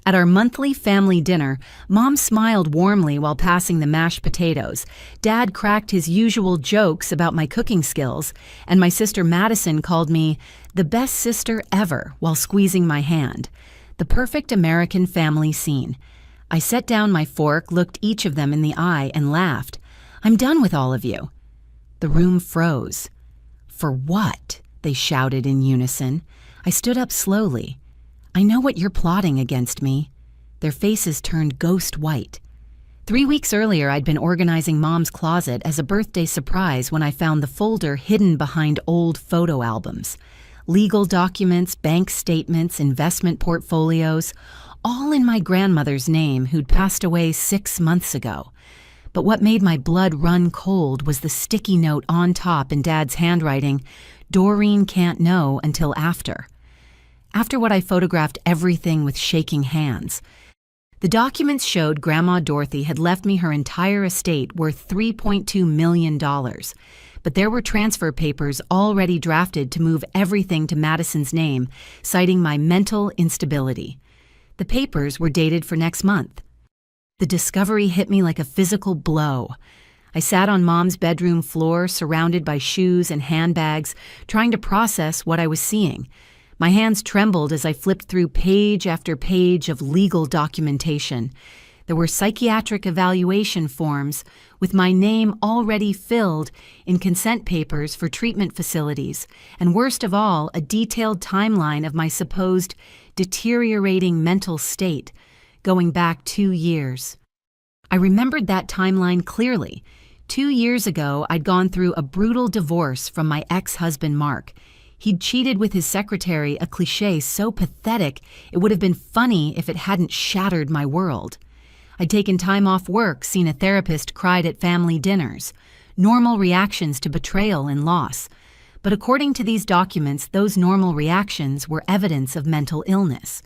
At our monthly family dinner, Mom smiled warmly while passing the mashed potatoes. Dad cracked his usual jokes about my cooking skills, and my sister Madison called me the best sister ever while squeezing my hand. The perfect American family scene. I set down my fork, looked each of them in the eye, and laughed. "I'm done with all of you." The room froze. "For what?" they shouted in unison. I stood up slowly. "I know what you're plotting against me." Their faces turned ghost white. 3 weeks earlier, I'd been organizing Mom's closet as a birthday surprise when I found the folder hidden behind old photo albums. Legal documents, bank statements, investment portfolios, all in my grandmother's name, who'd passed away 6 months ago. But what made my blood run cold was the sticky note on top in Dad's handwriting, "Doreen can't know until after." After what I photographed everything with shaking hands. The documents showed Grandma Dorothy had left me her entire estate worth $3.2 million. But there were transfer papers already drafted to move everything to Madison's name, citing my mental instability. The papers were dated for next month. The discovery hit me like a physical blow. I sat on Mom's bedroom floor, surrounded by shoes and handbags, trying to process what I was seeing. My hands trembled as I flipped through page after page of legal documentation. There were psychiatric evaluation forms with my name already filled in consent papers for treatment facilities, and worst of all, a detailed timeline of my supposed deteriorating mental state, going back 2 years. I remembered that timeline clearly. 2 years ago, I'd gone through a brutal divorce from my ex-husband, Mark. He'd cheated with his secretary, a cliché so pathetic it would have been funny if it hadn't shattered my world. I'd taken time off work, seen a therapist, cried at family dinners. Normal reactions to betrayal and loss. But according to these documents, those normal reactions were evidence of mental illness.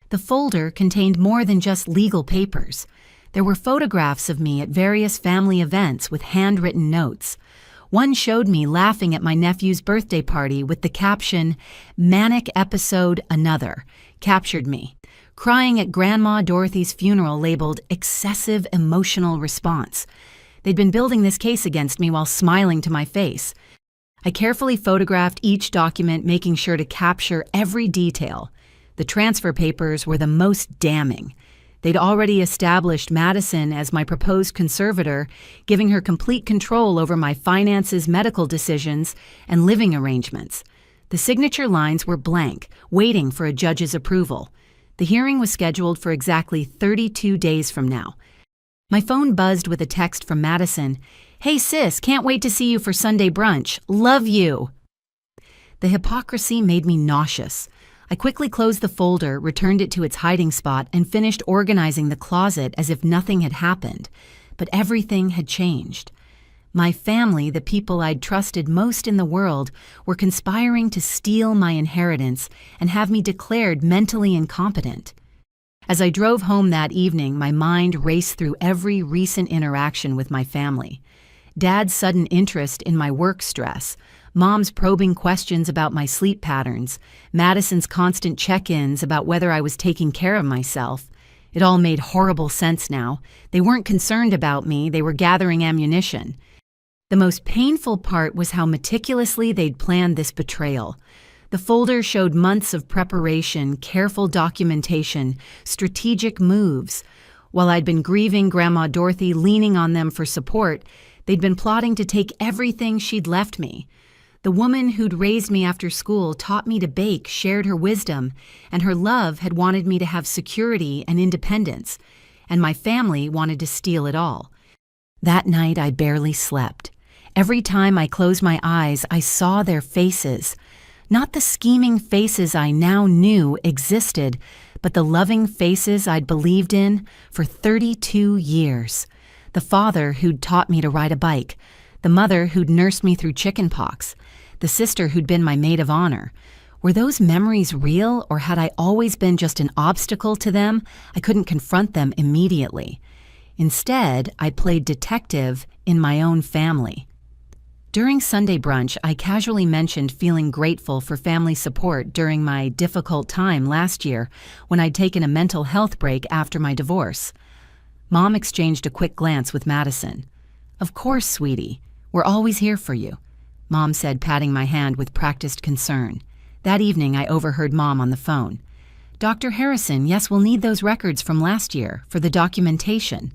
The folder contained more than just legal papers. There were photographs of me at various family events with handwritten notes. One showed me laughing at my nephew's birthday party with the caption, "Manic episode another," captured me. Crying at Grandma Dorothy's funeral labeled excessive emotional response. They'd been building this case against me while smiling to my face. I carefully photographed each document, making sure to capture every detail. The transfer papers were the most damning. They'd already established Madison as my proposed conservator, giving her complete control over my finances, medical decisions, and living arrangements. The signature lines were blank, waiting for a judge's approval. The hearing was scheduled for exactly 32 days from now. My phone buzzed with a text from Madison. "Hey sis, can't wait to see you for Sunday brunch. Love you." The hypocrisy made me nauseous. I quickly closed the folder, returned it to its hiding spot, and finished organizing the closet as if nothing had happened. But everything had changed. My family, the people I'd trusted most in the world, were conspiring to steal my inheritance and have me declared mentally incompetent. As I drove home that evening, my mind raced through every recent interaction with my family. Dad's sudden interest in my work stress, Mom's probing questions about my sleep patterns, Madison's constant check-ins about whether I was taking care of myself. It all made horrible sense now. They weren't concerned about me, they were gathering ammunition. The most painful part was how meticulously they'd planned this betrayal. The folder showed months of preparation, careful documentation, strategic moves. While I'd been grieving Grandma Dorothy, leaning on them for support, they'd been plotting to take everything she'd left me. The woman who'd raised me after school taught me to bake, shared her wisdom, and her love had wanted me to have security and independence, and my family wanted to steal it all. That night, I barely slept. Every time I closed my eyes, I saw their faces. Not the scheming faces I now knew existed, but the loving faces I'd believed in for 32 years. The father who'd taught me to ride a bike, the mother who'd nursed me through chickenpox, the sister who'd been my maid of honor. Were those memories real, or had I always been just an obstacle to them? I couldn't confront them immediately. Instead, I played detective in my own family. During Sunday brunch, I casually mentioned feeling grateful for family support during my difficult time last year when I'd taken a mental health break after my divorce. Mom exchanged a quick glance with Madison. "Of course, sweetie. We're always here for you," Mom said, patting my hand with practiced concern. That evening, I overheard Mom on the phone. "Dr. Harrison, yes, we'll need those records from last year for the documentation.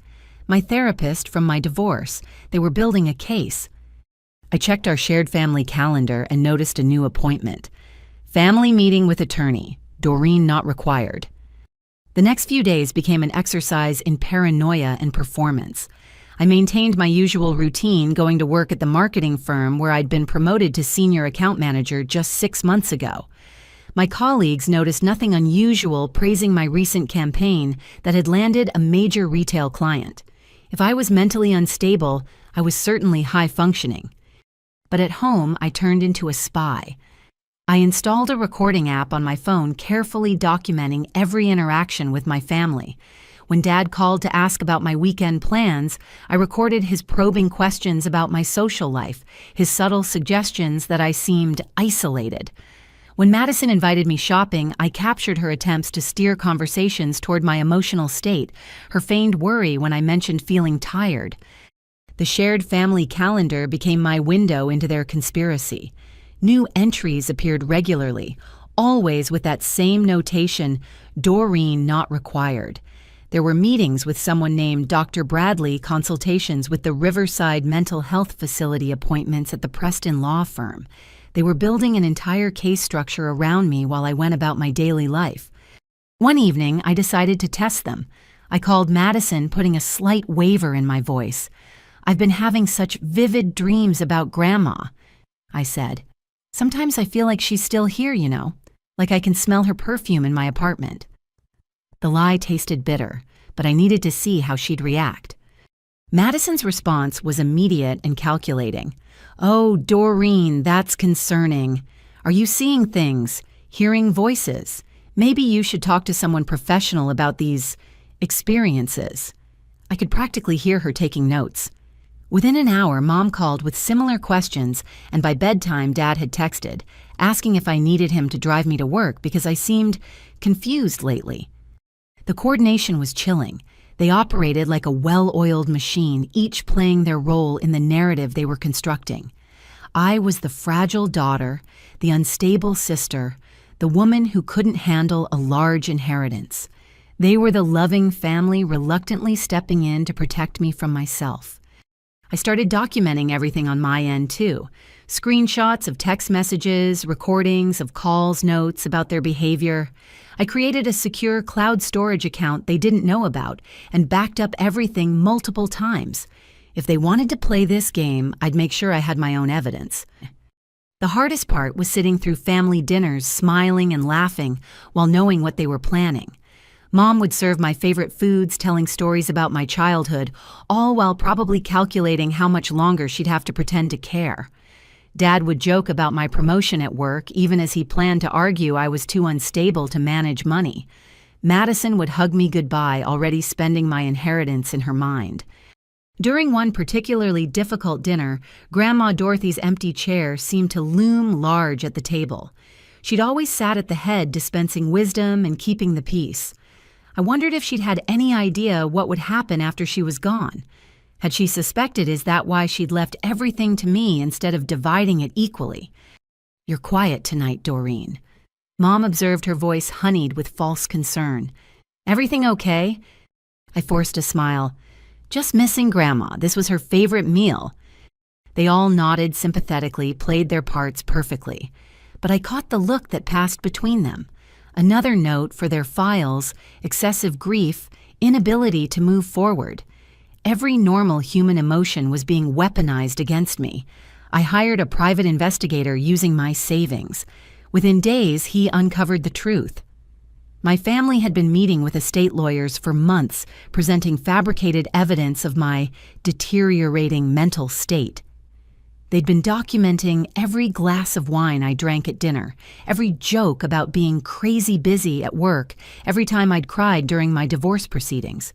My therapist from my divorce. They were building a case." I checked our shared family calendar and noticed a new appointment. Family meeting with attorney. Doreen not required. The next few days became an exercise in paranoia and performance. I maintained my usual routine, going to work at the marketing firm where I'd been promoted to senior account manager just 6 months ago. My colleagues noticed nothing unusual, praising my recent campaign that had landed a major retail client. If I was mentally unstable, I was certainly high-functioning. But at home, I turned into a spy. I installed a recording app on my phone, carefully documenting every interaction with my family. When Dad called to ask about my weekend plans, I recorded his probing questions about my social life, his subtle suggestions that I seemed isolated. When Madison invited me shopping, I captured her attempts to steer conversations toward my emotional state, her feigned worry when I mentioned feeling tired. The shared family calendar became my window into their conspiracy. New entries appeared regularly, always with that same notation, "Doreen not required." There were meetings with someone named Dr. Bradley, consultations with the Riverside Mental Health Facility, appointments at the Preston Law Firm. They were building an entire case structure around me while I went about my daily life. One evening, I decided to test them. I called Madison, putting a slight waver in my voice. "I've been having such vivid dreams about Grandma," I said. "Sometimes I feel like she's still here, like I can smell her perfume in my apartment." The lie tasted bitter, but I needed to see how she'd react. Madison's response was immediate and calculating. "Oh, Doreen, that's concerning. Are you seeing things, hearing voices? Maybe you should talk to someone professional about these experiences." I could practically hear her taking notes. Within an hour, Mom called with similar questions, and by bedtime, Dad had texted, asking if I needed him to drive me to work because I seemed confused lately. The coordination was chilling. They operated like a well-oiled machine, each playing their role in the narrative they were constructing. I was the fragile daughter, the unstable sister, the woman who couldn't handle a large inheritance. They were the loving family reluctantly stepping in to protect me from myself. I started documenting everything on my end, too. Screenshots of text messages, recordings of calls, notes about their behavior. I created a secure cloud storage account they didn't know about and backed up everything multiple times. If they wanted to play this game, I'd make sure I had my own evidence. The hardest part was sitting through family dinners, smiling and laughing while knowing what they were planning. Mom would serve my favorite foods, telling stories about my childhood, all while probably calculating how much longer she'd have to pretend to care. Dad would joke about my promotion at work, even as he planned to argue I was too unstable to manage money. Madison would hug me goodbye, already spending my inheritance in her mind. During one particularly difficult dinner, Grandma Dorothy's empty chair seemed to loom large at the table. She'd always sat at the head, dispensing wisdom and keeping the peace. I wondered if she'd had any idea what would happen after she was gone. Had she suspected, is that why she'd left everything to me instead of dividing it equally? "You're quiet tonight, Doreen." Mom observed, her voice honeyed with false concern. "Everything okay?" I forced a smile. "Just missing Grandma. This was her favorite meal." They all nodded sympathetically, played their parts perfectly. But I caught the look that passed between them. Another note for their files: excessive grief, inability to move forward. Every normal human emotion was being weaponized against me. I hired a private investigator using my savings. Within days, he uncovered the truth. My family had been meeting with estate lawyers for months, presenting fabricated evidence of my deteriorating mental state. They'd been documenting every glass of wine I drank at dinner, every joke about being crazy busy at work, every time I'd cried during my divorce proceedings.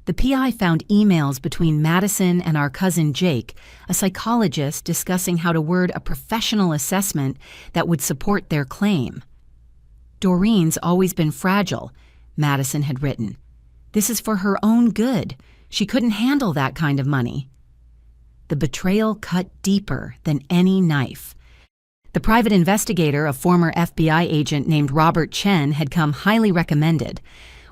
The PI found emails between Madison and our cousin Jake, a psychologist, discussing how to word a professional assessment that would support their claim. "Doreen's always been fragile," Madison had written. "This is for her own good. She couldn't handle that kind of money." The betrayal cut deeper than any knife. The private investigator, a former FBI agent named Robert Chen, had come highly recommended.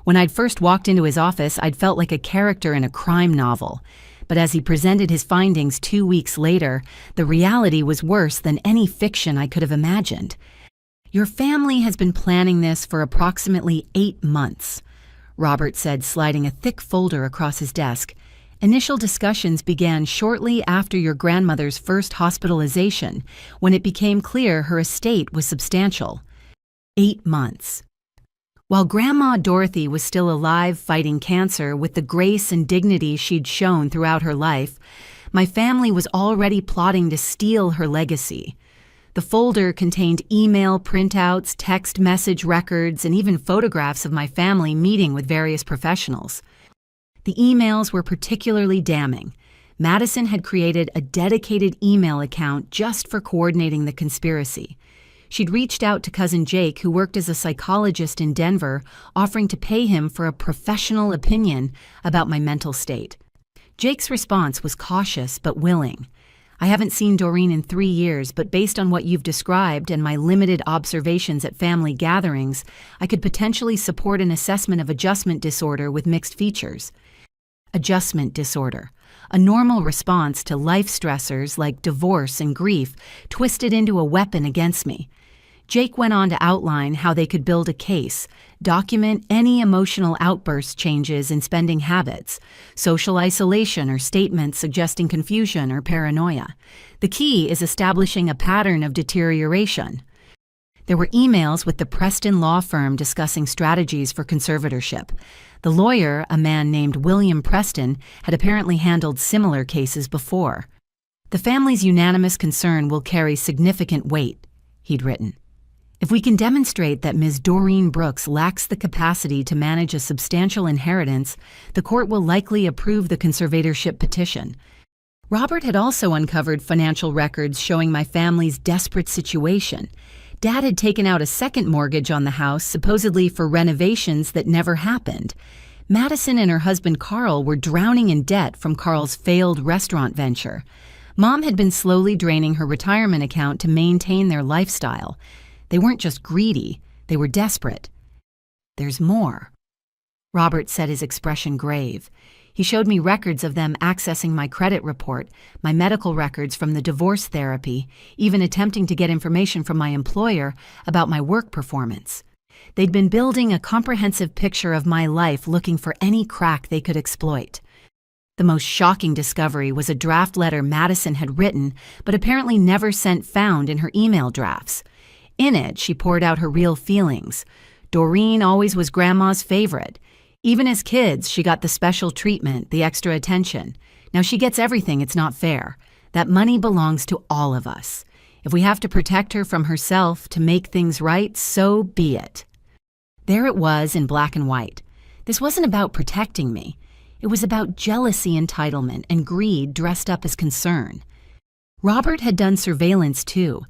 When I'd first walked into his office, I'd felt like a character in a crime novel. But as he presented his findings 2 weeks later, the reality was worse than any fiction I could have imagined. "Your family has been planning this for approximately 8 months," Robert said, sliding a thick folder across his desk. "Initial discussions began shortly after your grandmother's first hospitalization, when it became clear her estate was substantial. 8 months. While Grandma Dorothy was still alive fighting cancer with the grace and dignity she'd shown throughout her life, my family was already plotting to steal her legacy." The folder contained email printouts, text message records, and even photographs of my family meeting with various professionals. The emails were particularly damning. Madison had created a dedicated email account just for coordinating the conspiracy. She'd reached out to cousin Jake, who worked as a psychologist in Denver, offering to pay him for a professional opinion about my mental state. Jake's response was cautious but willing. "I haven't seen Doreen in 3 years, but based on what you've described and my limited observations at family gatherings, I could potentially support an assessment of adjustment disorder with mixed features." Adjustment disorder, a normal response to life stressors like divorce and grief, twisted into a weapon against me. Jake went on to outline how they could build a case, document any emotional outburst changes in spending habits, social isolation or statements suggesting confusion or paranoia. The key is establishing a pattern of deterioration. There were emails with the Preston law firm discussing strategies for conservatorship. The lawyer, a man named William Preston, had apparently handled similar cases before. "The family's unanimous concern will carry significant weight," he'd written. "If we can demonstrate that Ms. Doreen Brooks lacks the capacity to manage a substantial inheritance, the court will likely approve the conservatorship petition." Robert had also uncovered financial records showing my family's desperate situation. Dad had taken out a second mortgage on the house, supposedly for renovations that never happened. Madison and her husband Carl were drowning in debt from Carl's failed restaurant venture. Mom had been slowly draining her retirement account to maintain their lifestyle. They weren't just greedy, they were desperate. "There's more." Robert said, his expression grave. He showed me records of them accessing my credit report, my medical records from the divorce therapy, even attempting to get information from my employer about my work performance. They'd been building a comprehensive picture of my life, looking for any crack they could exploit. The most shocking discovery was a draft letter Madison had written, but apparently never sent, found in her email drafts. In it, she poured out her real feelings. Doreen always was Grandma's favorite. Even as kids, she got the special treatment, the extra attention. Now she gets everything. It's not fair. That money belongs to all of us. If we have to protect her from herself to make things right, so be it. There it was in black and white. This wasn't about protecting me. It was about jealousy, entitlement, and greed dressed up as concern. Robert had done surveillance too.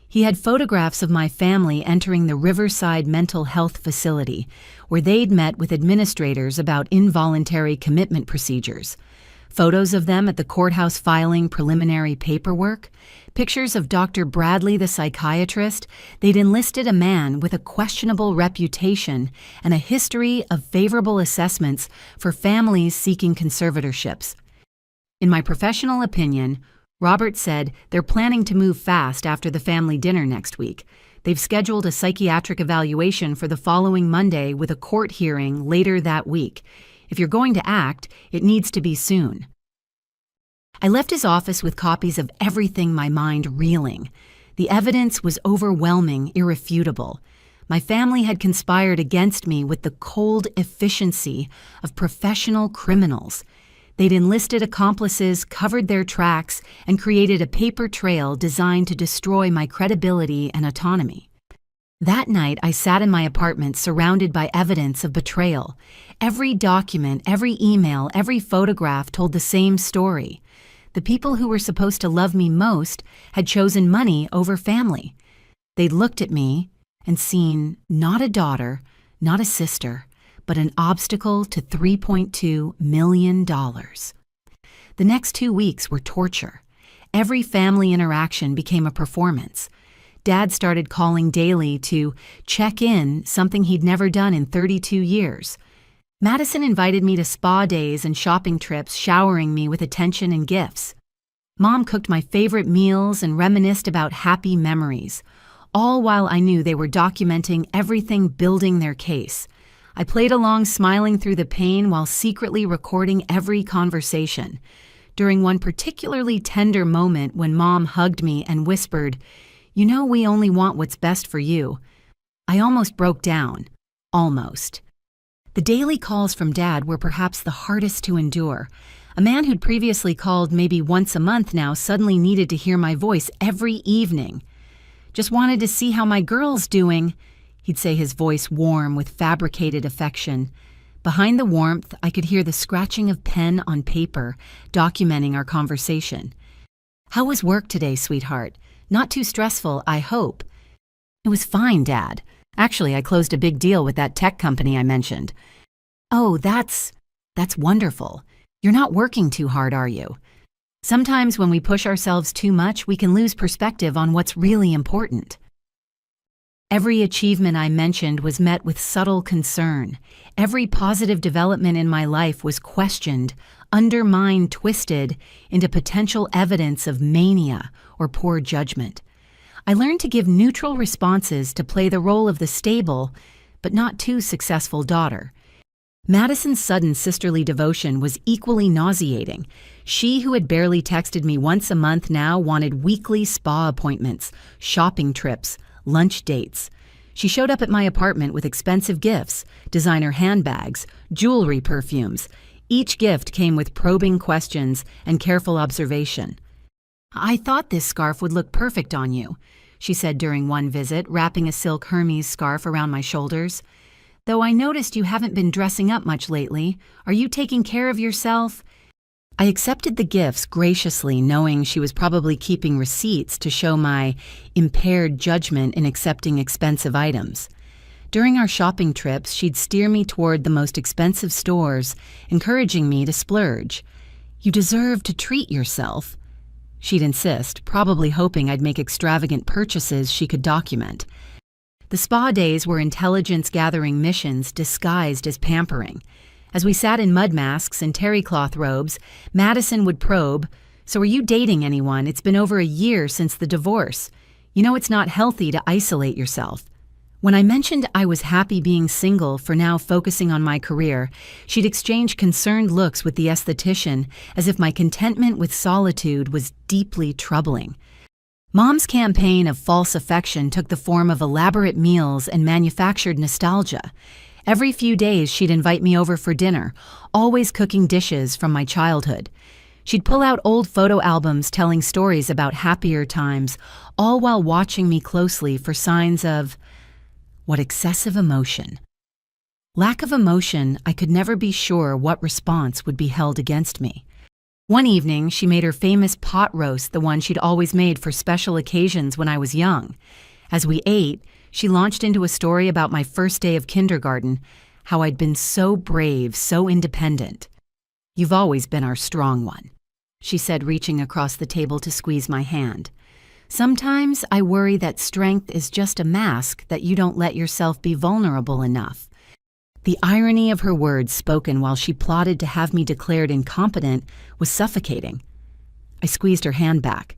He had photographs of my family entering the Riverside Mental Health Facility, where they'd met with administrators about involuntary commitment procedures. Photos of them at the courthouse filing preliminary paperwork. Pictures of Dr. Bradley, the psychiatrist. They'd enlisted a man with a questionable reputation and a history of favorable assessments for families seeking conservatorships. In my professional opinion, Robert said they're planning to move fast after the family dinner next week. They've scheduled a psychiatric evaluation for the following Monday with a court hearing later that week. If you're going to act, it needs to be soon. I left his office with copies of everything, my mind reeling. The evidence was overwhelming, irrefutable. My family had conspired against me with the cold efficiency of professional criminals. They'd enlisted accomplices, covered their tracks, and created a paper trail designed to destroy my credibility and autonomy. That night, I sat in my apartment surrounded by evidence of betrayal. Every document, every email, every photograph told the same story. The people who were supposed to love me most had chosen money over family. They'd looked at me and seen not a daughter, not a sister, but an obstacle to $3.2 million. The next 2 weeks were torture. Every family interaction became a performance. Dad started calling daily to check in, something he'd never done in 32 years. Madison invited me to spa days and shopping trips, showering me with attention and gifts. Mom cooked my favorite meals and reminisced about happy memories, all while I knew they were documenting everything, building their case. I played along, smiling through the pain while secretly recording every conversation. During one particularly tender moment when Mom hugged me and whispered, "You know we only want what's best for you," I almost broke down. Almost. The daily calls from Dad were perhaps the hardest to endure. A man who'd previously called maybe once a month now suddenly needed to hear my voice every evening. "Just wanted to see how my girl's doing," he'd say, his voice warm with fabricated affection. Behind the warmth, I could hear the scratching of pen on paper, documenting our conversation. "How was work today, sweetheart? Not too stressful, I hope." "It was fine, Dad. Actually, I closed a big deal with that tech company I mentioned." "Oh, that's wonderful. You're not working too hard, are you?" Sometimes when we push ourselves too much, we can lose perspective on what's really important. Every achievement I mentioned was met with subtle concern. Every positive development in my life was questioned, undermined, twisted into potential evidence of mania or poor judgment. I learned to give neutral responses to play the role of the stable, but not too successful daughter. Madison's sudden sisterly devotion was equally nauseating. She, who had barely texted me once a month now, wanted weekly spa appointments, shopping trips, lunch dates. She showed up at my apartment with expensive gifts, designer handbags, jewelry, perfumes. Each gift came with probing questions and careful observation. "I thought this scarf would look perfect on you," she said during one visit, wrapping a silk Hermes scarf around my shoulders. "Though I noticed you haven't been dressing up much lately. Are you taking care of yourself?" I accepted the gifts graciously, knowing she was probably keeping receipts to show my impaired judgment in accepting expensive items. During our shopping trips, she'd steer me toward the most expensive stores, encouraging me to splurge. "You deserve to treat yourself," she'd insist, probably hoping I'd make extravagant purchases she could document. The spa days were intelligence-gathering missions disguised as pampering. As we sat in mud masks and terry cloth robes, Madison would probe, "So are you dating anyone? It's been over a year since the divorce. You know it's not healthy to isolate yourself." When I mentioned I was happy being single, for now focusing on my career, she'd exchange concerned looks with the esthetician, as if my contentment with solitude was deeply troubling. Mom's campaign of false affection took the form of elaborate meals and manufactured nostalgia. Every few days she'd invite me over for dinner, always cooking dishes from my childhood. She'd pull out old photo albums telling stories about happier times, all while watching me closely for signs of, what, excessive emotion. Lack of emotion, I could never be sure what response would be held against me. One evening, she made her famous pot roast, the one she'd always made for special occasions when I was young. As we ate, she launched into a story about my first day of kindergarten, how I'd been so brave, so independent. "You've always been our strong one," she said, reaching across the table to squeeze my hand. "Sometimes I worry that strength is just a mask, that you don't let yourself be vulnerable enough." The irony of her words, spoken while she plotted to have me declared incompetent, was suffocating. I squeezed her hand back,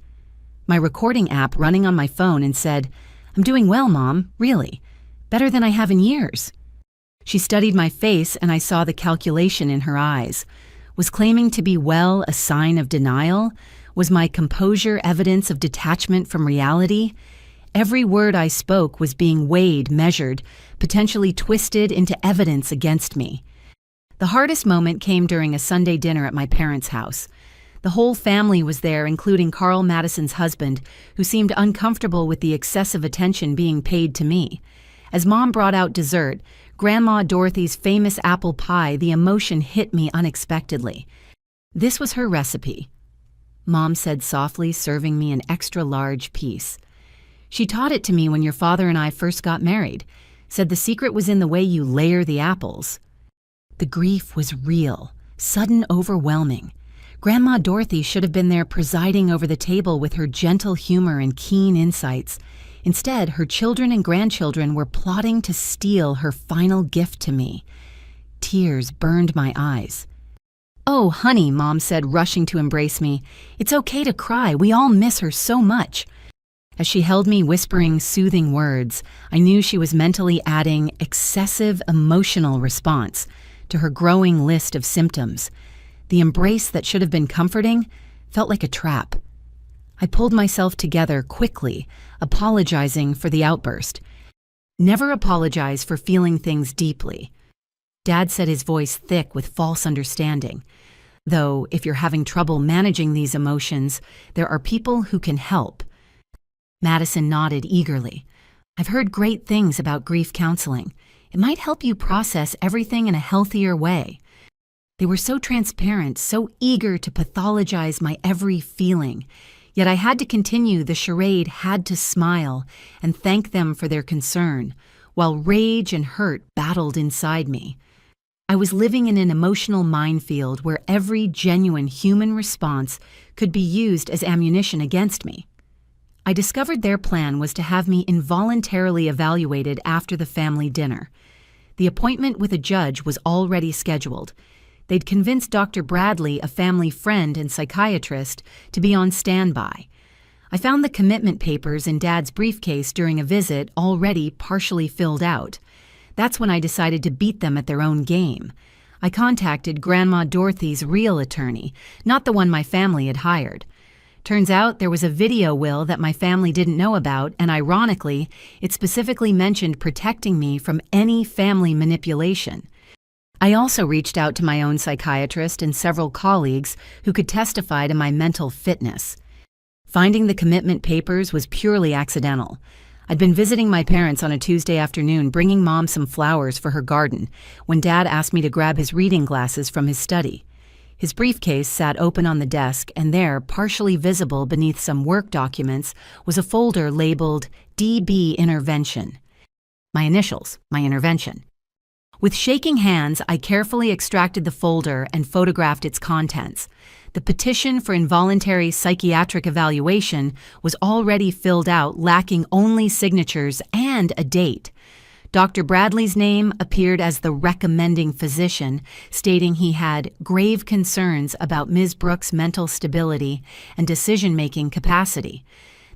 my recording app running on my phone, and said, "I'm doing well, Mom, really. Better than I have in years." She studied my face, and I saw the calculation in her eyes. Was claiming to be well a sign of denial? Was my composure evidence of detachment from reality? Every word I spoke was being weighed, measured, potentially twisted into evidence against me. The hardest moment came during a Sunday dinner at my parents' house. The whole family was there, including Carl Madison's husband, who seemed uncomfortable with the excessive attention being paid to me. As Mom brought out dessert, Grandma Dorothy's famous apple pie, the emotion hit me unexpectedly. This was her recipe, Mom said softly, serving me an extra-large piece. She taught it to me when your father and I first got married. Said the secret was in the way you layer the apples. The grief was real, sudden, overwhelming. Grandma Dorothy should have been there presiding over the table with her gentle humor and keen insights. Instead, her children and grandchildren were plotting to steal her final gift to me. Tears burned my eyes. "Oh, honey," Mom said, rushing to embrace me. "It's okay to cry. We all miss her so much." As she held me, whispering soothing words, I knew she was mentally adding excessive emotional response to her growing list of symptoms. The embrace that should have been comforting felt like a trap. I pulled myself together quickly, apologizing for the outburst. Never apologize for feeling things deeply. Dad said, his voice thick with false understanding. Though, if you're having trouble managing these emotions, there are people who can help. Madison nodded eagerly. "I've heard great things about grief counseling. It might help you process everything in a healthier way." They were so transparent, so eager to pathologize my every feeling. Yet I had to continue the charade, had to smile, and thank them for their concern, while rage and hurt battled inside me. I was living in an emotional minefield where every genuine human response could be used as ammunition against me. I discovered their plan was to have me involuntarily evaluated after the family dinner. The appointment with a judge was already scheduled. They'd convinced Dr. Bradley, a family friend and psychiatrist, to be on standby. I found the commitment papers in Dad's briefcase during a visit already partially filled out. That's when I decided to beat them at their own game. I contacted Grandma Dorothy's real attorney, not the one my family had hired. Turns out there was a video will that my family didn't know about, and ironically, it specifically mentioned protecting me from any family manipulation. I also reached out to my own psychiatrist and several colleagues who could testify to my mental fitness. Finding the commitment papers was purely accidental. I'd been visiting my parents on a Tuesday afternoon, bringing Mom some flowers for her garden, when Dad asked me to grab his reading glasses from his study. His briefcase sat open on the desk, and there, partially visible beneath some work documents, was a folder labeled DB Intervention. My initials, my intervention. With shaking hands, I carefully extracted the folder and photographed its contents. The petition for involuntary psychiatric evaluation was already filled out, lacking only signatures and a date. Dr. Bradley's name appeared as the recommending physician, stating he had grave concerns about Ms. Brooks' mental stability and decision-making capacity.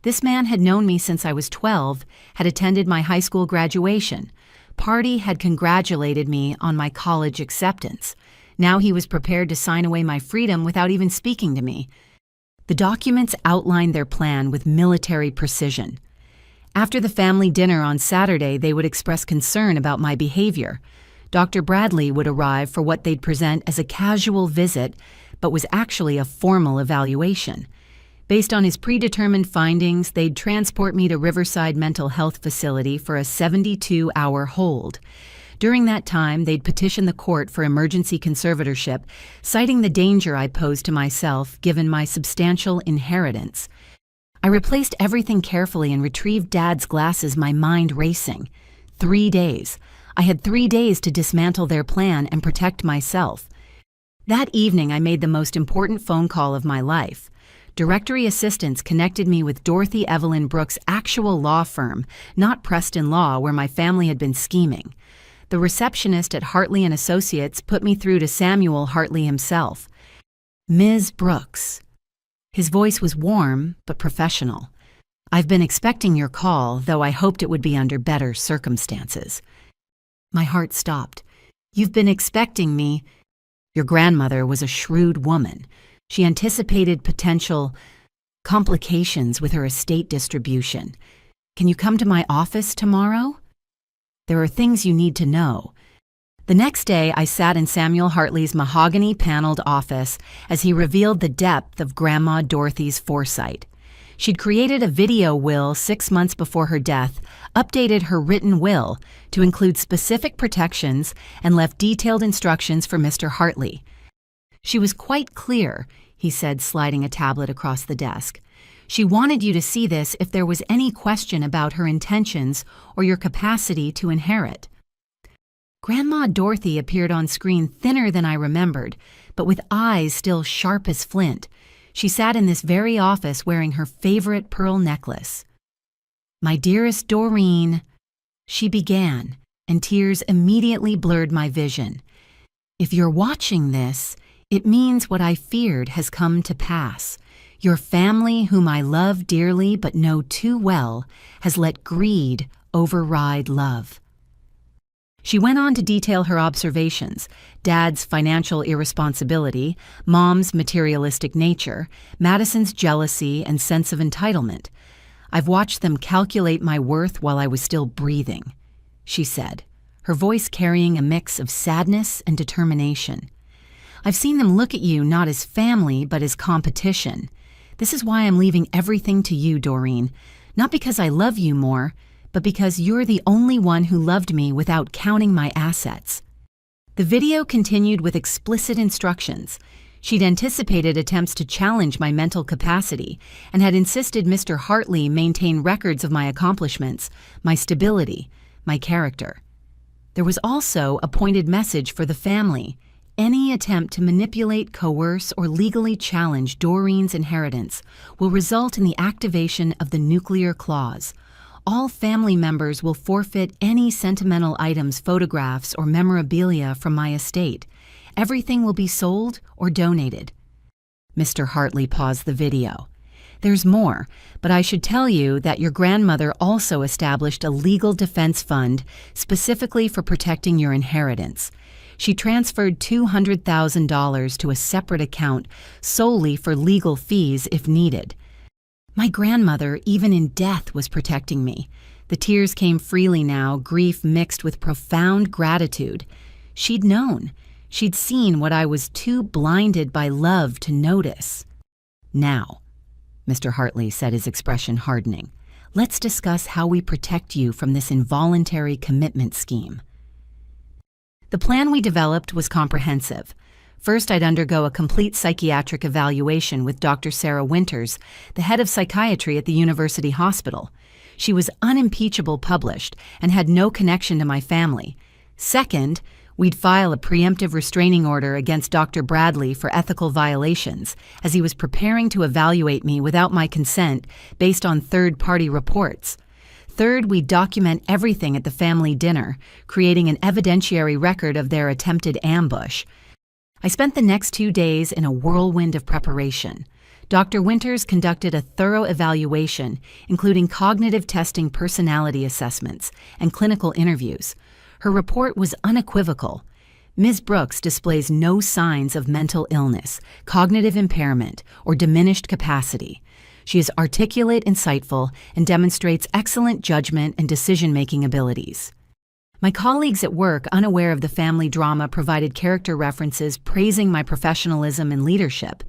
This man had known me since I was 12, had attended my high school graduation. Party had congratulated me on my college acceptance. Now he was prepared to sign away my freedom without even speaking to me. The documents outlined their plan with military precision. After the family dinner on Saturday, they would express concern about my behavior. Dr. Bradley would arrive for what they'd present as a casual visit, but was actually a formal evaluation. Based on his predetermined findings, they'd transport me to Riverside Mental Health Facility for a 72-hour hold. During that time, they'd petition the court for emergency conservatorship, citing the danger I posed to myself given my substantial inheritance. I replaced everything carefully and retrieved Dad's glasses, my mind racing. 3 days. I had 3 days to dismantle their plan and protect myself. That evening, I made the most important phone call of my life. Directory assistants connected me with Dorothy Evelyn Brooks' actual law firm, not Preston Law, where my family had been scheming. The receptionist at Hartley & Associates put me through to Samuel Hartley himself. "Ms. Brooks." His voice was warm but professional. "I've been expecting your call, though I hoped it would be under better circumstances." My heart stopped. "You've been expecting me?" "Your grandmother was a shrewd woman. She anticipated potential complications with her estate distribution. Can you come to my office tomorrow? There are things you need to know." The next day, I sat in Samuel Hartley's mahogany-paneled office as he revealed the depth of Grandma Dorothy's foresight. She'd created a video will 6 months before her death, updated her written will to include specific protections, and left detailed instructions for Mr. Hartley. "She was quite clear," he said, sliding a tablet across the desk. "She wanted you to see this if there was any question about her intentions or your capacity to inherit." Grandma Dorothy appeared on screen thinner than I remembered, but with eyes still sharp as flint. She sat in this very office wearing her favorite pearl necklace. "My dearest Doreen," she began, and tears immediately blurred my vision. "If you're watching this, it means what I feared has come to pass. Your family, whom I love dearly but know too well, has let greed override love." She went on to detail her observations: Dad's financial irresponsibility, Mom's materialistic nature, Madison's jealousy and sense of entitlement. "I've watched them calculate my worth while I was still breathing," she said, her voice carrying a mix of sadness and determination. "I've seen them look at you not as family but as competition. This is why I'm leaving everything to you, Doreen, not because I love you more, but because you're the only one who loved me without counting my assets." The video continued with explicit instructions. She'd anticipated attempts to challenge my mental capacity and had insisted Mr. Hartley maintain records of my accomplishments, my stability, my character. There was also a pointed message for the family: any attempt to manipulate, coerce, or legally challenge Doreen's inheritance will result in the activation of the nuclear clause. All family members will forfeit any sentimental items, photographs, or memorabilia from my estate. Everything will be sold or donated. Mr. Hartley paused the video. "There's more, but I should tell you that your grandmother also established a legal defense fund specifically for protecting your inheritance. She transferred $200,000 to a separate account solely for legal fees if needed. My grandmother, even in death, was protecting me." The tears came freely now, grief mixed with profound gratitude. She'd known. She'd seen what I was too blinded by love to notice. "Now," Mr. Hartley said, his expression hardening, "let's discuss how we protect you from this involuntary commitment scheme." The plan we developed was comprehensive. First, I'd undergo a complete psychiatric evaluation with Dr. Sarah Winters, the head of psychiatry at the University Hospital. She was unimpeachable published and had no connection to my family. Second, we'd file a preemptive restraining order against Dr. Bradley for ethical violations, as he was preparing to evaluate me without my consent based on third-party reports. Third, we'd document everything at the family dinner, creating an evidentiary record of their attempted ambush. I spent the next 2 days in a whirlwind of preparation. Dr. Winters conducted a thorough evaluation, including cognitive testing, personality assessments, and clinical interviews. Her report was unequivocal. Ms. Brooks displays no signs of mental illness, cognitive impairment, or diminished capacity. She is articulate, insightful, and demonstrates excellent judgment and decision-making abilities. My colleagues at work, unaware of the family drama, provided character references praising my professionalism and leadership.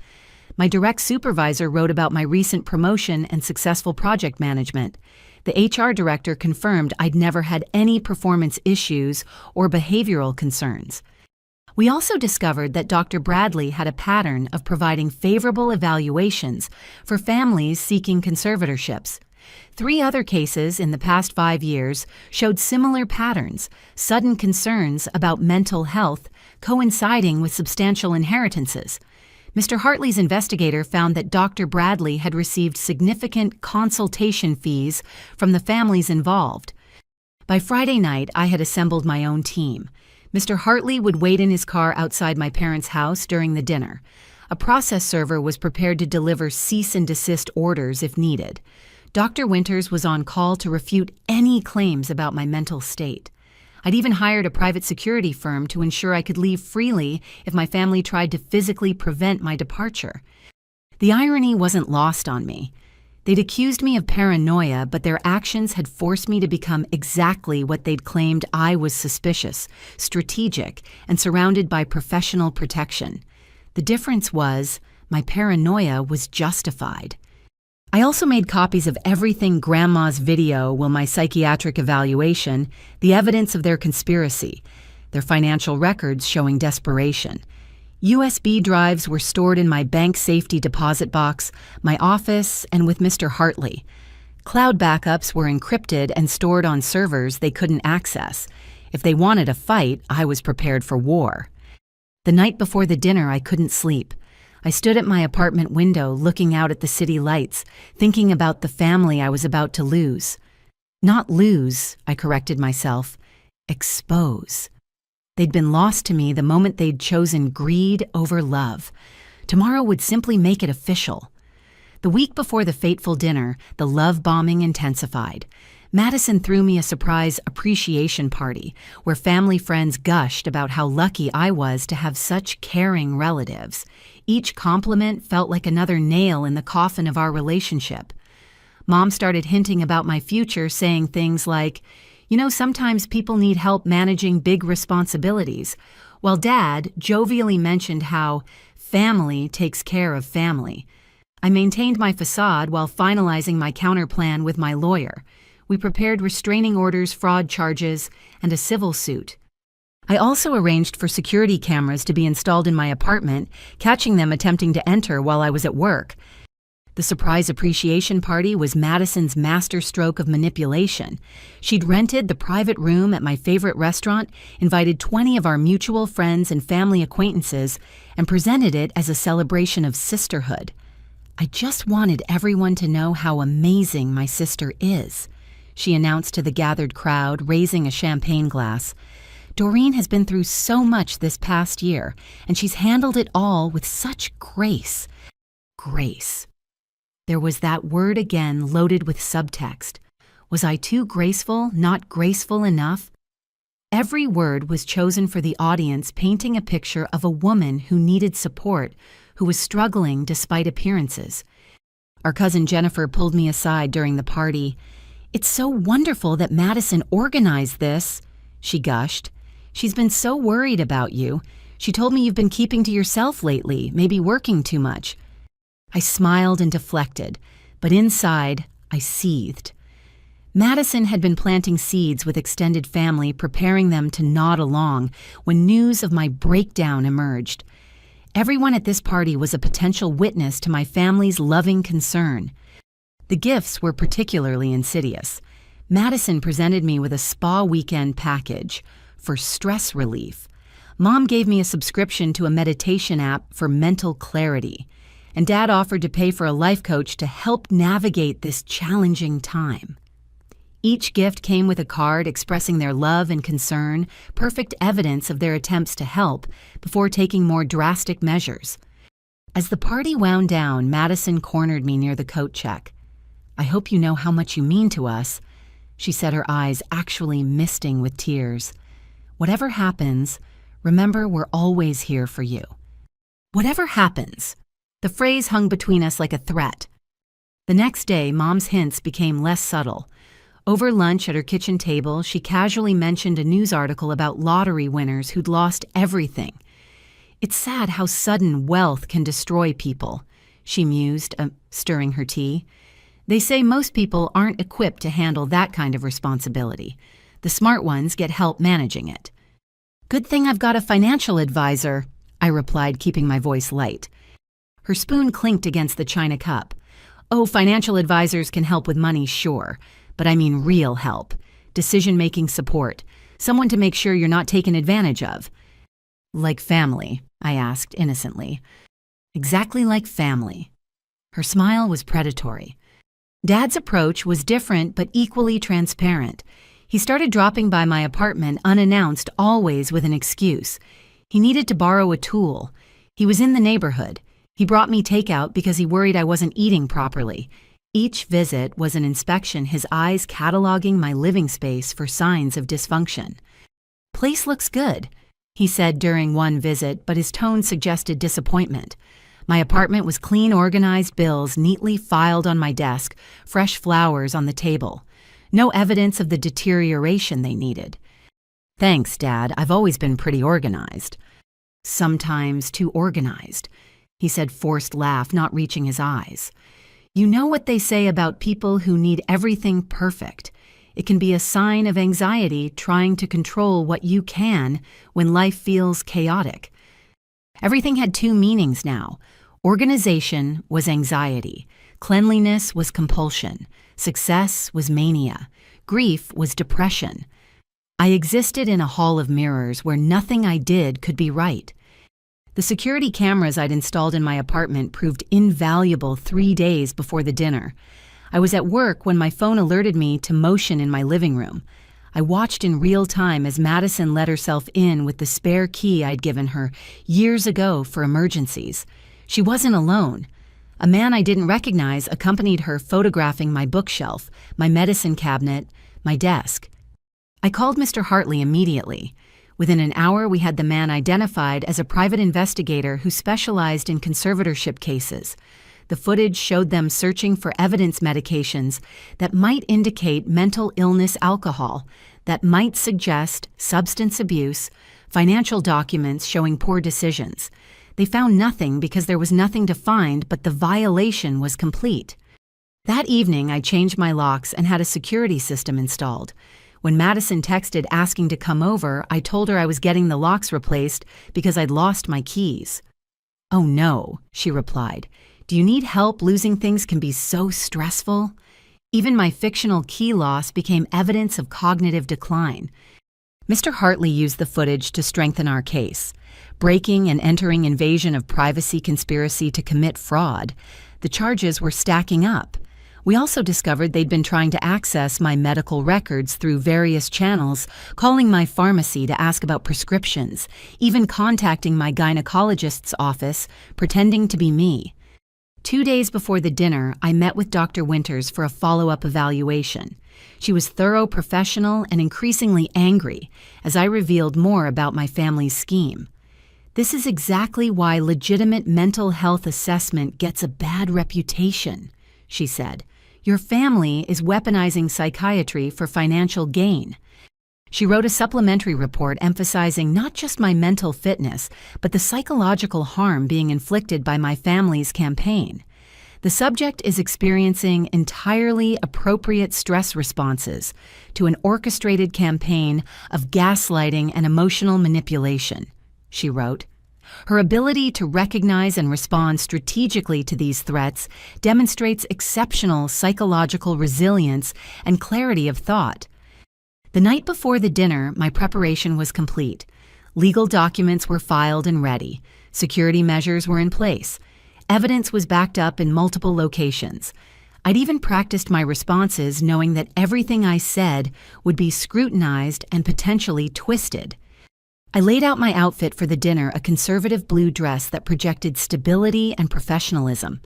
My direct supervisor wrote about my recent promotion and successful project management. The HR director confirmed I'd never had any performance issues or behavioral concerns. We also discovered that Dr. Bradley had a pattern of providing favorable evaluations for families seeking conservatorships. 3 other cases in the past 5 years showed similar patterns: sudden concerns about mental health coinciding with substantial inheritances. Mr. Hartley's investigator found that Dr. Bradley had received significant consultation fees from the families involved. By Friday night, I had assembled my own team. Mr. Hartley would wait in his car outside my parents' house during the dinner. A process server was prepared to deliver cease and desist orders if needed. Dr. Winters was on call to refute any claims about my mental state. I'd even hired a private security firm to ensure I could leave freely if my family tried to physically prevent my departure. The irony wasn't lost on me. They'd accused me of paranoia, but their actions had forced me to become exactly what they'd claimed I was: suspicious, strategic, and surrounded by professional protection. The difference was, my paranoia was justified. I also made copies of everything: Grandma's video, my psychiatric evaluation, the evidence of their conspiracy, their financial records showing desperation. USB drives were stored in my bank safety deposit box, my office, and with Mr. Hartley. Cloud backups were encrypted and stored on servers they couldn't access. If they wanted a fight, I was prepared for war. The night before the dinner, I couldn't sleep. I stood at my apartment window looking out at the city lights, thinking about the family I was about to lose. Not lose, I corrected myself. Expose. They'd been lost to me the moment they'd chosen greed over love. Tomorrow would simply make it official. The week before the fateful dinner, the love bombing intensified. Madison threw me a surprise appreciation party where family friends gushed about how lucky I was to have such caring relatives. Each compliment felt like another nail in the coffin of our relationship. Mom started hinting about my future, saying things like, sometimes people need help managing big responsibilities, while Dad jovially mentioned how family takes care of family. I maintained my facade while finalizing my counterplan with my lawyer. We prepared restraining orders, fraud charges, and a civil suit. I also arranged for security cameras to be installed in my apartment, catching them attempting to enter while I was at work. The surprise appreciation party was Madison's masterstroke of manipulation. She'd rented the private room at my favorite restaurant, invited 20 of our mutual friends and family acquaintances, and presented it as a celebration of sisterhood. I just wanted everyone to know how amazing my sister is, she announced to the gathered crowd, raising a champagne glass. Doreen has been through so much this past year, and she's handled it all with such grace. Grace. There was that word again, loaded with subtext. Was I too graceful, not graceful enough? Every word was chosen for the audience, painting a picture of a woman who needed support, who was struggling despite appearances. Our cousin Jennifer pulled me aside during the party. "It's so wonderful that Madison organized this," she gushed. "She's been so worried about you. She told me you've been keeping to yourself lately, maybe working too much." I smiled and deflected, but inside, I seethed. Madison had been planting seeds with extended family, preparing them to nod along when news of my breakdown emerged. Everyone at this party was a potential witness to my family's loving concern. The gifts were particularly insidious. Madison presented me with a spa weekend package for stress relief. Mom gave me a subscription to a meditation app for mental clarity. And Dad offered to pay for a life coach to help navigate this challenging time. Each gift came with a card expressing their love and concern, perfect evidence of their attempts to help before taking more drastic measures. As the party wound down, Madison cornered me near the coat check. "I hope you know how much you mean to us," she said, her eyes actually misting with tears. "Whatever happens, remember we're always here for you." Whatever happens. The phrase hung between us like a threat. The next day, Mom's hints became less subtle. Over lunch at her kitchen table, she casually mentioned a news article about lottery winners who'd lost everything. "It's sad how sudden wealth can destroy people," she mused, stirring her tea. "They say most people aren't equipped to handle that kind of responsibility. The smart ones get help managing it." "Good thing I've got a financial advisor," I replied, keeping my voice light. Her spoon clinked against the china cup. "Oh, financial advisors can help with money, sure. But I mean real help. Decision-making support. Someone to make sure you're not taken advantage of." "Like family?" I asked innocently. "Exactly like family." Her smile was predatory. Dad's approach was different but equally transparent. He started dropping by my apartment unannounced, always with an excuse. He needed to borrow a tool. He was in the neighborhood. He brought me takeout because he worried I wasn't eating properly. Each visit was an inspection, his eyes cataloging my living space for signs of dysfunction. "Place looks good," he said during one visit, but his tone suggested disappointment. My apartment was clean, organized bills neatly filed on my desk, fresh flowers on the table. No evidence of the deterioration they needed. Thanks, Dad. I've always been pretty organized. Sometimes too organized, he said, forced laugh not reaching his eyes. You know what they say about people who need everything perfect. It can be a sign of anxiety trying to control what you can when life feels chaotic. Everything had two meanings now. Organization was anxiety. Cleanliness was compulsion. Success was mania. Grief was depression. I existed in a hall of mirrors where nothing I did could be right. The security cameras I'd installed in my apartment proved invaluable 3 days before the dinner. I was at work when my phone alerted me to motion in my living room. I watched in real time as Madison let herself in with the spare key I'd given her years ago for emergencies. She wasn't alone. A man I didn't recognize accompanied her, photographing my bookshelf, my medicine cabinet, my desk. I called Mr. Hartley immediately. Within an hour, we had the man identified as a private investigator who specialized in conservatorship cases. The footage showed them searching for evidence medications that might indicate mental illness, alcohol, that might suggest substance abuse, financial documents showing poor decisions. They found nothing because there was nothing to find, but the violation was complete. That evening, I changed my locks and had a security system installed. When Madison texted asking to come over, I told her I was getting the locks replaced because I'd lost my keys. "Oh no," she replied. "Do you need help? Losing things can be so stressful." Even my fictional key loss became evidence of cognitive decline. Mr. Hartley used the footage to strengthen our case. Breaking and entering invasion of privacy conspiracy to commit fraud. The charges were stacking up. We also discovered they'd been trying to access my medical records through various channels, calling my pharmacy to ask about prescriptions, even contacting my gynecologist's office, pretending to be me. 2 days before the dinner, I met with Dr. Winters for a follow-up evaluation. She was thorough, professional, and increasingly angry as I revealed more about my family's scheme. "This is exactly why legitimate mental health assessment gets a bad reputation," she said. "Your family is weaponizing psychiatry for financial gain." She wrote a supplementary report emphasizing not just my mental fitness, but the psychological harm being inflicted by my family's campaign. The subject is experiencing entirely appropriate stress responses to an orchestrated campaign of gaslighting and emotional manipulation, she wrote. Her ability to recognize and respond strategically to these threats demonstrates exceptional psychological resilience and clarity of thought. The night before the dinner, my preparation was complete. Legal documents were filed and ready. Security measures were in place. Evidence was backed up in multiple locations. I'd even practiced my responses knowing that everything I said would be scrutinized and potentially twisted. I laid out my outfit for the dinner, a conservative blue dress that projected stability and professionalism.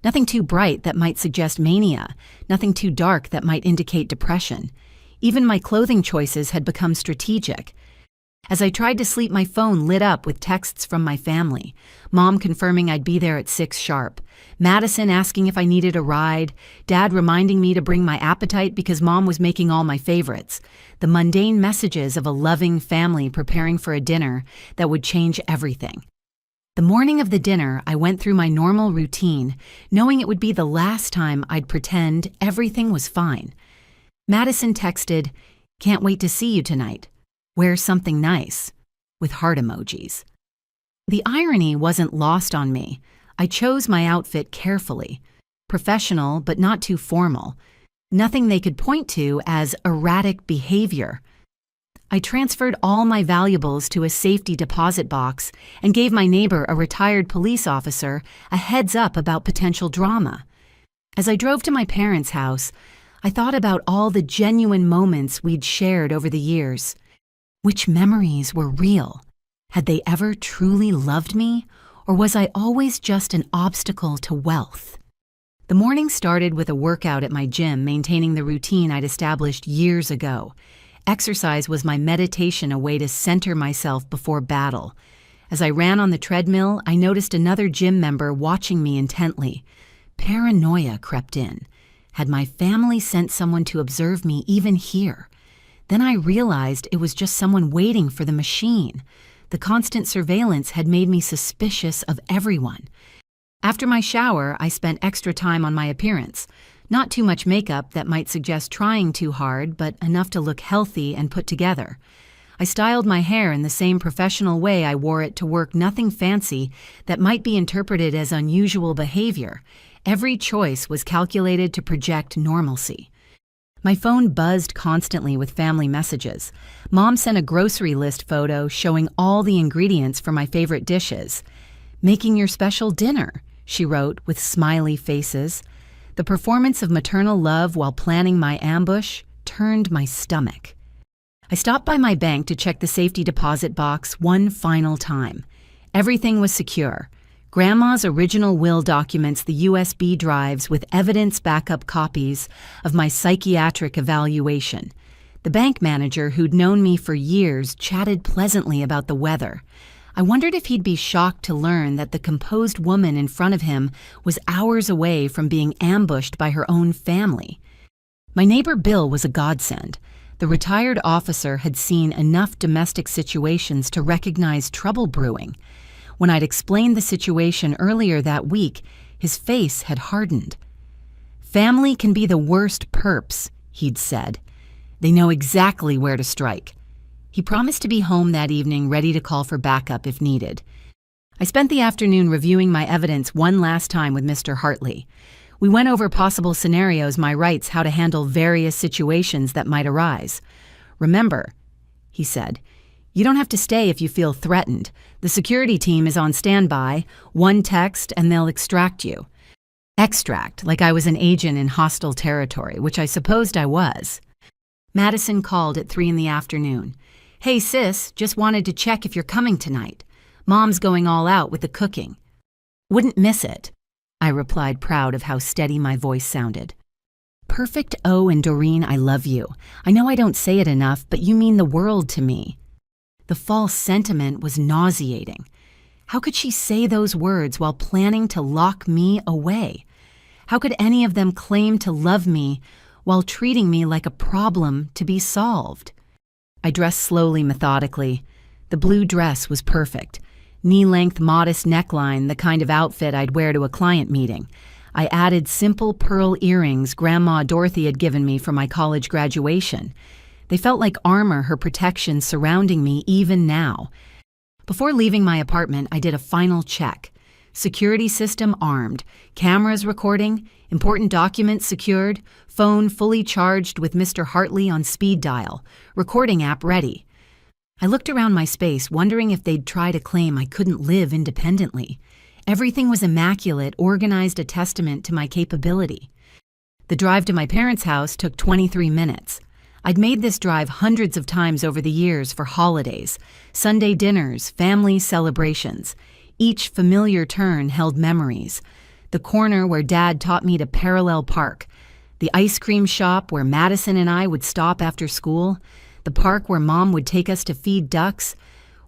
Nothing too bright that might suggest mania, nothing too dark that might indicate depression. Even my clothing choices had become strategic. As I tried to sleep, my phone lit up with texts from my family. Mom confirming I'd be there at 6 sharp. Madison asking if I needed a ride. Dad reminding me to bring my appetite because Mom was making all my favorites. The mundane messages of a loving family preparing for a dinner that would change everything. The morning of the dinner, I went through my normal routine, knowing it would be the last time I'd pretend everything was fine. Madison texted, "Can't wait to see you tonight. Wear something nice," with heart emojis. The irony wasn't lost on me. I chose my outfit carefully. Professional, but not too formal. Nothing they could point to as erratic behavior. I transferred all my valuables to a safety deposit box and gave my neighbor, a retired police officer, a heads up about potential drama. As I drove to my parents' house, I thought about all the genuine moments we'd shared over the years. Which memories were real? Had they ever truly loved me, or was I always just an obstacle to wealth? The morning started with a workout at my gym, maintaining the routine I'd established years ago. Exercise was my meditation, a way to center myself before battle. As I ran on the treadmill, I noticed another gym member watching me intently. Paranoia crept in. Had my family sent someone to observe me even here? Then I realized it was just someone waiting for the machine. The constant surveillance had made me suspicious of everyone. After my shower, I spent extra time on my appearance. Not too much makeup that might suggest trying too hard, but enough to look healthy and put together. I styled my hair in the same professional way I wore it to work, nothing fancy that might be interpreted as unusual behavior. Every choice was calculated to project normalcy. My phone buzzed constantly with family messages. Mom sent a grocery list photo showing all the ingredients for my favorite dishes. "Making your special dinner," she wrote with smiley faces. The performance of maternal love while planning my ambush turned my stomach. I stopped by my bank to check the safety deposit box one final time. Everything was secure. Grandma's original will documents, the USB drives with evidence backup copies of my psychiatric evaluation. The bank manager, who'd known me for years, chatted pleasantly about the weather. I wondered if he'd be shocked to learn that the composed woman in front of him was hours away from being ambushed by her own family. My neighbor Bill was a godsend. The retired officer had seen enough domestic situations to recognize trouble brewing. When I'd explained the situation earlier that week, his face had hardened. "Family can be the worst perps," he'd said. "They know exactly where to strike." He promised to be home that evening, ready to call for backup if needed. I spent the afternoon reviewing my evidence one last time with Mr. Hartley. We went over possible scenarios, my rights, how to handle various situations that might arise. "Remember," he said, "you don't have to stay if you feel threatened. The security team is on standby. One text and they'll extract you." Extract, like I was an agent in hostile territory, which I supposed I was. Madison called at 3 in the afternoon. "Hey sis, just wanted to check if you're coming tonight. Mom's going all out with the cooking." "Wouldn't miss it," I replied, proud of how steady my voice sounded. "Perfect O and Doreen, I love you. I know I don't say it enough, but you mean the world to me." The false sentiment was nauseating. How could she say those words while planning to lock me away? How could any of them claim to love me while treating me like a problem to be solved? I dressed slowly, methodically. The blue dress was perfect. Knee-length, modest neckline, the kind of outfit I'd wear to a client meeting. I added simple pearl earrings Grandma Dorothy had given me for my college graduation. They felt like armor, her protection surrounding me even now. Before leaving my apartment, I did a final check. Security system armed, cameras recording, important documents secured, phone fully charged with Mr. Hartley on speed dial, recording app ready. I looked around my space, wondering if they'd try to claim I couldn't live independently. Everything was immaculate, organized, a testament to my capability. The drive to my parents' house took 23 minutes. I'd made this drive hundreds of times over the years for holidays, Sunday dinners, family celebrations. Each familiar turn held memories. The corner where Dad taught me to parallel park, the ice cream shop where Madison and I would stop after school, the park where Mom would take us to feed ducks.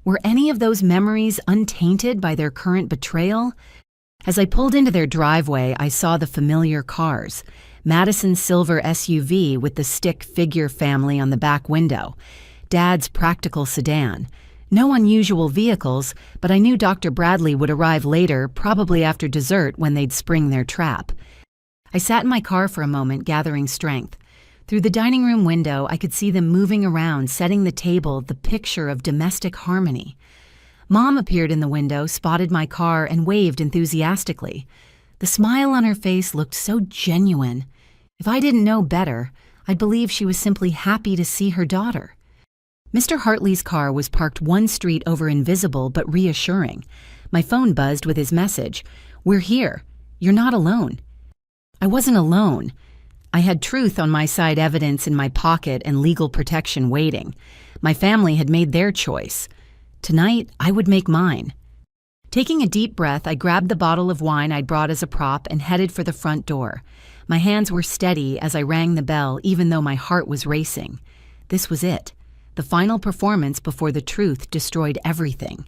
Were any of those memories untainted by their current betrayal? As I pulled into their driveway, I saw the familiar cars. Madison's silver SUV with the stick figure family on the back window. Dad's practical sedan. No unusual vehicles, but I knew Dr. Bradley would arrive later, probably after dessert when they'd spring their trap. I sat in my car for a moment, gathering strength. Through the dining room window, I could see them moving around, setting the table, the picture of domestic harmony. Mom appeared in the window, spotted my car, and waved enthusiastically. The smile on her face looked so genuine. If I didn't know better, I'd believe she was simply happy to see her daughter. Mr. Hartley's car was parked one street over, invisible but reassuring. My phone buzzed with his message, "We're here. You're not alone." I wasn't alone. I had truth on my side, evidence in my pocket, and legal protection waiting. My family had made their choice. Tonight, I would make mine. Taking a deep breath, I grabbed the bottle of wine I'd brought as a prop and headed for the front door. My hands were steady as I rang the bell, even though my heart was racing. This was it, the final performance before the truth destroyed everything.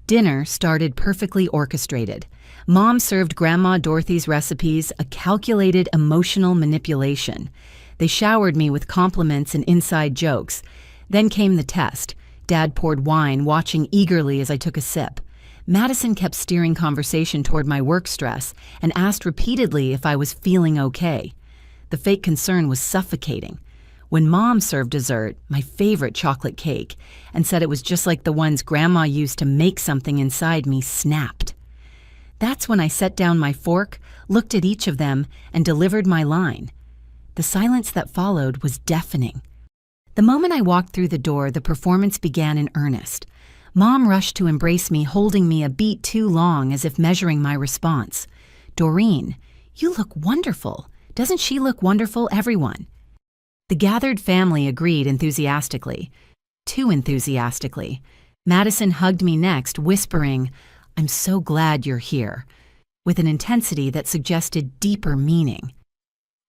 Dinner started perfectly orchestrated. Mom served Grandma Dorothy's recipes, a calculated emotional manipulation. They showered me with compliments and inside jokes. Then came the test. Dad poured wine, watching eagerly as I took a sip. Madison kept steering conversation toward my work stress and asked repeatedly if I was feeling okay. The fake concern was suffocating. When Mom served dessert, my favorite chocolate cake, and said it was just like the ones Grandma used to make, something inside me snapped. That's when I set down my fork, looked at each of them, and delivered my line. The silence that followed was deafening. The moment I walked through the door, the performance began in earnest. Mom rushed to embrace me, holding me a beat too long as if measuring my response. "Doreen, you look wonderful. Doesn't she look wonderful, everyone?" The gathered family agreed enthusiastically. Too enthusiastically. Madison hugged me next, whispering, "I'm so glad you're here," with an intensity that suggested deeper meaning.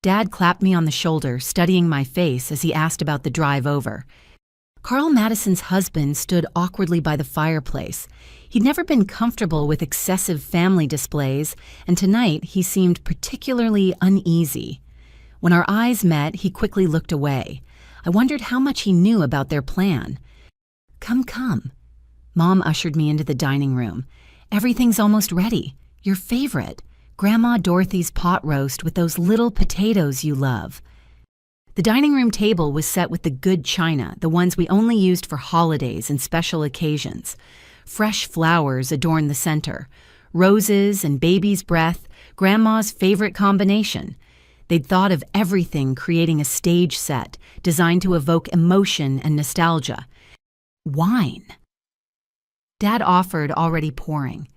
Dad clapped me on the shoulder, studying my face as he asked about the drive over. Carl Madison's husband stood awkwardly by the fireplace. He'd never been comfortable with excessive family displays, and tonight he seemed particularly uneasy. When our eyes met, he quickly looked away. I wondered how much he knew about their plan. Come. Mom ushered me into the dining room. "Everything's almost ready. Your favorite, Grandma Dorothy's pot roast with those little potatoes you love." The dining room table was set with the good china, the ones we only used for holidays and special occasions. Fresh flowers adorned the center. Roses and baby's breath, Grandma's favorite combination. They'd thought of everything, creating a stage set designed to evoke emotion and nostalgia. Wine. Dad offered, already pouring.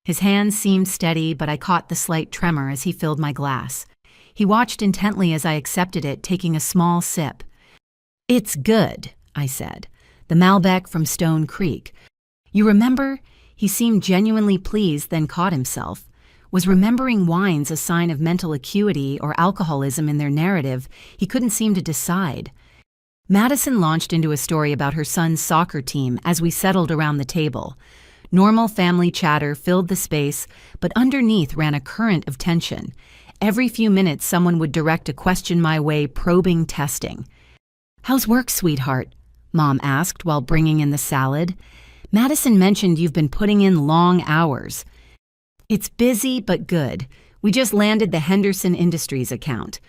His hands seemed steady, but I caught the slight tremor as he filled my glass. He watched intently as I accepted it, taking a small sip. "It's good," I said. "The Malbec from Stone Creek. You remember?" He seemed genuinely pleased, then caught himself. Was remembering wines a sign of mental acuity or alcoholism in their narrative? He couldn't seem to decide. Madison launched into a story about her son's soccer team as we settled around the table. Normal family chatter filled the space, but underneath ran a current of tension. Every few minutes, someone would direct a question my way, probing, testing. "How's work, sweetheart?" Mom asked while bringing in the salad. "Madison mentioned you've been putting in long hours." "It's busy, but good. We just landed the Henderson Industries account."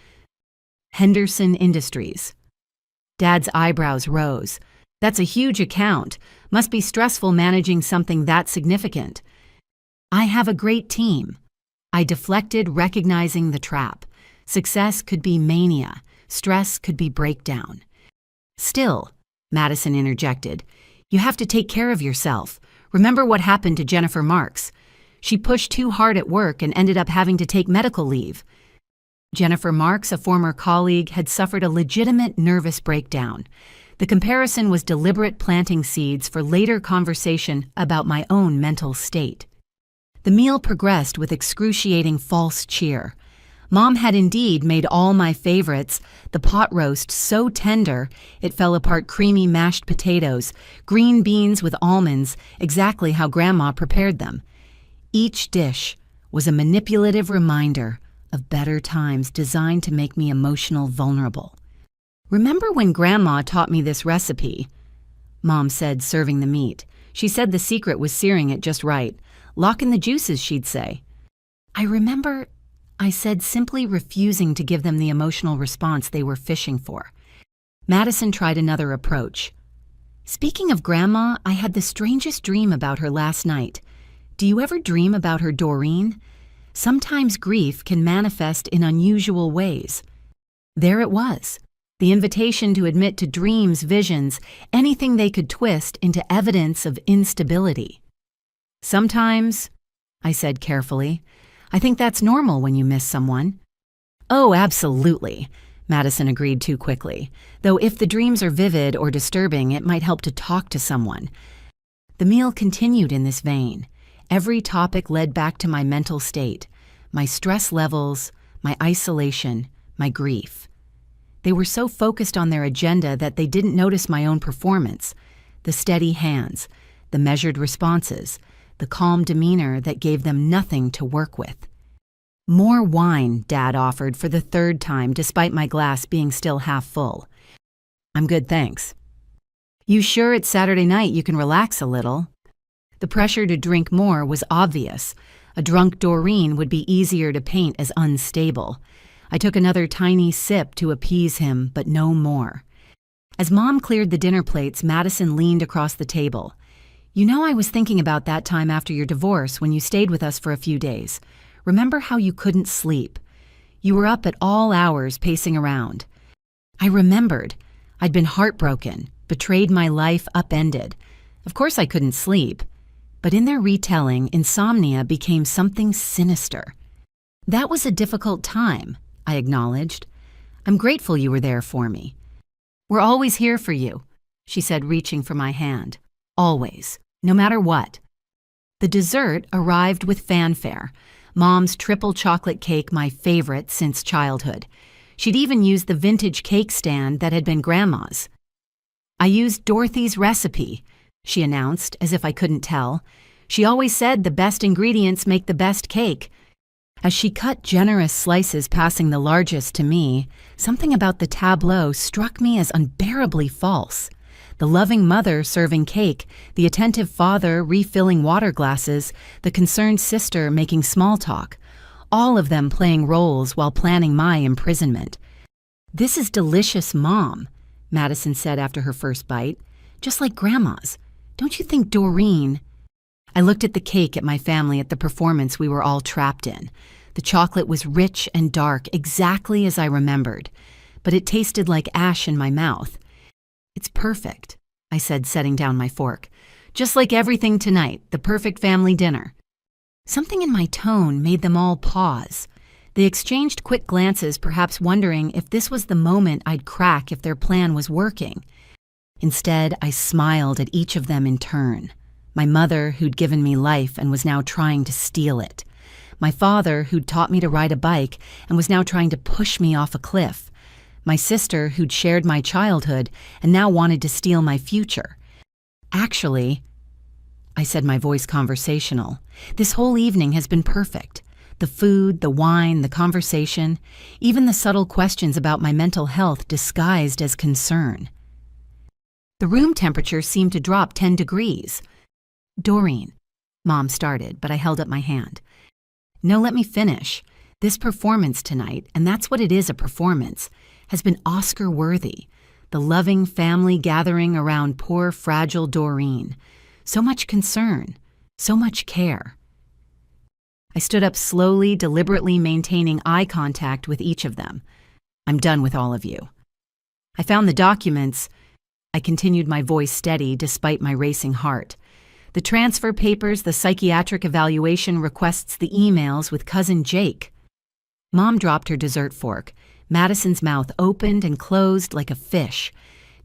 Henderson Industries. Dad's eyebrows rose. "That's a huge account. Must be stressful managing something that significant." "I have a great team." I deflected, recognizing the trap. Success could be mania. Stress could be breakdown. "Still," Madison interjected, "you have to take care of yourself. Remember what happened to Jennifer Marks. She pushed too hard at work and ended up having to take medical leave." Jennifer Marks, a former colleague, had suffered a legitimate nervous breakdown. The comparison was deliberate, planting seeds for later conversation about my own mental state. The meal progressed with excruciating false cheer. Mom had indeed made all my favorites, the pot roast so tender it fell apart, creamy mashed potatoes, green beans with almonds, exactly how Grandma prepared them. Each dish was a manipulative reminder of better times designed to make me emotional vulnerable. "Remember when Grandma taught me this recipe?" Mom said, serving the meat. She said the secret was searing it just right. "Lock in the juices," she'd say. "I remember," I said, simply refusing to give them the emotional response they were fishing for. Madison tried another approach. "Speaking of Grandma, I had the strangest dream about her last night. Do you ever dream about her, Doreen? Sometimes grief can manifest in unusual ways." There it was. The invitation to admit to dreams, visions, anything they could twist into evidence of instability. "Sometimes," I said carefully, "I think that's normal when you miss someone." "Oh, absolutely," Madison agreed too quickly. "Though if the dreams are vivid or disturbing, it might help to talk to someone." The meal continued in this vein. Every topic led back to my mental state, my stress levels, my isolation, my grief. They were so focused on their agenda that they didn't notice my own performance, the steady hands, the measured responses, the calm demeanor that gave them nothing to work with. "More wine," Dad offered for the third time despite my glass being still half full. "I'm good, thanks." "You sure it's Saturday night you can relax a little?" The pressure to drink more was obvious. A drunk Doreen would be easier to paint as unstable. I took another tiny sip to appease him, but no more. As Mom cleared the dinner plates, Madison leaned across the table. "You know, I was thinking about that time after your divorce when you stayed with us for a few days. Remember how you couldn't sleep? You were up at all hours pacing around." I remembered. I'd been heartbroken, betrayed my life, upended. Of course I couldn't sleep. But in their retelling, insomnia became something sinister. "That was a difficult time," I acknowledged. "I'm grateful you were there for me." "We're always here for you," she said, reaching for my hand. "Always, no matter what." The dessert arrived with fanfare. Mom's triple chocolate cake, my favorite since childhood. She'd even used the vintage cake stand that had been Grandma's. "I used Dorothy's recipe," she announced, as if I couldn't tell. "She always said the best ingredients make the best cake." As she cut generous slices, passing the largest to me, something about the tableau struck me as unbearably false. The loving mother serving cake, the attentive father refilling water glasses, the concerned sister making small talk, all of them playing roles while planning my imprisonment. "This is delicious, Mom," Madison said after her first bite. "Just like Grandma's. Don't you think Doreen—" I looked at the cake at my family at the performance we were all trapped in. The chocolate was rich and dark, exactly as I remembered, but it tasted like ash in my mouth. "It's perfect," I said, setting down my fork. "Just like everything tonight, the perfect family dinner." Something in my tone made them all pause. They exchanged quick glances, perhaps wondering if this was the moment I'd crack if their plan was working. Instead, I smiled at each of them in turn. My mother, who'd given me life and was now trying to steal it. My father, who'd taught me to ride a bike and was now trying to push me off a cliff. My sister, who'd shared my childhood and now wanted to steal my future. "Actually," I said, my voice conversational, "this whole evening has been perfect. The food, the wine, the conversation, even the subtle questions about my mental health disguised as concern." The room temperature seemed to drop 10 degrees. "Doreen," Mom started, but I held up my hand. "No, let me finish. This performance tonight, and that's what it is, a performance, has been Oscar-worthy. The loving family gathering around poor, fragile Doreen. So much concern, so much care." I stood up slowly, deliberately maintaining eye contact with each of them. "I'm done with all of you. I found the documents." I continued, my voice steady despite my racing heart. "The transfer papers, the psychiatric evaluation requests, the emails with Cousin Jake." Mom dropped her dessert fork. Madison's mouth opened and closed like a fish.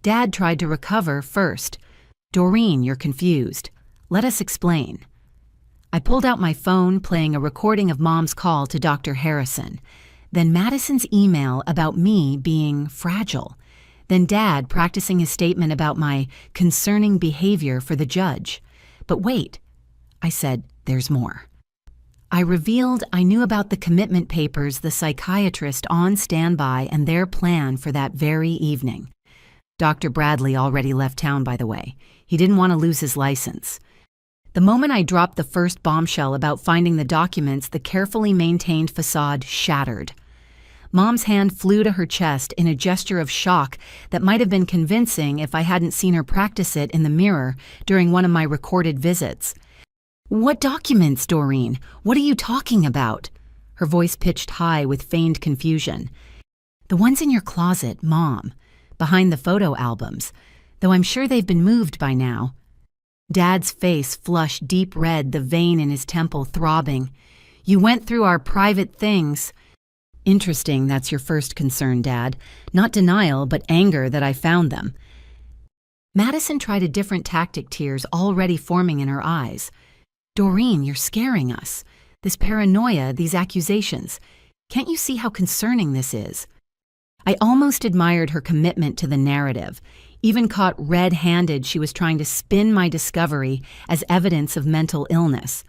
Dad tried to recover first. "Doreen, you're confused. Let us explain." I pulled out my phone, playing a recording of Mom's call to Dr. Harrison. Then Madison's email about me being fragile. Then Dad practicing his statement about my concerning behavior for the judge. "But wait," I said, "there's more." I revealed I knew about the commitment papers, the psychiatrist on standby, and their plan for that very evening. Dr. Bradley already left town, by the way. He didn't want to lose his license. The moment I dropped the first bombshell about finding the documents, the carefully maintained facade shattered. Mom's hand flew to her chest in a gesture of shock that might have been convincing if I hadn't seen her practice it in the mirror during one of my recorded visits. "What documents, Doreen? What are you talking about?" Her voice pitched high with feigned confusion. "The ones in your closet, Mom, behind the photo albums, though I'm sure they've been moved by now." Dad's face flushed deep red, the vein in his temple throbbing. "You went through our private things." "Interesting, that's your first concern, Dad. Not denial, but anger that I found them." Madison tried a different tactic, tears already forming in her eyes. "Doreen, you're scaring us. This paranoia, these accusations. Can't you see how concerning this is?" I almost admired her commitment to the narrative. Even caught red-handed, she was trying to spin my discovery as evidence of mental illness.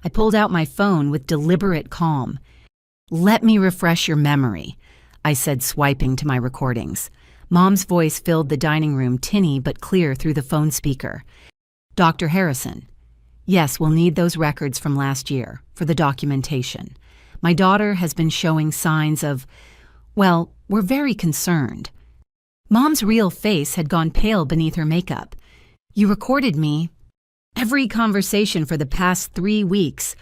I pulled out my phone with deliberate calm. "Let me refresh your memory," I said, swiping to my recordings. Mom's voice filled the dining room, tinny but clear through the phone speaker. "Dr. Harrison. Yes, we'll need those records from last year for the documentation. My daughter has been showing signs of, well, we're very concerned." Mom's real face had gone pale beneath her makeup. "You recorded me. Every conversation for the past 3 weeks."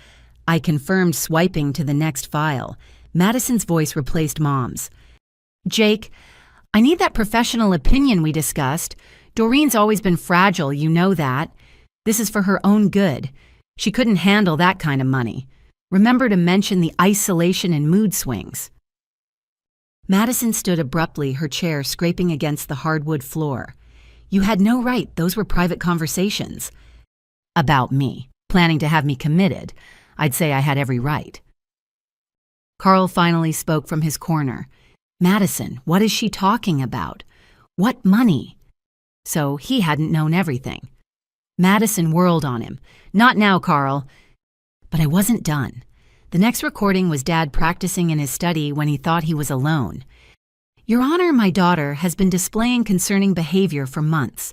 I confirmed, swiping to the next file. Madison's voice replaced Mom's. "Jake, I need that professional opinion we discussed. Doreen's always been fragile, you know that. This is for her own good. She couldn't handle that kind of money. Remember to mention the isolation and mood swings." Madison stood abruptly, her chair scraping against the hardwood floor. "You had no right. Those were private conversations." "About me, planning to have me committed. I'd say I had every right." Carl finally spoke from his corner. "Madison, what is she talking about? What money?" So he hadn't known everything. Madison whirled on him. "Not now, Carl." But I wasn't done. The next recording was Dad practicing in his study when he thought he was alone. "Your Honor, my daughter has been displaying concerning behavior for months.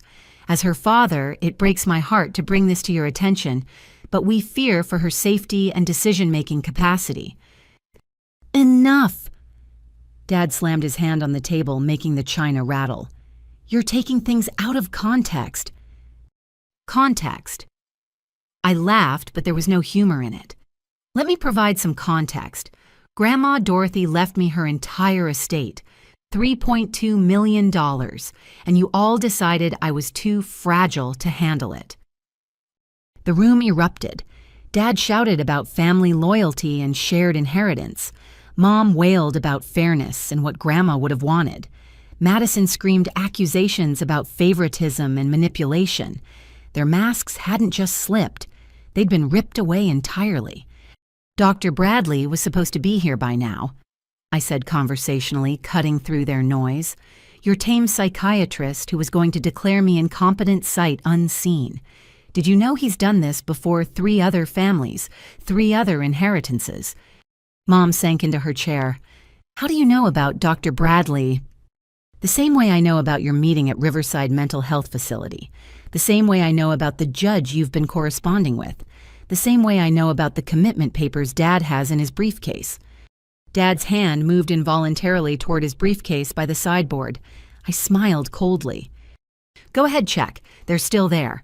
As her father, it breaks my heart to bring this to your attention, but we fear for her safety and decision-making capacity." "Enough!" Dad slammed his hand on the table, making the china rattle. "You're taking things out of context." "Context." I laughed, but there was no humor in it. "Let me provide some context. Grandma Dorothy left me her entire estate, $3.2 million, and you all decided I was too fragile to handle it." The room erupted. Dad shouted about family loyalty and shared inheritance. Mom wailed about fairness and what Grandma would have wanted. Madison screamed accusations about favoritism and manipulation. Their masks hadn't just slipped. They'd been ripped away entirely. "Dr. Bradley was supposed to be here by now," I said conversationally, cutting through their noise. "Your tame psychiatrist who was going to declare me incompetent sight unseen. Did you know he's done this before 3 other families, 3 other inheritances?" Mom sank into her chair. "How do you know about Dr. Bradley?" "The same way I know about your meeting at Riverside Mental Health Facility. The same way I know about the judge you've been corresponding with. The same way I know about the commitment papers Dad has in his briefcase." Dad's hand moved involuntarily toward his briefcase by the sideboard. I smiled coldly. "Go ahead, check. They're still there.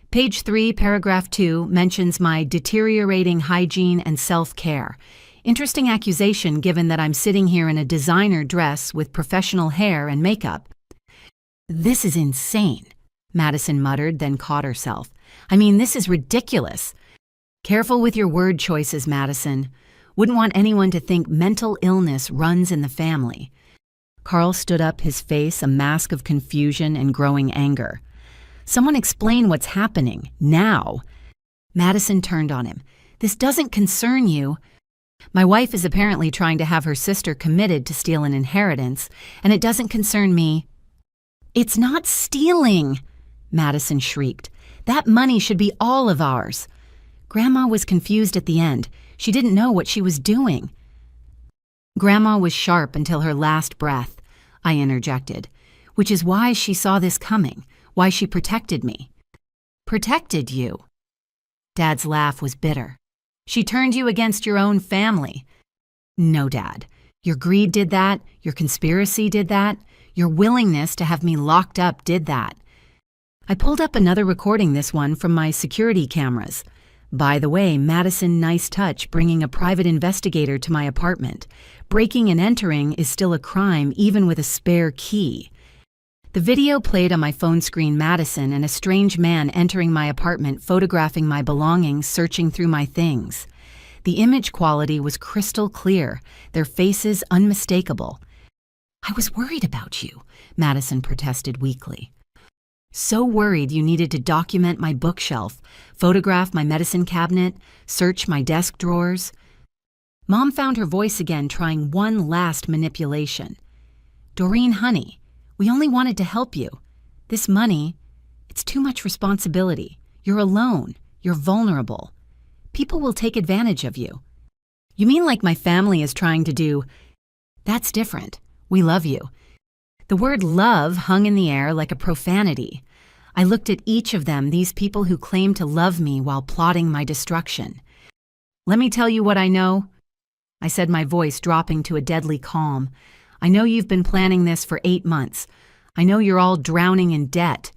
Page 3, paragraph 2 mentions my deteriorating hygiene and self-care. Interesting accusation given that I'm sitting here in a designer dress with professional hair and makeup." "This is insane," Madison muttered, then caught herself. "I mean, this is ridiculous." "Careful with your word choices, Madison. Wouldn't want anyone to think mental illness runs in the family." Carl stood up, his face a mask of confusion and growing anger. "Someone explain what's happening, now." Madison turned on him. "This doesn't concern you." "My wife is apparently trying to have her sister committed to steal an inheritance, and it doesn't concern me." "It's not stealing," Madison shrieked. "That money should be all of ours." Grandma was confused at the end. She didn't know what she was doing. "Grandma was sharp until her last breath," I interjected, "which is why she saw this coming, why she protected me." "Protected you?" Dad's laugh was bitter. "She turned you against your own family." "No, Dad. Your greed did that. Your conspiracy did that. Your willingness to have me locked up did that." I pulled up another recording, this one from my security cameras. By the way, Madison, nice touch bringing a private investigator to my apartment. Breaking and entering is still a crime even with a spare key. The video played on my phone screen Madison and a strange man entering my apartment, photographing my belongings, searching through my things. The image quality was crystal clear, their faces unmistakable. "I was worried about you," Madison protested weakly. "So worried you needed to document my bookshelf, photograph my medicine cabinet, search my desk drawers." Mom found her voice again, trying one last manipulation. "Doreen, honey, we only wanted to help you. This money, it's too much responsibility. You're alone. You're vulnerable. People will take advantage of you. You mean like my family is trying to do? That's different. We love you. The word love hung in the air like a profanity. I looked at each of them, these people who claim to love me while plotting my destruction. Let me tell you what I know, I said, my voice dropping to a deadly calm. I know you've been planning this for 8 months. I know you're all drowning in debt.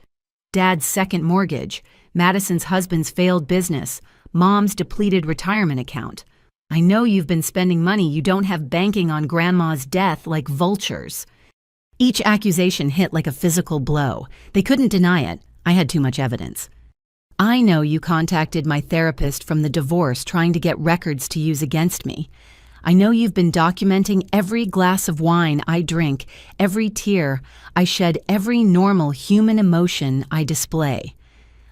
Dad's second mortgage, Madison's husband's failed business, Mom's depleted retirement account. I know you've been spending money you don't have banking on Grandma's death like vultures. Each accusation hit like a physical blow. They couldn't deny it. I had too much evidence. I know you contacted my therapist from the divorce trying to get records to use against me. I know you've been documenting every glass of wine I drink, every tear I shed, every normal human emotion I display.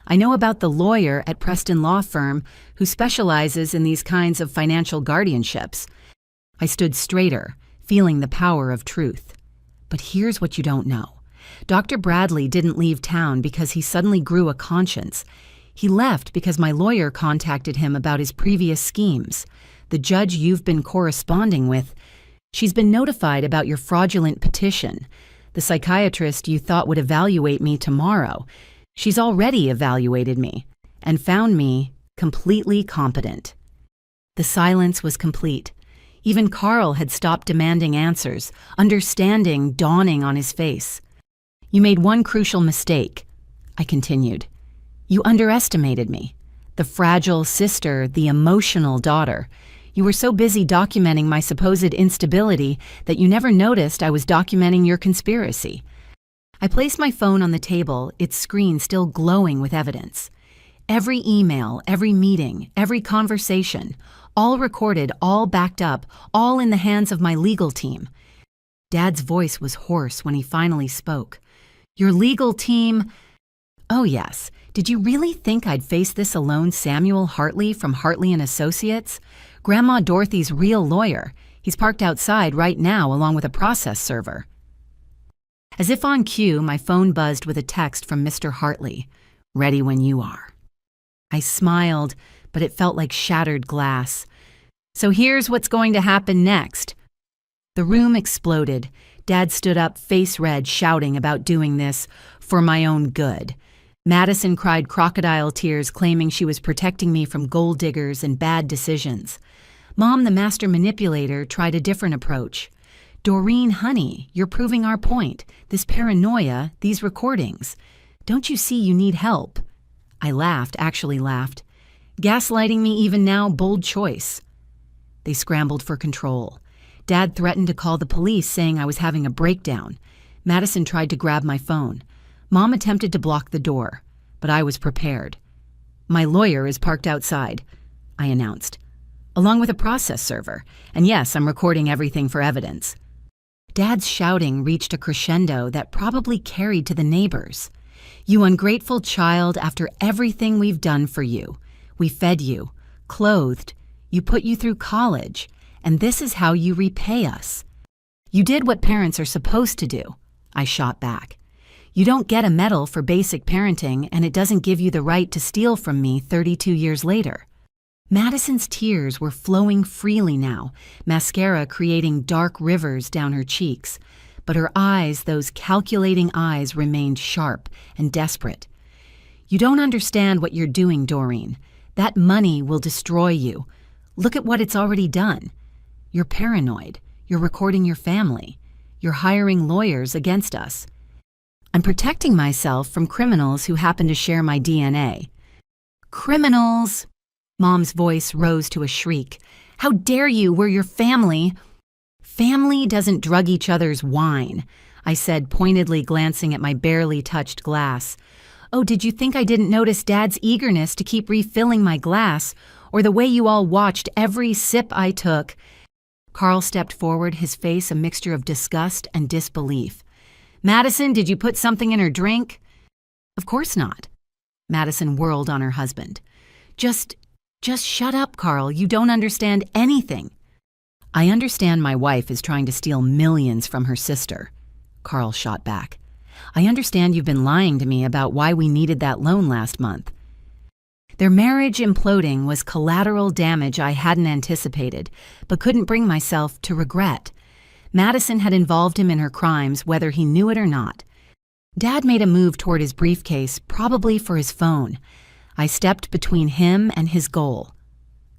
I know about the lawyer at Preston Law Firm who specializes in these kinds of financial guardianships. I stood straighter, feeling the power of truth. But here's what you don't know. Dr. Bradley didn't leave town because he suddenly grew a conscience. He left because my lawyer contacted him about his previous schemes. The judge you've been corresponding with, she's been notified about your fraudulent petition. The psychiatrist you thought would evaluate me tomorrow, she's already evaluated me and found me completely competent. The silence was complete. Even Carl had stopped demanding answers, understanding dawning on his face. You made one crucial mistake, I continued. You underestimated me. The fragile sister, the emotional daughter. You were so busy documenting my supposed instability that you never noticed I was documenting your conspiracy. I placed my phone on the table, its screen still glowing with evidence. Every email, every meeting, every conversation, all recorded, all backed up, all in the hands of my legal team. Dad's voice was hoarse when he finally spoke. Your legal team? Oh yes, did you really think I'd face this alone? Samuel Hartley from Hartley & Associates? Grandma Dorothy's real lawyer. He's parked outside right now along with a process server. As if on cue, my phone buzzed with a text from Mr. Hartley. Ready when you are. I smiled, but it felt like shattered glass. So here's what's going to happen next. The room exploded. Dad stood up, face red, shouting about doing this for my own good. Madison cried crocodile tears, claiming she was protecting me from gold diggers and bad decisions. Mom, the master manipulator, tried a different approach. Doreen, honey, you're proving our point. This paranoia, these recordings. Don't you see you need help? I laughed, actually laughed. Gaslighting me even now, bold choice. They scrambled for control. Dad threatened to call the police, saying I was having a breakdown. Madison tried to grab my phone. Mom attempted to block the door, but I was prepared. My lawyer is parked outside, I announced, along with a process server. And yes, I'm recording everything for evidence. Dad's shouting reached a crescendo that probably carried to the neighbors. You ungrateful child, after everything we've done for you. We fed you, clothed, you put you through college, and this is how you repay us. You did what parents are supposed to do, I shot back. You don't get a medal for basic parenting, and it doesn't give you the right to steal from me 32 years later. Madison's tears were flowing freely now, mascara creating dark rivers down her cheeks. But her eyes, those calculating eyes, remained sharp and desperate. You don't understand what you're doing, Doreen. That money will destroy you. Look at what it's already done. You're paranoid. You're recording your family. You're hiring lawyers against us. I'm protecting myself from criminals who happen to share my DNA. Criminals! Mom's voice rose to a shriek. How dare you? We're your family. Family doesn't drug each other's wine, I said, pointedly glancing at my barely touched glass. Oh, did you think I didn't notice Dad's eagerness to keep refilling my glass, or the way you all watched every sip I took? Carl stepped forward, his face a mixture of disgust and disbelief. Madison, did you put something in her drink? Of course not. Madison whirled on her husband. Just shut up, Carl. You don't understand anything. I understand my wife is trying to steal millions from her sister, Carl shot back. I understand you've been lying to me about why we needed that loan last month." Their marriage imploding was collateral damage I hadn't anticipated, but couldn't bring myself to regret. Madison had involved him in her crimes, whether he knew it or not. Dad made a move toward his briefcase, probably for his phone. I stepped between him and his goal.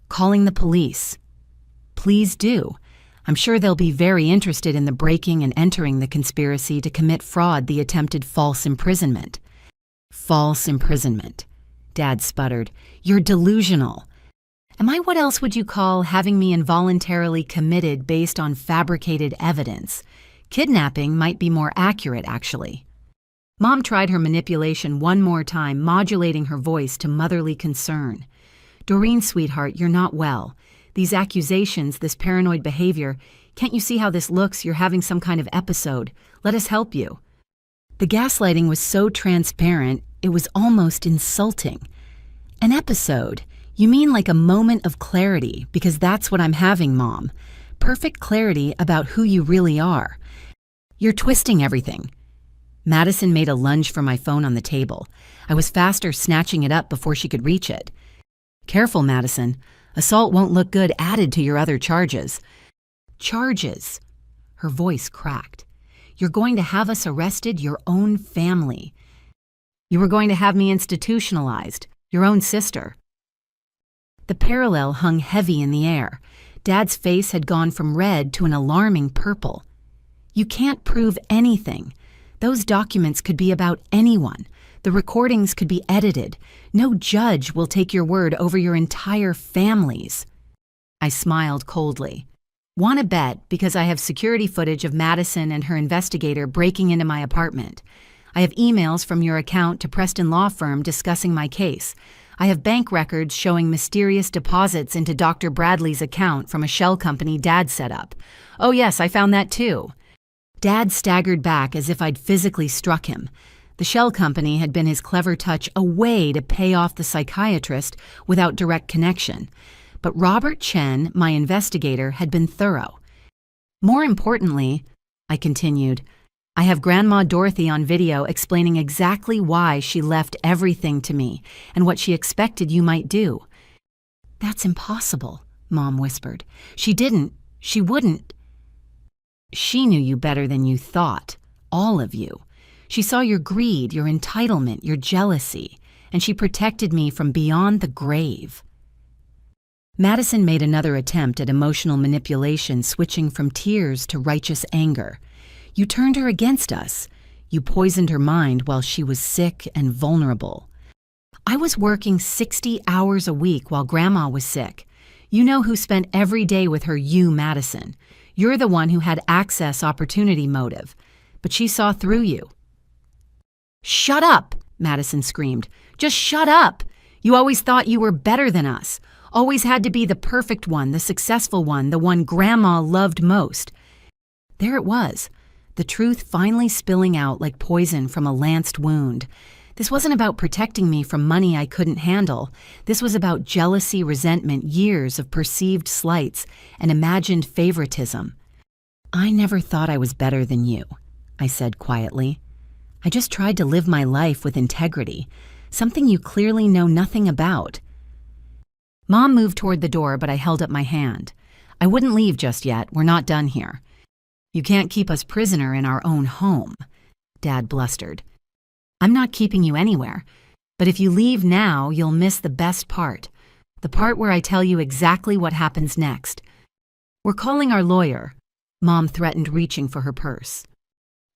"Calling the police." "Please do. I'm sure they'll be very interested in the breaking and entering the conspiracy to commit fraud, the attempted false imprisonment." "False imprisonment," Dad sputtered. "You're delusional. Am I what else would you call having me involuntarily committed based on fabricated evidence? Kidnapping might be more accurate, actually." Mom tried her manipulation one more time, modulating her voice to motherly concern. "Doreen, sweetheart, you're not well. These accusations, this paranoid behavior, can't you see how this looks? You're having some kind of episode. Let us help you." The gaslighting was so transparent, it was almost insulting. "An episode? You mean like a moment of clarity, because that's what I'm having, Mom. Perfect clarity about who you really are. You're twisting everything." Madison made a lunge for my phone on the table. I was faster snatching it up before she could reach it. "Careful, Madison. Assault won't look good added to your other charges." "Charges?" Her voice cracked. "You're going to have us arrested, your own family. You were going to have me institutionalized, your own sister." The parallel hung heavy in the air. Dad's face had gone from red to an alarming purple. "You can't prove anything. Those documents could be about anyone. The recordings could be edited. No judge will take your word over your entire families." I smiled coldly. "Want to bet because I have security footage of Madison and her investigator breaking into my apartment. I have emails from your account to Preston Law Firm discussing my case. I have bank records showing mysterious deposits into Dr. Bradley's account from a shell company Dad set up. Oh yes, I found that too." Dad staggered back as if I'd physically struck him. The shell company had been his clever touch, a way to pay off the psychiatrist without direct connection. But Robert Chen, my investigator, had been thorough. "More importantly," I continued, "I have Grandma Dorothy on video explaining exactly why she left everything to me and what she expected you might do." "That's impossible," Mom whispered. "She didn't. She wouldn't." "She knew you better than you thought, all of you. She saw your greed, your entitlement, your jealousy, and she protected me from beyond the grave." Madison made another attempt at emotional manipulation, switching from tears to righteous anger. "You turned her against us. You poisoned her mind while she was sick and vulnerable. I was working 60 hours a week while Grandma was sick. You know who spent every day with her, you, Madison. You're the one who had access opportunity motive. But she saw through you." "Shut up!" Madison screamed. "Just shut up! You always thought you were better than us. Always had to be the perfect one, the successful one, the one Grandma loved most." There it was, the truth finally spilling out like poison from a lanced wound. This wasn't about protecting me from money I couldn't handle. This was about jealousy, resentment, years of perceived slights, and imagined favoritism. "I never thought I was better than you," I said quietly. "I just tried to live my life with integrity, something you clearly know nothing about." Mom moved toward the door, but I held up my hand. "I wouldn't leave just yet. We're not done here." "You can't keep us prisoner in our own home," Dad blustered. "I'm not keeping you anywhere, but if you leave now, you'll miss the best part, the part where I tell you exactly what happens next. We're calling our lawyer," Mom threatened, reaching for her purse.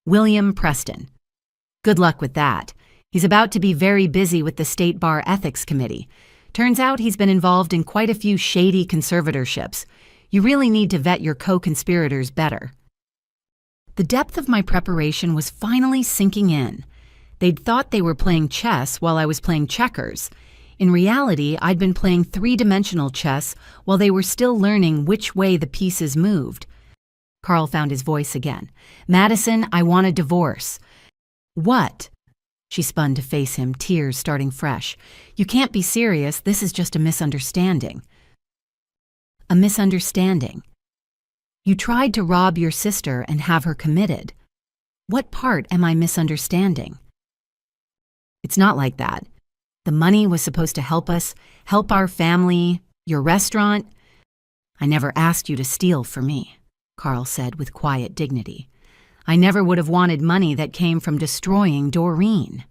"William Preston. Good luck with that. He's about to be very busy with the State Bar Ethics Committee. Turns out he's been involved in quite a few shady conservatorships. You really need to vet your co-conspirators better." The depth of my preparation was finally sinking in. They'd thought they were playing chess while I was playing checkers. In reality, I'd been playing three-dimensional chess while they were still learning which way the pieces moved. Carl found his voice again. "Madison, I want a divorce." "What?" She spun to face him, tears starting fresh. "You can't be serious. This is just a misunderstanding." "A misunderstanding? You tried to rob your sister and have her committed. What part am I misunderstanding? It's not like that. The money was supposed to help us, help our family, your restaurant. I never asked you to steal for me, Carl said with quiet dignity. I never would have wanted money that came from destroying Doreen.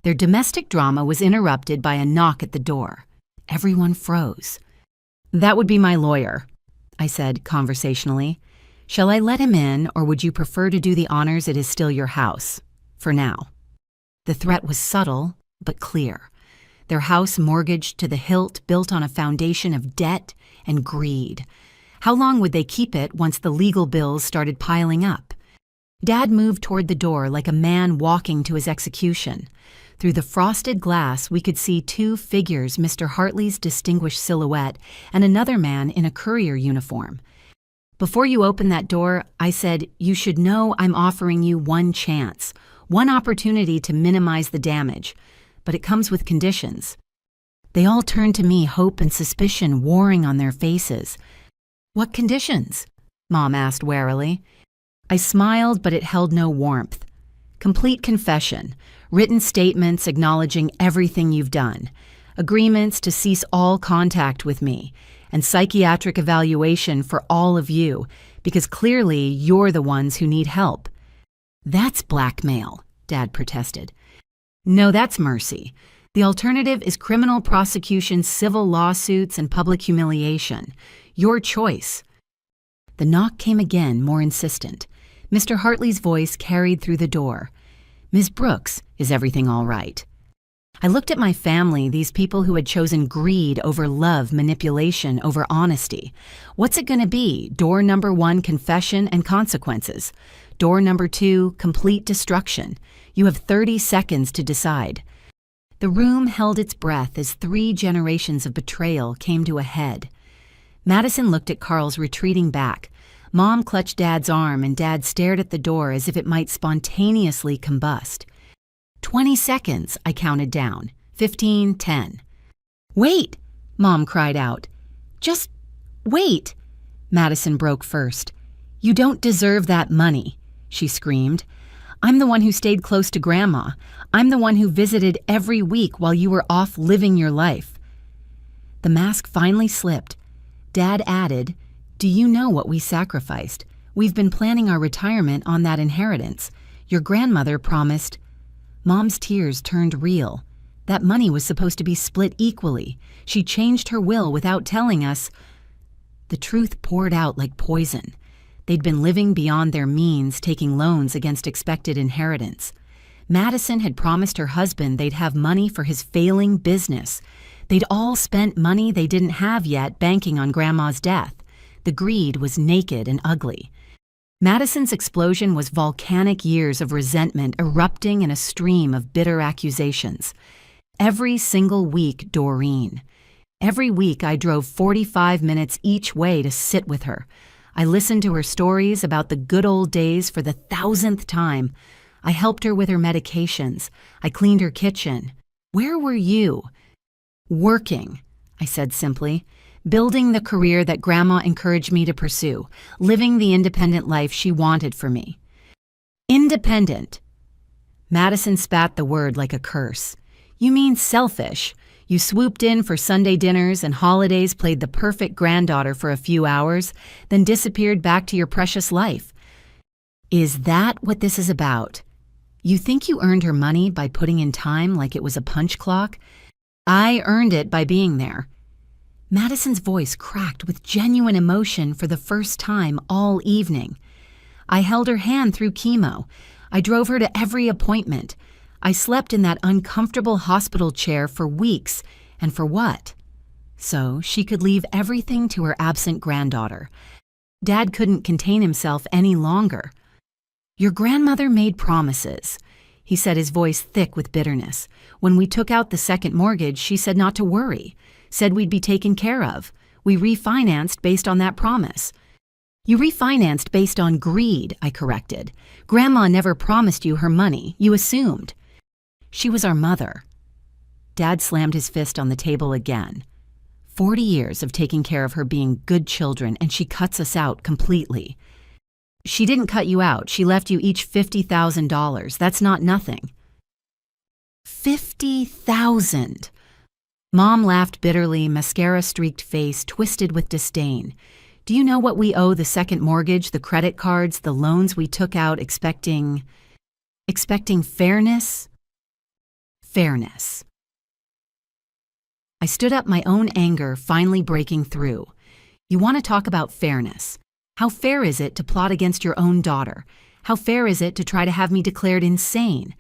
Their domestic drama was interrupted by a knock at the door. Everyone froze. That would be my lawyer, I said conversationally. Shall I let him in, or would you prefer to do the honors? It is still your house, for now. The threat was subtle, but clear. Their house mortgaged to the hilt, built on a foundation of debt and greed. How long would they keep it once the legal bills started piling up? Dad moved toward the door like a man walking to his execution. Through the frosted glass, we could see two figures, Mr. Hartley's distinguished silhouette and another man in a courier uniform. Before you open that door, I said, you should know I'm offering you one chance, one opportunity to minimize the damage, but it comes with conditions. They all turned to me, hope and suspicion warring on their faces. What conditions? Mom asked warily. I smiled, but it held no warmth. Complete confession, written statements acknowledging everything you've done, agreements to cease all contact with me, and psychiatric evaluation for all of you, because clearly you're the ones who need help. That's blackmail, Dad protested. No, that's mercy. The alternative is criminal prosecution, civil lawsuits, and public humiliation. Your choice. The knock came again, more insistent. Mr. Hartley's voice carried through the door. Ms. Brooks, is everything all right? I looked at my family, these people who had chosen greed over love, manipulation over honesty. What's it going to be? Door number 1, confession and consequences. Door number 2, complete destruction. You have 30 seconds to decide. The room held its breath as 3 generations of betrayal came to a head. Madison looked at Carl's retreating back. Mom clutched Dad's arm, and Dad stared at the door as if it might spontaneously combust. 20 seconds, I counted down. 15, 10. Wait, Mom cried out. Just wait. Madison broke first. You don't deserve that money, she screamed. I'm the one who stayed close to Grandma. I'm the one who visited every week while you were off living your life. The mask finally slipped. Dad added, do you know what we sacrificed? We've been planning our retirement on that inheritance. Your grandmother promised. Mom's tears turned real. That money was supposed to be split equally. She changed her will without telling us. The truth poured out like poison. They'd been living beyond their means, taking loans against expected inheritance. Madison had promised her husband they'd have money for his failing business. They'd all spent money they didn't have yet banking on Grandma's death. The greed was naked and ugly. Madison's explosion was volcanic years of resentment erupting in a stream of bitter accusations. Every single week, Doreen. Every week I drove 45 minutes each way to sit with her. I listened to her stories about the good old days for the 1,000th time. I helped her with her medications. I cleaned her kitchen. Where were you? Working, I said simply. Building the career that Grandma encouraged me to pursue. Living the independent life she wanted for me. Independent. Madison spat the word like a curse. You mean selfish. You swooped in for Sunday dinners and holidays, played the perfect granddaughter for a few hours, then disappeared back to your precious life. Is that what this is about? You think you earned her money by putting in time like it was a punch clock? I earned it by being there. Madison's voice cracked with genuine emotion for the first time all evening. I held her hand through chemo. I drove her to every appointment. I slept in that uncomfortable hospital chair for weeks, and for what? So she could leave everything to her absent granddaughter. Dad couldn't contain himself any longer. Your grandmother made promises, he said, his voice thick with bitterness. When we took out the second mortgage, she said not to worry, said we'd be taken care of. We refinanced based on that promise. You refinanced based on greed, I corrected. Grandma never promised you her money. You assumed. She was our mother. Dad slammed his fist on the table again. 40 years of taking care of her being good children, and she cuts us out completely. She didn't cut you out. She left you each $50,000. That's not nothing. 50,000. Mom laughed bitterly, mascara-streaked face twisted with disdain. Do you know what we owe the second mortgage, the credit cards, the loans we took out expecting fairness? Fairness. I stood up, my own anger finally breaking through. You want to talk about fairness? How fair is it to plot against your own daughter? How fair is it to try to have me declared insane?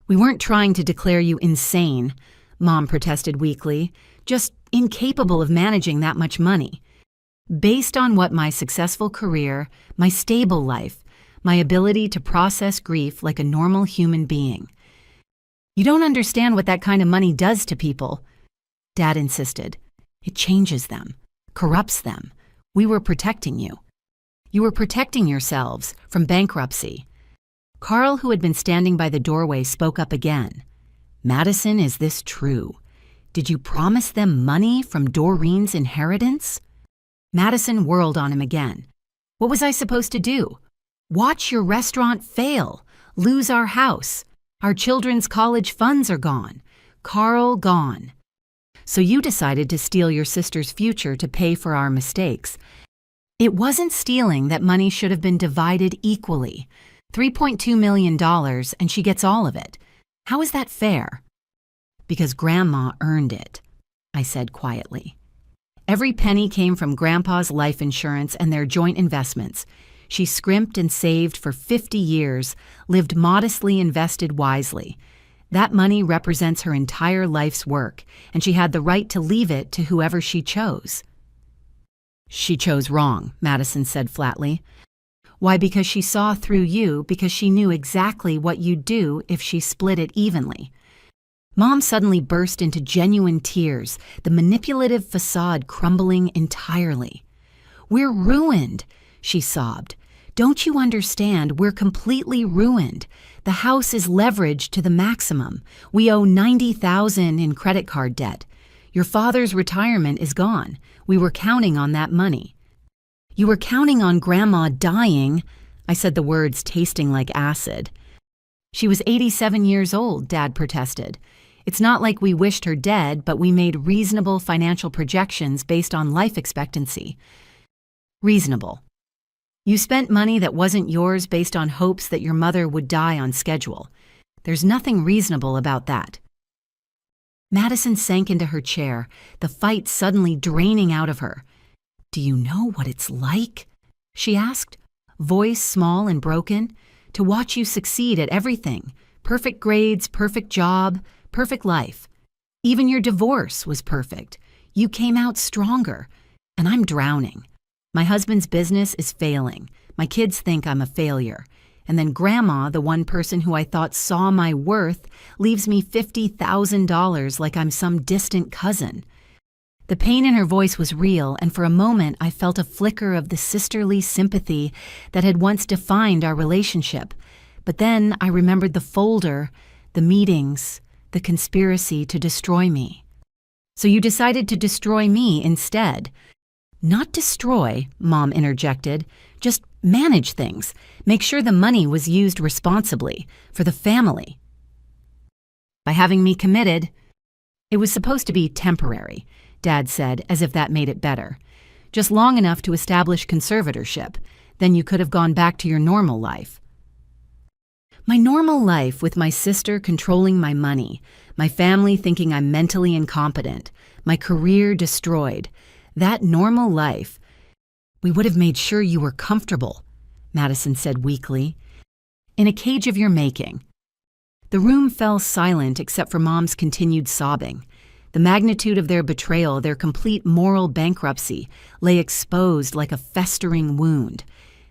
We weren't trying to declare you insane, Mom protested weakly, just incapable of managing that much money. Based on what my successful career, my stable life, my ability to process grief like a normal human being. You don't understand what that kind of money does to people, Dad insisted. It changes them, corrupts them. We were protecting you. You were protecting yourselves from bankruptcy. Carl, who had been standing by the doorway, spoke up again. Madison, is this true? Did you promise them money from Doreen's inheritance? Madison whirled on him again. What was I supposed to do? Watch your restaurant fail, lose our house. Our children's college funds are gone. Carl gone. So you decided to steal your sister's future to pay for our mistakes. It wasn't stealing. That money should have been divided equally. $3.2 million, and she gets all of it. How is that fair? Because Grandma earned it, I said quietly. Every penny came from Grandpa's life insurance and their joint investments. She scrimped and saved for 50 years, lived modestly, invested wisely. That money represents her entire life's work, and she had the right to leave it to whoever she chose. She chose wrong, Madison said flatly. Why? Because she saw through you, because she knew exactly what you'd do if she split it evenly. Mom suddenly burst into genuine tears, the manipulative facade crumbling entirely. We're ruined, she sobbed. Don't you understand? We're completely ruined. The house is leveraged to the maximum. We owe $90,000 in credit card debt. Your father's retirement is gone. We were counting on that money. You were counting on Grandma dying, I said, the words tasting like acid. She was 87 years old, Dad protested. It's not like we wished her dead, but we made reasonable financial projections based on life expectancy. Reasonable. You spent money that wasn't yours based on hopes that your mother would die on schedule. There's nothing reasonable about that. Madison sank into her chair, the fight suddenly draining out of her. Do you know what it's like? She asked, voice small and broken. To watch you succeed at everything. Perfect grades, perfect job, perfect life. Even your divorce was perfect. You came out stronger. And I'm drowning. My husband's business is failing. My kids think I'm a failure. And then Grandma, the one person who I thought saw my worth, leaves me $50,000 like I'm some distant cousin. The pain in her voice was real, and for a moment I felt a flicker of the sisterly sympathy that had once defined our relationship. But then I remembered the folder, the meetings, the conspiracy to destroy me. So you decided to destroy me instead. Not destroy, Mom interjected. Just manage things. Make sure the money was used responsibly, for the family. By having me committed. It was supposed to be temporary, Dad said, as if that made it better. Just long enough to establish conservatorship. Then you could have gone back to your normal life. My normal life with my sister controlling my money, my family thinking I'm mentally incompetent, my career destroyed. That normal life. We would have made sure you were comfortable, Madison said weakly. In a cage of your making. The room fell silent except for Mom's continued sobbing. The magnitude of their betrayal, their complete moral bankruptcy, lay exposed like a festering wound.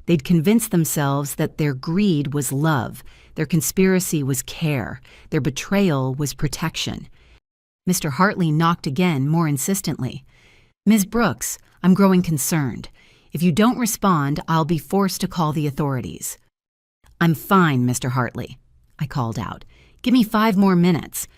They'd convinced themselves that their greed was love, their conspiracy was care, their betrayal was protection. Mr. Hartley knocked again, more insistently. Ms. Brooks, I'm growing concerned. If you don't respond, I'll be forced to call the authorities. I'm fine, Mr. Hartley, I called out. Give me 5 more minutes.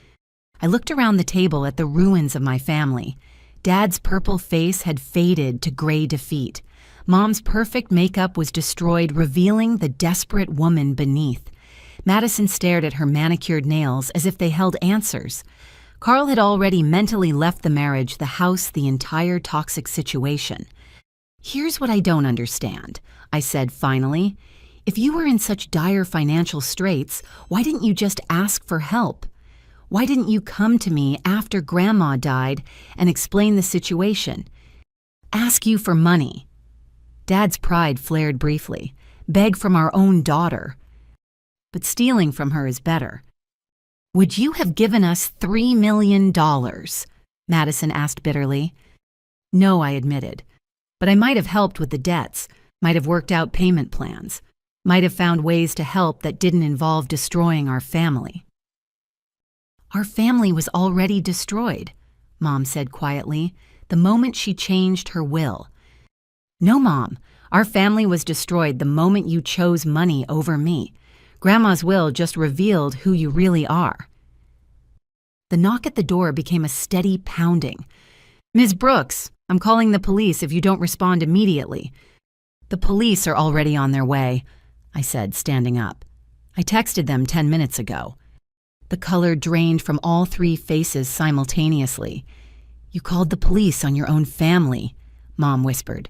I looked around the table at the ruins of my family. Dad's purple face had faded to gray defeat. Mom's perfect makeup was destroyed, revealing the desperate woman beneath. Madison stared at her manicured nails as if they held answers. Carl had already mentally left the marriage, the house, the entire toxic situation. "Here's what I don't understand," I said finally. "If you were in such dire financial straits, why didn't you just ask for help? Why didn't you come to me after Grandma died and explain the situation? Ask you for money." Dad's pride flared briefly. "Beg from our own daughter. But stealing from her is better." "Would you have given us $3 million? Madison asked bitterly. "No," I admitted. "But I might have helped with the debts, might have worked out payment plans, might have found ways to help that didn't involve destroying our family." "Our family was already destroyed," Mom said quietly, the moment she changed her will. "No, Mom, our family was destroyed the moment you chose money over me. Grandma's will just revealed who you really are." The knock at the door became a steady pounding. "Ms. Brooks, I'm calling the police if you don't respond immediately." "The police are already on their way," I said, standing up. "I texted them 10 minutes ago." The color drained from all three faces simultaneously. "You called the police on your own family," Mom whispered.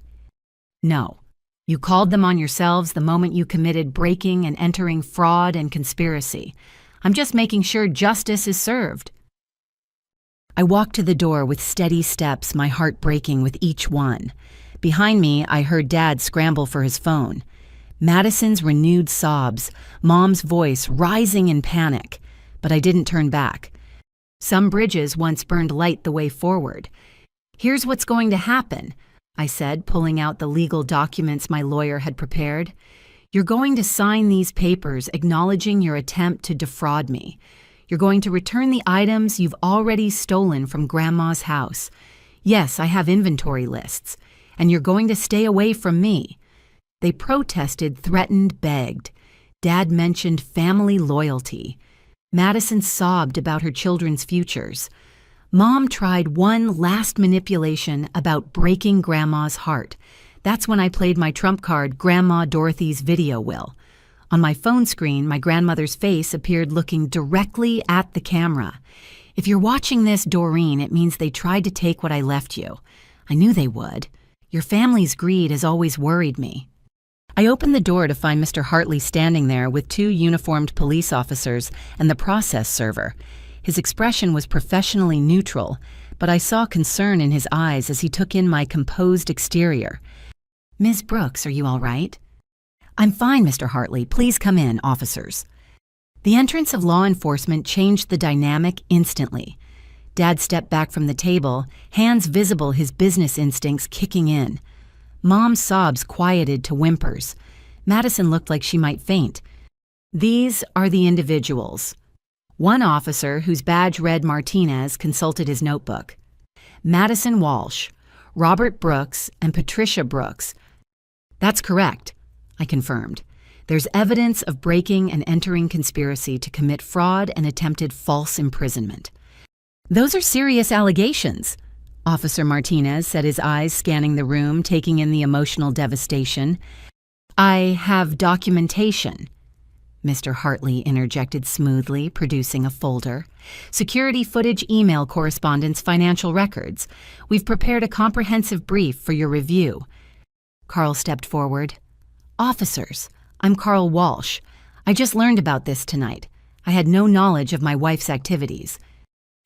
"No. You called them on yourselves the moment you committed breaking and entering, fraud and conspiracy. I'm just making sure justice is served." I walked to the door with steady steps, my heart breaking with each one. Behind me, I heard Dad scramble for his phone. Madison's renewed sobs, Mom's voice rising in panic. But I didn't turn back. Some bridges once burned light the way forward. "Here's what's going to happen," I said, pulling out the legal documents my lawyer had prepared. "You're going to sign these papers acknowledging your attempt to defraud me. You're going to return the items you've already stolen from Grandma's house. Yes, I have inventory lists. And you're going to stay away from me." They protested, threatened, begged. Dad mentioned family loyalty. Madison sobbed about her children's futures. Mom tried one last manipulation about breaking Grandma's heart. That's when I played my trump card, Grandma Dorothy's video will. On my phone screen, my grandmother's face appeared looking directly at the camera. "If you're watching this, Doreen, it means they tried to take what I left you. I knew they would. Your family's greed has always worried me." I opened the door to find Mr. Hartley standing there with 2 uniformed police officers and the process server. His expression was professionally neutral, but I saw concern in his eyes as he took in my composed exterior. "Ms. Brooks, are you all right?" "I'm fine, Mr. Hartley. Please come in, officers." The entrance of law enforcement changed the dynamic instantly. Dad stepped back from the table, hands visible, his business instincts kicking in. Mom's sobs quieted to whimpers. Madison looked like she might faint. "These are the individuals." One officer, whose badge read Martinez, consulted his notebook. "Madison Walsh, Robert Brooks, and Patricia Brooks." "That's correct," I confirmed. "There's evidence of breaking and entering conspiracy to commit fraud and attempted false imprisonment." "Those are serious allegations," Officer Martinez said, his eyes scanning the room, taking in the emotional devastation. "I have documentation," Mr. Hartley interjected smoothly, producing a folder. "Security footage, email correspondence, financial records. We've prepared a comprehensive brief for your review." Carl stepped forward. "Officers, I'm Carl Walsh. I just learned about this tonight. I had no knowledge of my wife's activities."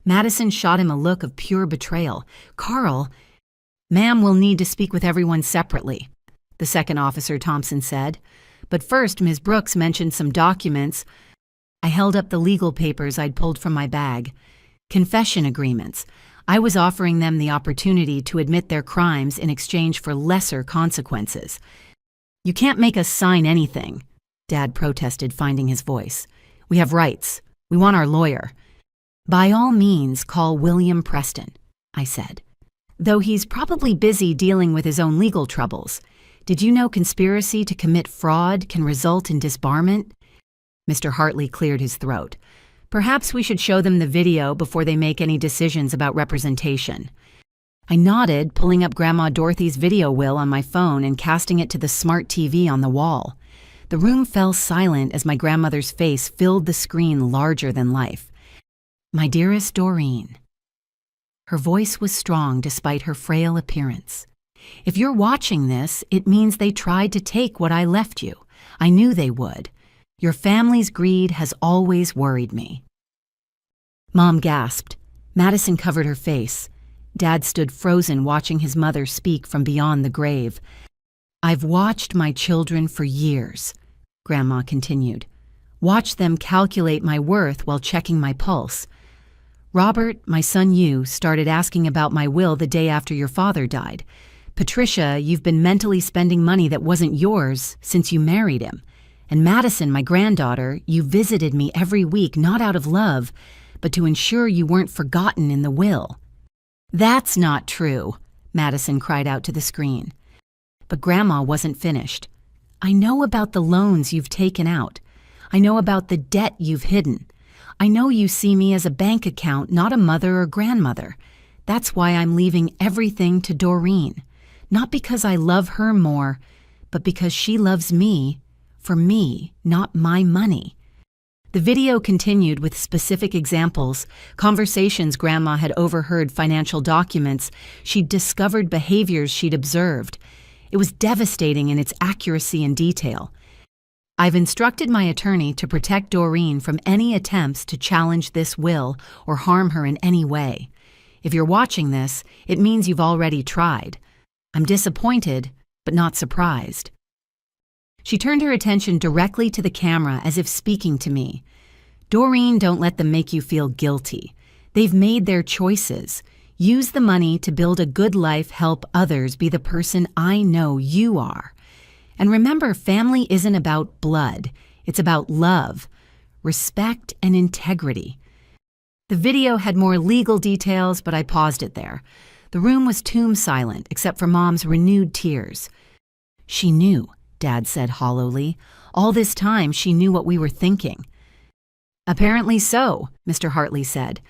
Madison shot him a look of pure betrayal. "Carl—" "Ma'am will need to speak with everyone separately," the second officer, Thompson, said. "But first, Ms. Brooks mentioned some documents." I held up the legal papers I'd pulled from my bag. "Confession agreements. I was offering them the opportunity to admit their crimes in exchange for lesser consequences." "You can't make us sign anything," Dad protested, finding his voice. "We have rights. We want our lawyer." "By all means, call William Preston," I said. "Though he's probably busy dealing with his own legal troubles. Did you know conspiracy to commit fraud can result in disbarment?" Mr. Hartley cleared his throat. "Perhaps we should show them the video before they make any decisions about representation." I nodded, pulling up Grandma Dorothy's video will on my phone and casting it to the smart TV on the wall. The room fell silent as my grandmother's face filled the screen larger than life. "My dearest Doreen." Her voice was strong despite her frail appearance. "If you're watching this, it means they tried to take what I left you. I knew they would. Your family's greed has always worried me." Mom gasped. Madison covered her face. Dad stood frozen, watching his mother speak from beyond the grave. "I've watched my children for years," Grandma continued. "Watched them calculate my worth while checking my pulse. Robert, my son you, started asking about my will the day after your father died. Patricia, you've been mentally spending money that wasn't yours since you married him. And Madison, my granddaughter, you visited me every week not out of love, but to ensure you weren't forgotten in the will." "That's not true," Madison cried out to the screen. But Grandma wasn't finished. "I know about the loans you've taken out. I know about the debt you've hidden. I know you see me as a bank account, not a mother or grandmother. That's why I'm leaving everything to Doreen. Not because I love her more, but because she loves me, for me, not my money." The video continued with specific examples, conversations Grandma had overheard, financial documents. She'd discovered behaviors she'd observed. It was devastating in its accuracy and detail. "I've instructed my attorney to protect Doreen from any attempts to challenge this will or harm her in any way. If you're watching this, it means you've already tried. I'm disappointed, but not surprised." She turned her attention directly to the camera as if speaking to me. "Doreen, don't let them make you feel guilty. They've made their choices. Use the money to build a good life, help others, be the person I know you are. And remember, family isn't about blood. It's about love, respect, and integrity." The video had more legal details, but I paused it there. The room was tomb silent, except for Mom's renewed tears. "She knew," Dad said hollowly. "All this time, she knew what we were thinking." "Apparently so," Mr. Hartley said.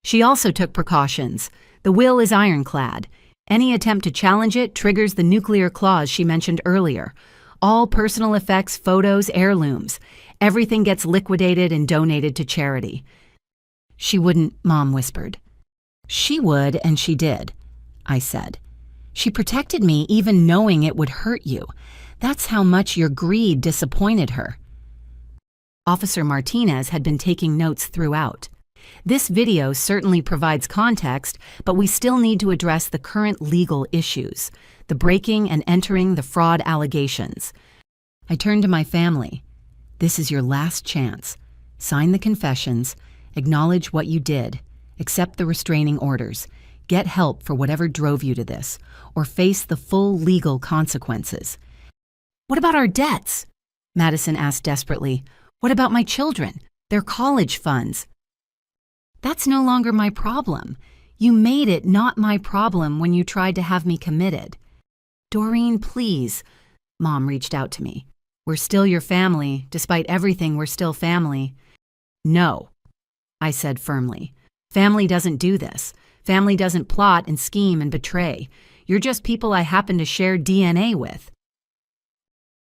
"She also took precautions. The will is ironclad. Any attempt to challenge it triggers the nuclear clause she mentioned earlier. All personal effects, photos, heirlooms. Everything gets liquidated and donated to charity." "She wouldn't," Mom whispered. "She would, and she did," I said. "She protected me even knowing it would hurt you. That's how much your greed disappointed her." Officer Martinez had been taking notes throughout. "This video certainly provides context, but we still need to address the current legal issues, the breaking and entering, the fraud allegations." I turned to my family. "This is your last chance. Sign the confessions, acknowledge what you did, accept the restraining orders, get help for whatever drove you to this, or face the full legal consequences." "What about our debts?" Madison asked desperately. "What about my children, their college funds?" "That's no longer my problem. You made it not my problem when you tried to have me committed." "Doreen, please." Mom reached out to me. "We're still your family. Despite everything, we're still family." "No," I said firmly. "Family doesn't do this. Family doesn't plot and scheme and betray. You're just people I happen to share DNA with."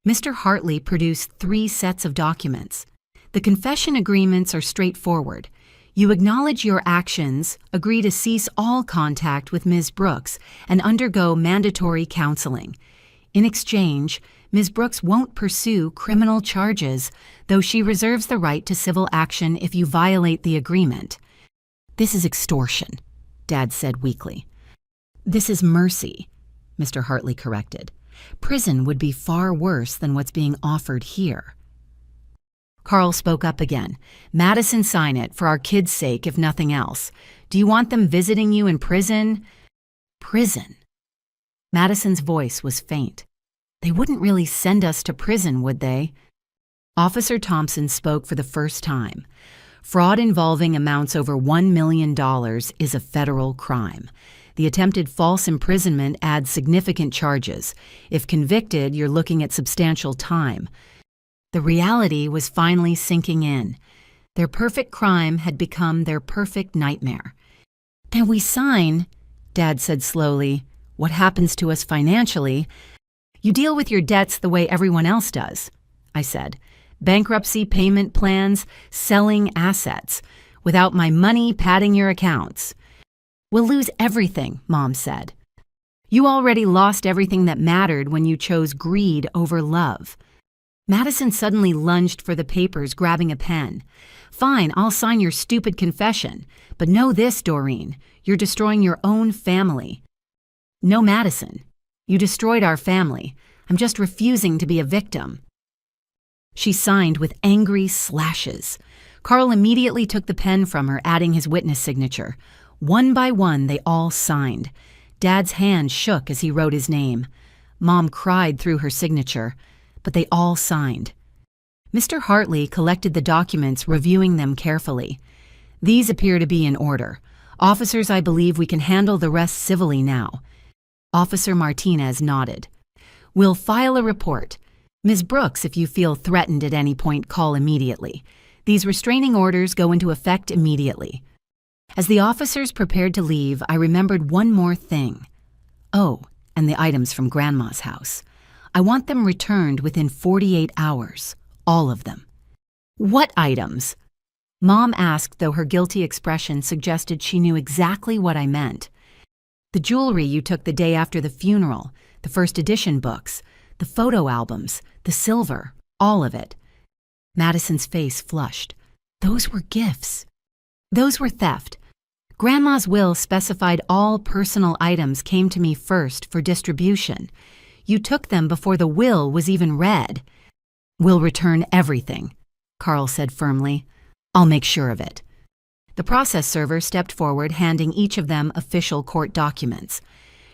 Mr. Hartley produced 3 sets of documents. The confession agreements are straightforward. You acknowledge your actions, agree to cease all contact with Ms. Brooks, and undergo mandatory counseling. In exchange, Ms. Brooks won't pursue criminal charges, though she reserves the right to civil action if you violate the agreement. "This is extortion," Dad said weakly. "This is mercy," Mr. Hartley corrected. "Prison would be far worse than what's being offered here." Carl spoke up again. "Madison, sign it, for our kids' sake, if nothing else. Do you want them visiting you in prison?" "Prison?" Madison's voice was faint. "They wouldn't really send us to prison, would they?" Officer Thompson spoke for the first time. "Fraud involving amounts over $1 million is a federal crime. The attempted false imprisonment adds significant charges. If convicted, you're looking at substantial time." The reality was finally sinking in. Their perfect crime had become their perfect nightmare. "Can we sign?" Dad said slowly. "What happens to us financially? You deal with your debts the way everyone else does," I said. "Bankruptcy payment plans, selling assets, without my money padding your accounts." "We'll lose everything," Mom said. "You already lost everything that mattered when you chose greed over love." Madison suddenly lunged for the papers, grabbing a pen. "Fine, I'll sign your stupid confession. But know this, Doreen, you're destroying your own family." "No, Madison. You destroyed our family. I'm just refusing to be a victim." She signed with angry slashes. Carl immediately took the pen from her, adding his witness signature. One by one, they all signed. Dad's hand shook as he wrote his name. Mom cried through her signature, but they all signed. Mr. Hartley collected the documents, reviewing them carefully. "These appear to be in order. Officers, I believe we can handle the rest civilly now." Officer Martinez nodded. "We'll file a report. Ms. Brooks, if you feel threatened at any point, call immediately. These restraining orders go into effect immediately." As the officers prepared to leave, I remembered one more thing. Oh, and the items from Grandma's house. I want them returned within 48 hours. All of them. "What items?" Mom asked, though her guilty expression suggested she knew exactly what I meant. "The jewelry you took the day after the funeral, the first edition books, the photo albums, the silver, all of it." Madison's face flushed. "Those were gifts." "Those were theft. Grandma's will specified all personal items came to me first for distribution. You took them before the will was even read." "We'll return everything," Carl said firmly. "I'll make sure of it." The process server stepped forward, handing each of them official court documents.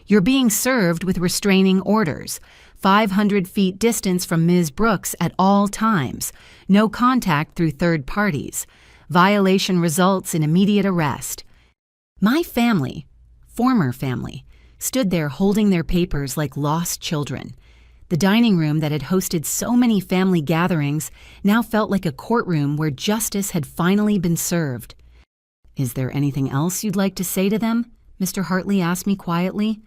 "You're being served with restraining orders. 500 feet distance from Ms. Brooks at all times. No contact through third parties. Violation results in immediate arrest." My family, former family, stood there holding their papers like lost children. The dining room that had hosted so many family gatherings now felt like a courtroom where justice had finally been served. "Is there anything else you'd like to say to them?" Mr. Hartley asked me quietly.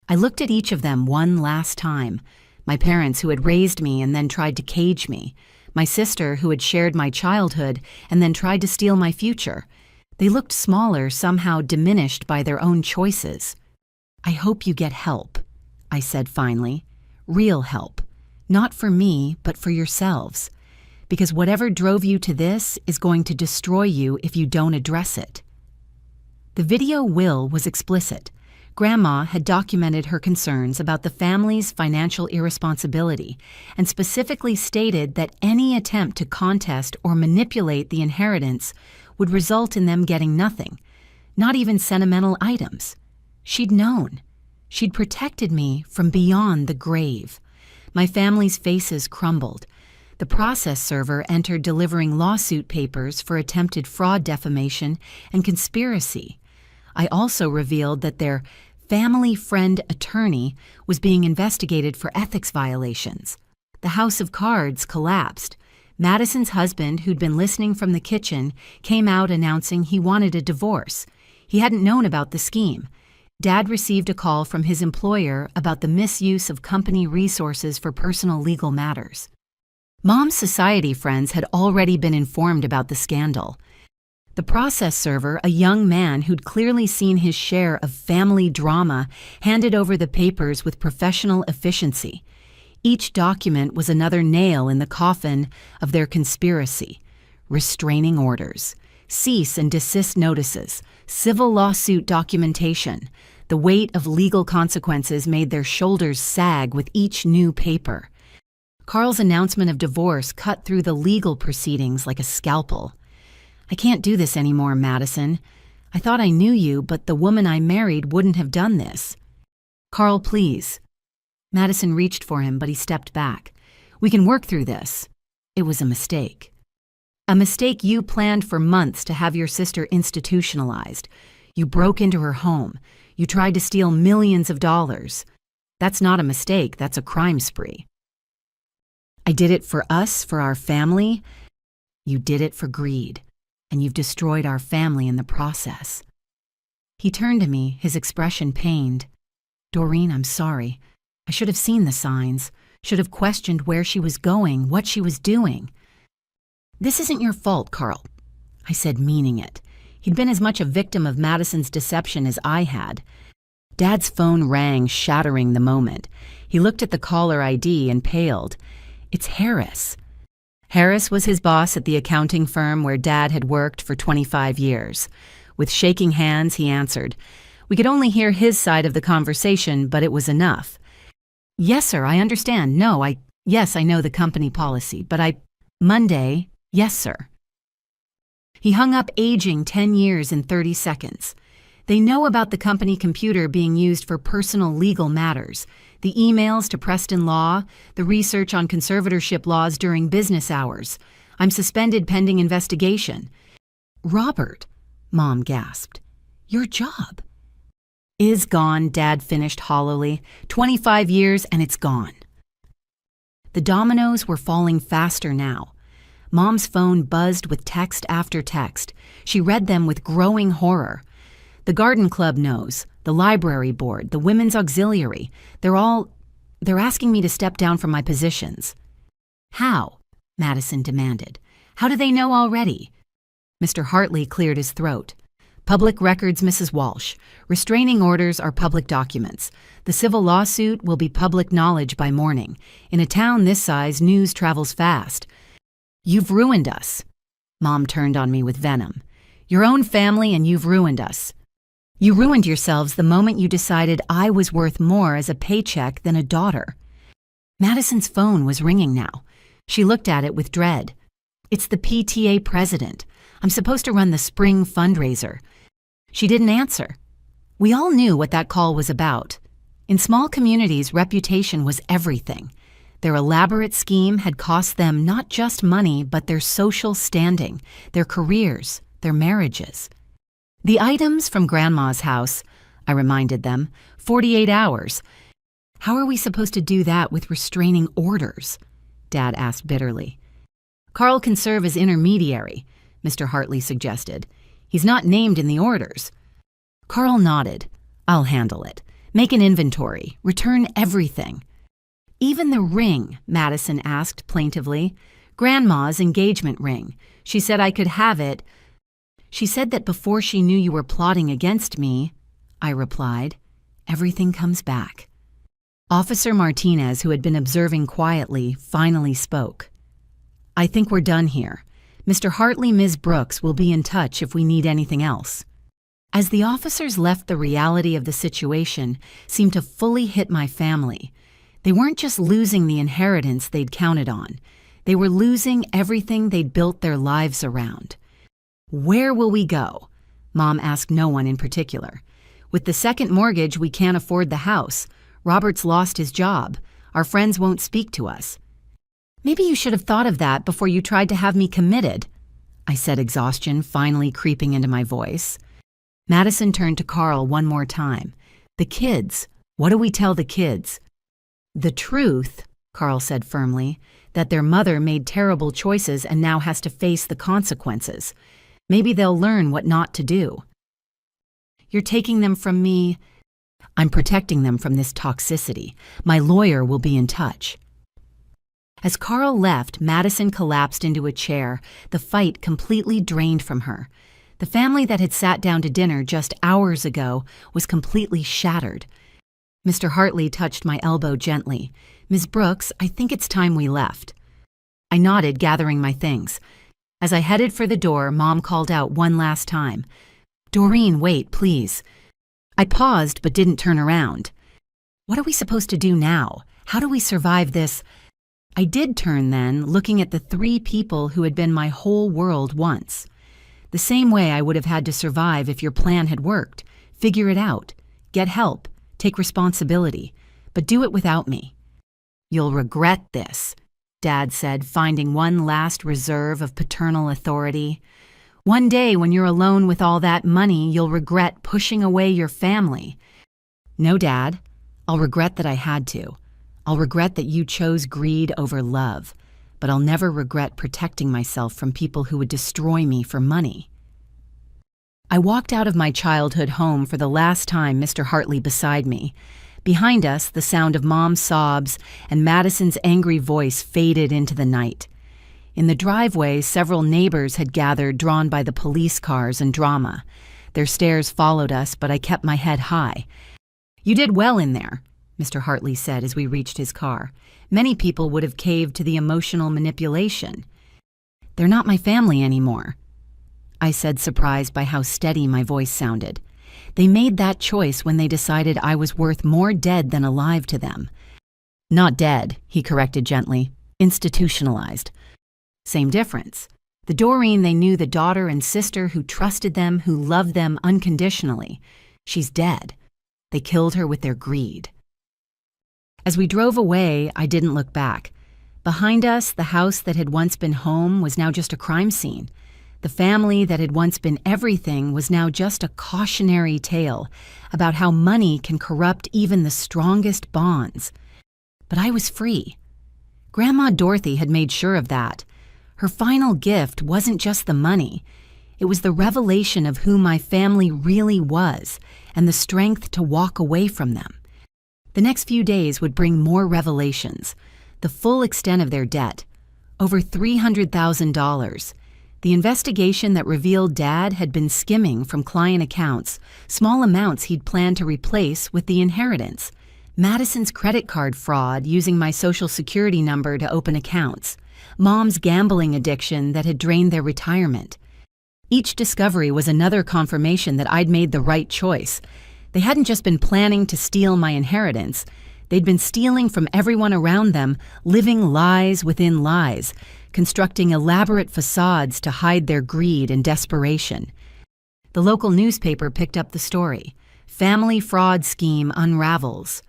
I looked at each of them one last time. My parents, who had raised me and then tried to cage me. My sister, who had shared my childhood and then tried to steal my future. They looked smaller, somehow diminished by their own choices. "I hope you get help," I said finally. "Real help. Not for me, but for yourselves. Because whatever drove you to this is going to destroy you if you don't address it." The video will was explicit. Grandma had documented her concerns about the family's financial irresponsibility and specifically stated that any attempt to contest or manipulate the inheritance would result in them getting nothing, not even sentimental items. She'd known. She'd protected me from beyond the grave. My family's faces crumbled. The process server entered delivering lawsuit papers for attempted fraud, defamation, and conspiracy. I also revealed that their family friend attorney was being investigated for ethics violations. The house of cards collapsed. Madison's husband, who'd been listening from the kitchen, came out announcing he wanted a divorce. He hadn't known about the scheme. Dad received a call from his employer about the misuse of company resources for personal legal matters. Mom's society friends had already been informed about the scandal. The process server, a young man who'd clearly seen his share of family drama, handed over the papers with professional efficiency. Each document was another nail in the coffin of their conspiracy. Restraining orders, cease and desist notices, civil lawsuit documentation. The weight of legal consequences made their shoulders sag with each new paper. Carl's announcement of divorce cut through the legal proceedings like a scalpel. "I can't do this anymore, Madison. I thought I knew you, but the woman I married wouldn't have done this." "Carl, please." Madison reached for him, but he stepped back. "We can work through this. It was a mistake. A mistake you planned for months to have your sister institutionalized. You broke into her home. You tried to steal millions of dollars. That's not a mistake, that's a crime spree. I did it for us, for our family. You did it for greed, and you've destroyed our family in the process." He turned to me, his expression pained. Doreen, I'm sorry. I should have seen the signs, should have questioned where she was going, what she was doing. This isn't your fault, Carl, I said, meaning it. He'd been as much a victim of Madison's deception as I had. Dad's phone rang, shattering the moment. He looked at the caller ID and paled. It's Harris. Harris was his boss at the accounting firm where Dad had worked for 25 years. With shaking hands, he answered. We could only hear his side of the conversation, but it was enough. Yes, sir, I understand. No, yes, I know the company policy, but Monday, yes, sir. He hung up, aging 10 years in 30 seconds. They know about the company computer being used for personal legal matters, the emails to Preston Law, the research on conservatorship laws during business hours. I'm suspended pending investigation. Robert, Mom gasped. Your job is gone, Dad finished hollowly. 25 years and it's gone. The dominoes were falling faster now. Mom's phone buzzed with text after text. She read them with growing horror. The garden club knows, the library board, the women's auxiliary. They're asking me to step down from my positions. How? Madison demanded. How do they know already? Mr. Hartley cleared his throat. Public records, Mrs. Walsh. Restraining orders are public documents. The civil lawsuit will be public knowledge by morning. In a town this size, news travels fast. You've ruined us. Mom turned on me with venom. Your own family and you've ruined us. You ruined yourselves the moment you decided I was worth more as a paycheck than a daughter. Madison's phone was ringing now. She looked at it with dread. It's the PTA president. I'm supposed to run the spring fundraiser. She didn't answer. We all knew what that call was about. In small communities, reputation was everything. Their elaborate scheme had cost them not just money, but their social standing, their careers, their marriages. The items from Grandma's house, I reminded them, 48 hours. How are we supposed to do that with restraining orders? Dad asked bitterly. Carl can serve as intermediary, Mr. Hartley suggested. He's not named in the orders. Carl nodded. I'll handle it. Make an inventory. Return everything. Even the ring, Madison asked plaintively. Grandma's engagement ring. She said I could have it. She said that before she knew you were plotting against me, I replied. Everything comes back. Officer Martinez, who had been observing quietly, finally spoke. I think we're done here. Mr. Hartley, Ms. Brooks will be in touch if we need anything else. As the officers left, the reality of the situation seemed to fully hit my family. They weren't just losing the inheritance they'd counted on. They were losing everything they'd built their lives around. Where will we go? Mom asked no one in particular. With the second mortgage, we can't afford the house. Robert's lost his job. Our friends won't speak to us. Maybe you should have thought of that before you tried to have me committed, I said, exhaustion finally creeping into my voice. Madison turned to Carl one more time. The kids. What do we tell the kids? The truth, Carl said firmly, that their mother made terrible choices and now has to face the consequences. Maybe they'll learn what not to do. You're taking them from me. I'm protecting them from this toxicity. My lawyer will be in touch. As Carl left, Madison collapsed into a chair, the fight completely drained from her. The family that had sat down to dinner just hours ago was completely shattered. Mr. Hartley touched my elbow gently. Ms. Brooks, I think it's time we left. I nodded, gathering my things. As I headed for the door, Mom called out one last time. Doreen, wait, please. I paused but didn't turn around. What are we supposed to do now? How do we survive this? I did turn then, looking at the three people who had been my whole world once. The same way I would have had to survive if your plan had worked. Figure it out. Get help. Take responsibility. But do it without me. You'll regret this, Dad said, finding one last reserve of paternal authority. One day when you're alone with all that money, you'll regret pushing away your family. No, Dad. I'll regret that I had to. I'll regret that you chose greed over love, but I'll never regret protecting myself from people who would destroy me for money. I walked out of my childhood home for the last time, Mr. Hartley beside me. Behind us, the sound of Mom's sobs and Madison's angry voice faded into the night. In the driveway, several neighbors had gathered, drawn by the police cars and drama. Their stares followed us, but I kept my head high. "You did well in there," Mr. Hartley said as we reached his car. "Many people would have caved to the emotional manipulation." "They're not my family anymore," I said, surprised by how steady my voice sounded. "They made that choice when they decided I was worth more dead than alive to them." "Not dead," he corrected gently. "Institutionalized." Same difference. The Doreen they knew, the daughter and sister who trusted them, who loved them unconditionally. She's dead. They killed her with their greed. As we drove away, I didn't look back. Behind us, the house that had once been home was now just a crime scene. The family that had once been everything was now just a cautionary tale about how money can corrupt even the strongest bonds. But I was free. Grandma Dorothy had made sure of that. Her final gift wasn't just the money. It was the revelation of who my family really was and the strength to walk away from them. The next few days would bring more revelations. The full extent of their debt, over $300,000. The investigation that revealed Dad had been skimming from client accounts, small amounts he'd planned to replace with the inheritance. Madison's credit card fraud using my social security number to open accounts. Mom's gambling addiction that had drained their retirement. Each discovery was another confirmation that I'd made the right choice. They hadn't just been planning to steal my inheritance. They'd been stealing from everyone around them, living lies within lies, constructing elaborate facades to hide their greed and desperation. The local newspaper picked up the story. "Family fraud scheme unravels."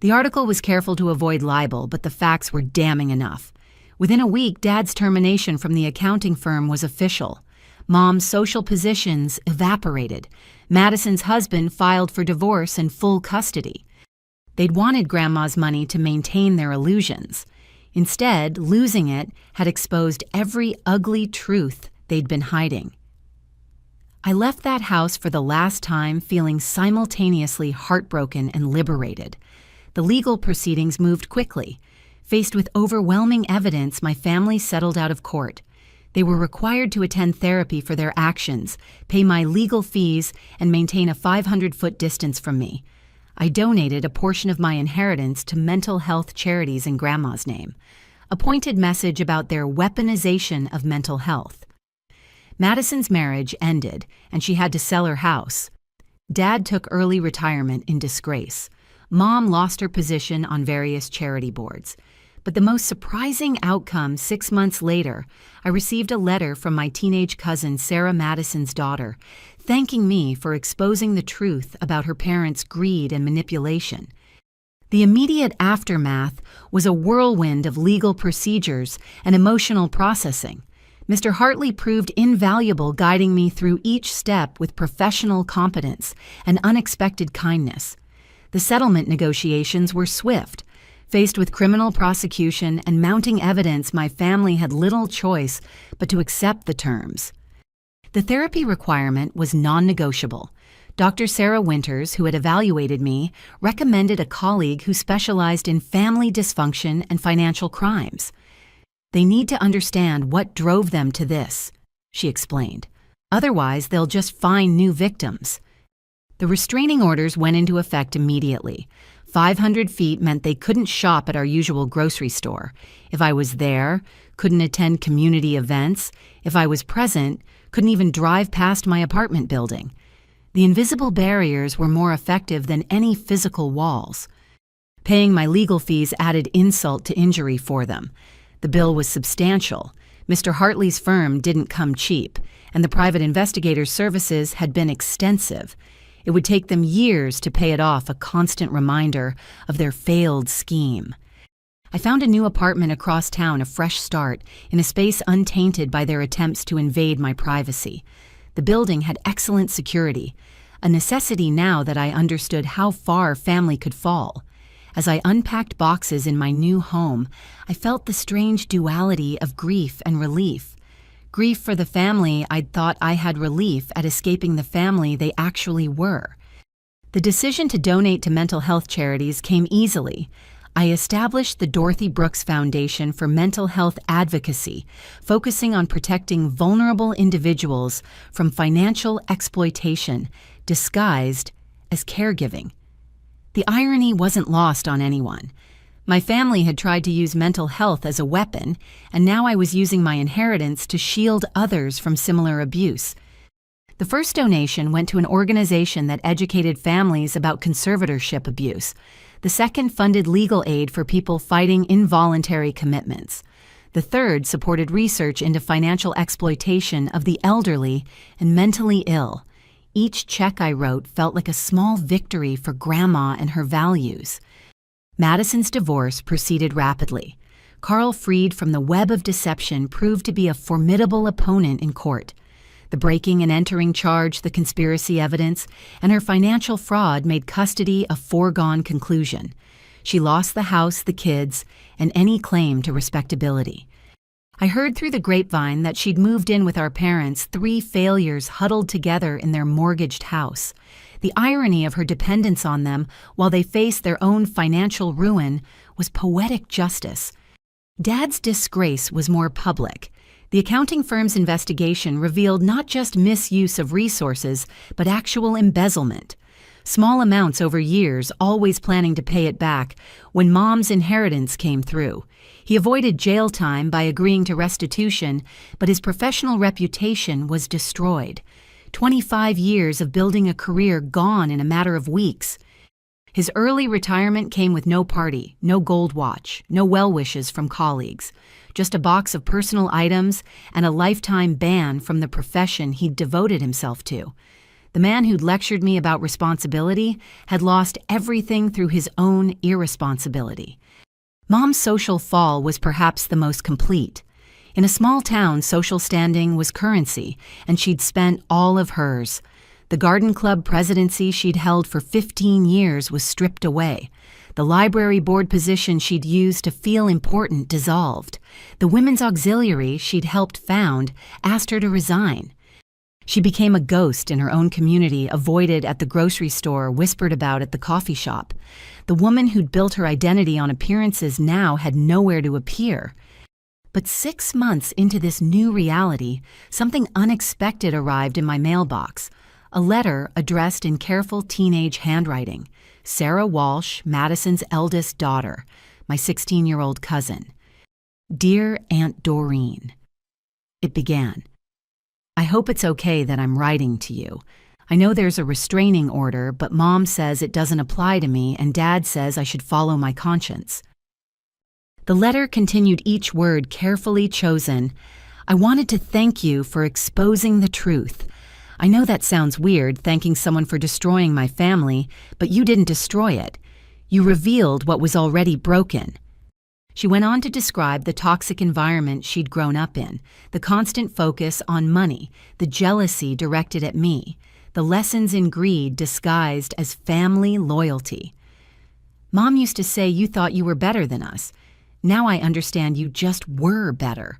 The article was careful to avoid libel, but the facts were damning enough. Within a week, Dad's termination from the accounting firm was official. Mom's social positions evaporated. Madison's husband filed for divorce and full custody. They'd wanted Grandma's money to maintain their illusions. Instead, losing it had exposed every ugly truth they'd been hiding. I left that house for the last time feeling simultaneously heartbroken and liberated. The legal proceedings moved quickly. Faced with overwhelming evidence, my family settled out of court. They were required to attend therapy for their actions, pay my legal fees, and maintain a 500-foot distance from me. I donated a portion of my inheritance to mental health charities in Grandma's name, a pointed message about their weaponization of mental health. Madison's marriage ended, and she had to sell her house. Dad took early retirement in disgrace. Mom lost her position on various charity boards. But the most surprising outcome, 6 months later, I received a letter from my teenage cousin, Sarah Madison's daughter, thanking me for exposing the truth about her parents' greed and manipulation. The immediate aftermath was a whirlwind of legal procedures and emotional processing. Mr. Hartley proved invaluable, guiding me through each step with professional competence and unexpected kindness. The settlement negotiations were swift. Faced with criminal prosecution and mounting evidence, my family had little choice but to accept the terms. The therapy requirement was non-negotiable. Dr. Sarah Winters, who had evaluated me, recommended a colleague who specialized in family dysfunction and financial crimes. "They need to understand what drove them to this," she explained. "Otherwise, they'll just find new victims." The restraining orders went into effect immediately. 500 feet meant they couldn't shop at our usual grocery store. If I was there, couldn't attend community events. If I was present, couldn't even drive past my apartment building. The invisible barriers were more effective than any physical walls. Paying my legal fees added insult to injury for them. The bill was substantial. Mr. Hartley's firm didn't come cheap, and the private investigator's services had been extensive. It would take them years to pay it off, a constant reminder of their failed scheme. I found a new apartment across town, a fresh start, in a space untainted by their attempts to invade my privacy. The building had excellent security, a necessity now that I understood how far family could fall. As I unpacked boxes in my new home, I felt the strange duality of grief and relief. Grief for the family I'd thought I had relief at escaping the family they actually were. The decision to donate to mental health charities came easily. I established the Dorothy Brooks Foundation for Mental Health Advocacy, focusing on protecting vulnerable individuals from financial exploitation disguised as caregiving. The irony wasn't lost on anyone. My family had tried to use mental health as a weapon, and now I was using my inheritance to shield others from similar abuse. The first donation went to an organization that educated families about conservatorship abuse. The second funded legal aid for people fighting involuntary commitments. The third supported research into financial exploitation of the elderly and mentally ill. Each check I wrote felt like a small victory for Grandma and her values. Madison's divorce proceeded rapidly. Carl, freed from the web of deception, proved to be a formidable opponent in court. The breaking and entering charge, the conspiracy evidence, and her financial fraud made custody a foregone conclusion. She lost the house, the kids, and any claim to respectability. I heard through the grapevine that she'd moved in with our parents, 3 failures huddled together in their mortgaged house. The irony of her dependence on them while they faced their own financial ruin was poetic justice. Dad's disgrace was more public. The accounting firm's investigation revealed not just misuse of resources, but actual embezzlement. Small amounts over years, always planning to pay it back when Mom's inheritance came through. He avoided jail time by agreeing to restitution, but his professional reputation was destroyed. 25 years of building a career gone in a matter of weeks. His early retirement came with no party, no gold watch, no well wishes from colleagues. Just a box of personal items and a lifetime ban from the profession he'd devoted himself to. The man who'd lectured me about responsibility had lost everything through his own irresponsibility. Mom's social fall was perhaps the most complete. In a small town, social standing was currency, and she'd spent all of hers. The garden club presidency she'd held for 15 years was stripped away. The library board position she'd used to feel important dissolved. The women's auxiliary she'd helped found asked her to resign. She became a ghost in her own community, avoided at the grocery store, whispered about at the coffee shop. The woman who'd built her identity on appearances now had nowhere to appear. But 6 months into this new reality, something unexpected arrived in my mailbox. A letter addressed in careful teenage handwriting. Sarah Walsh, Madison's eldest daughter, my 16-year-old cousin. Dear Aunt Doreen. It began. I hope it's okay that I'm writing to you. I know there's a restraining order, but Mom says it doesn't apply to me, and Dad says I should follow my conscience. The letter continued, each word carefully chosen. I wanted to thank you for exposing the truth. I know that sounds weird, thanking someone for destroying my family, but you didn't destroy it. You revealed what was already broken. She went on to describe the toxic environment she'd grown up in, the constant focus on money, the jealousy directed at me, the lessons in greed disguised as family loyalty. Mom used to say you thought you were better than us. Now I understand you just were better.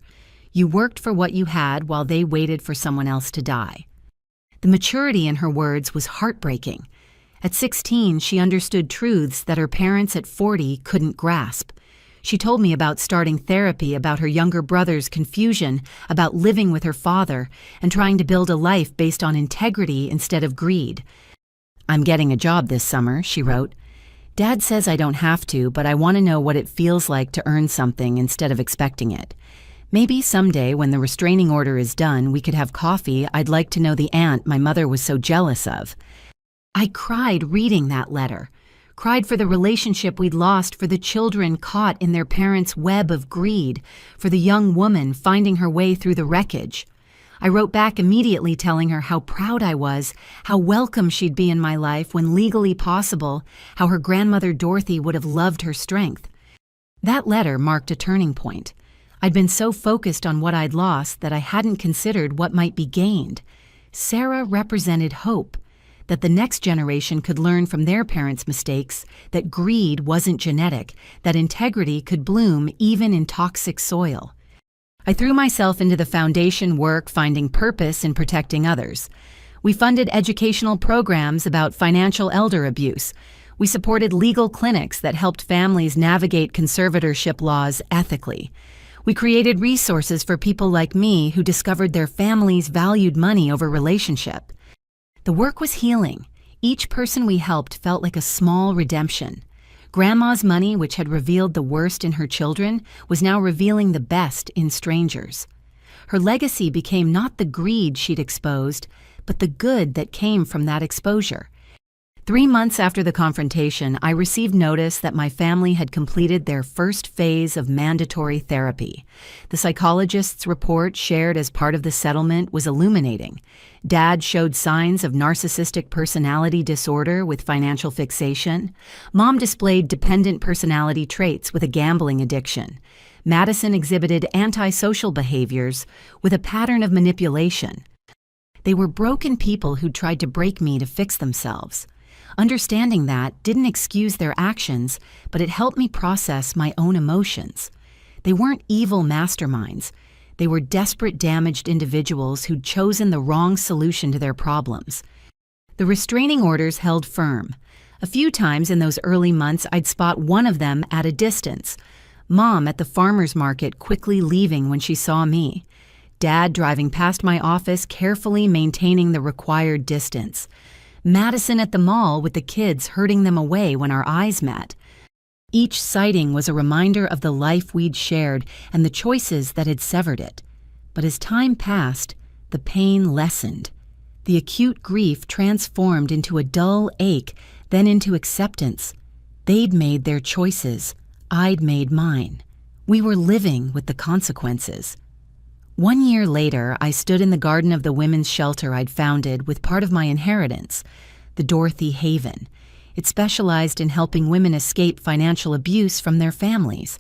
You worked for what you had while they waited for someone else to die. The maturity in her words was heartbreaking. At 16, she understood truths that her parents at 40 couldn't grasp. She told me about starting therapy, about her younger brother's confusion, about living with her father, and trying to build a life based on integrity instead of greed. I'm getting a job this summer, she wrote. Dad says I don't have to, but I want to know what it feels like to earn something instead of expecting it. Maybe someday when the restraining order is done, we could have coffee. I'd like to know the aunt my mother was so jealous of. I cried reading that letter. Cried for the relationship we'd lost, for the children caught in their parents' web of greed, for the young woman finding her way through the wreckage. I wrote back immediately telling her how proud I was, how welcome she'd be in my life when legally possible, how her grandmother Dorothy would have loved her strength. That letter marked a turning point. I'd been so focused on what I'd lost that I hadn't considered what might be gained. Sarah represented hope, that the next generation could learn from their parents' mistakes, that greed wasn't genetic, that integrity could bloom even in toxic soil. I threw myself into the foundation work, finding purpose in protecting others. We funded educational programs about financial elder abuse. We supported legal clinics that helped families navigate conservatorship laws ethically. We created resources for people like me who discovered their families valued money over relationship. The work was healing. Each person we helped felt like a small redemption. Grandma's money, which had revealed the worst in her children, was now revealing the best in strangers. Her legacy became not the greed she'd exposed, but the good that came from that exposure. 3 months after the confrontation, I received notice that my family had completed their first phase of mandatory therapy. The psychologist's report shared as part of the settlement was illuminating. Dad showed signs of narcissistic personality disorder with financial fixation. Mom displayed dependent personality traits with a gambling addiction. Madison exhibited antisocial behaviors with a pattern of manipulation. They were broken people who tried to break me to fix themselves. Understanding that didn't excuse their actions, but it helped me process my own emotions. They weren't evil masterminds. They were desperate, damaged individuals who'd chosen the wrong solution to their problems. The restraining orders held firm. A few times in those early months, I'd spot one of them at a distance. Mom at the farmer's market quickly leaving when she saw me. Dad driving past my office, carefully maintaining the required distance. Madison at the mall with the kids herding them away when our eyes met. Each sighting was a reminder of the life we'd shared and the choices that had severed it. But as time passed, the pain lessened. The acute grief transformed into a dull ache, then into acceptance. They'd made their choices. I'd made mine. We were living with the consequences. 1 year later, I stood in the garden of the women's shelter I'd founded with part of my inheritance, the Dorothy Haven. It specialized in helping women escape financial abuse from their families.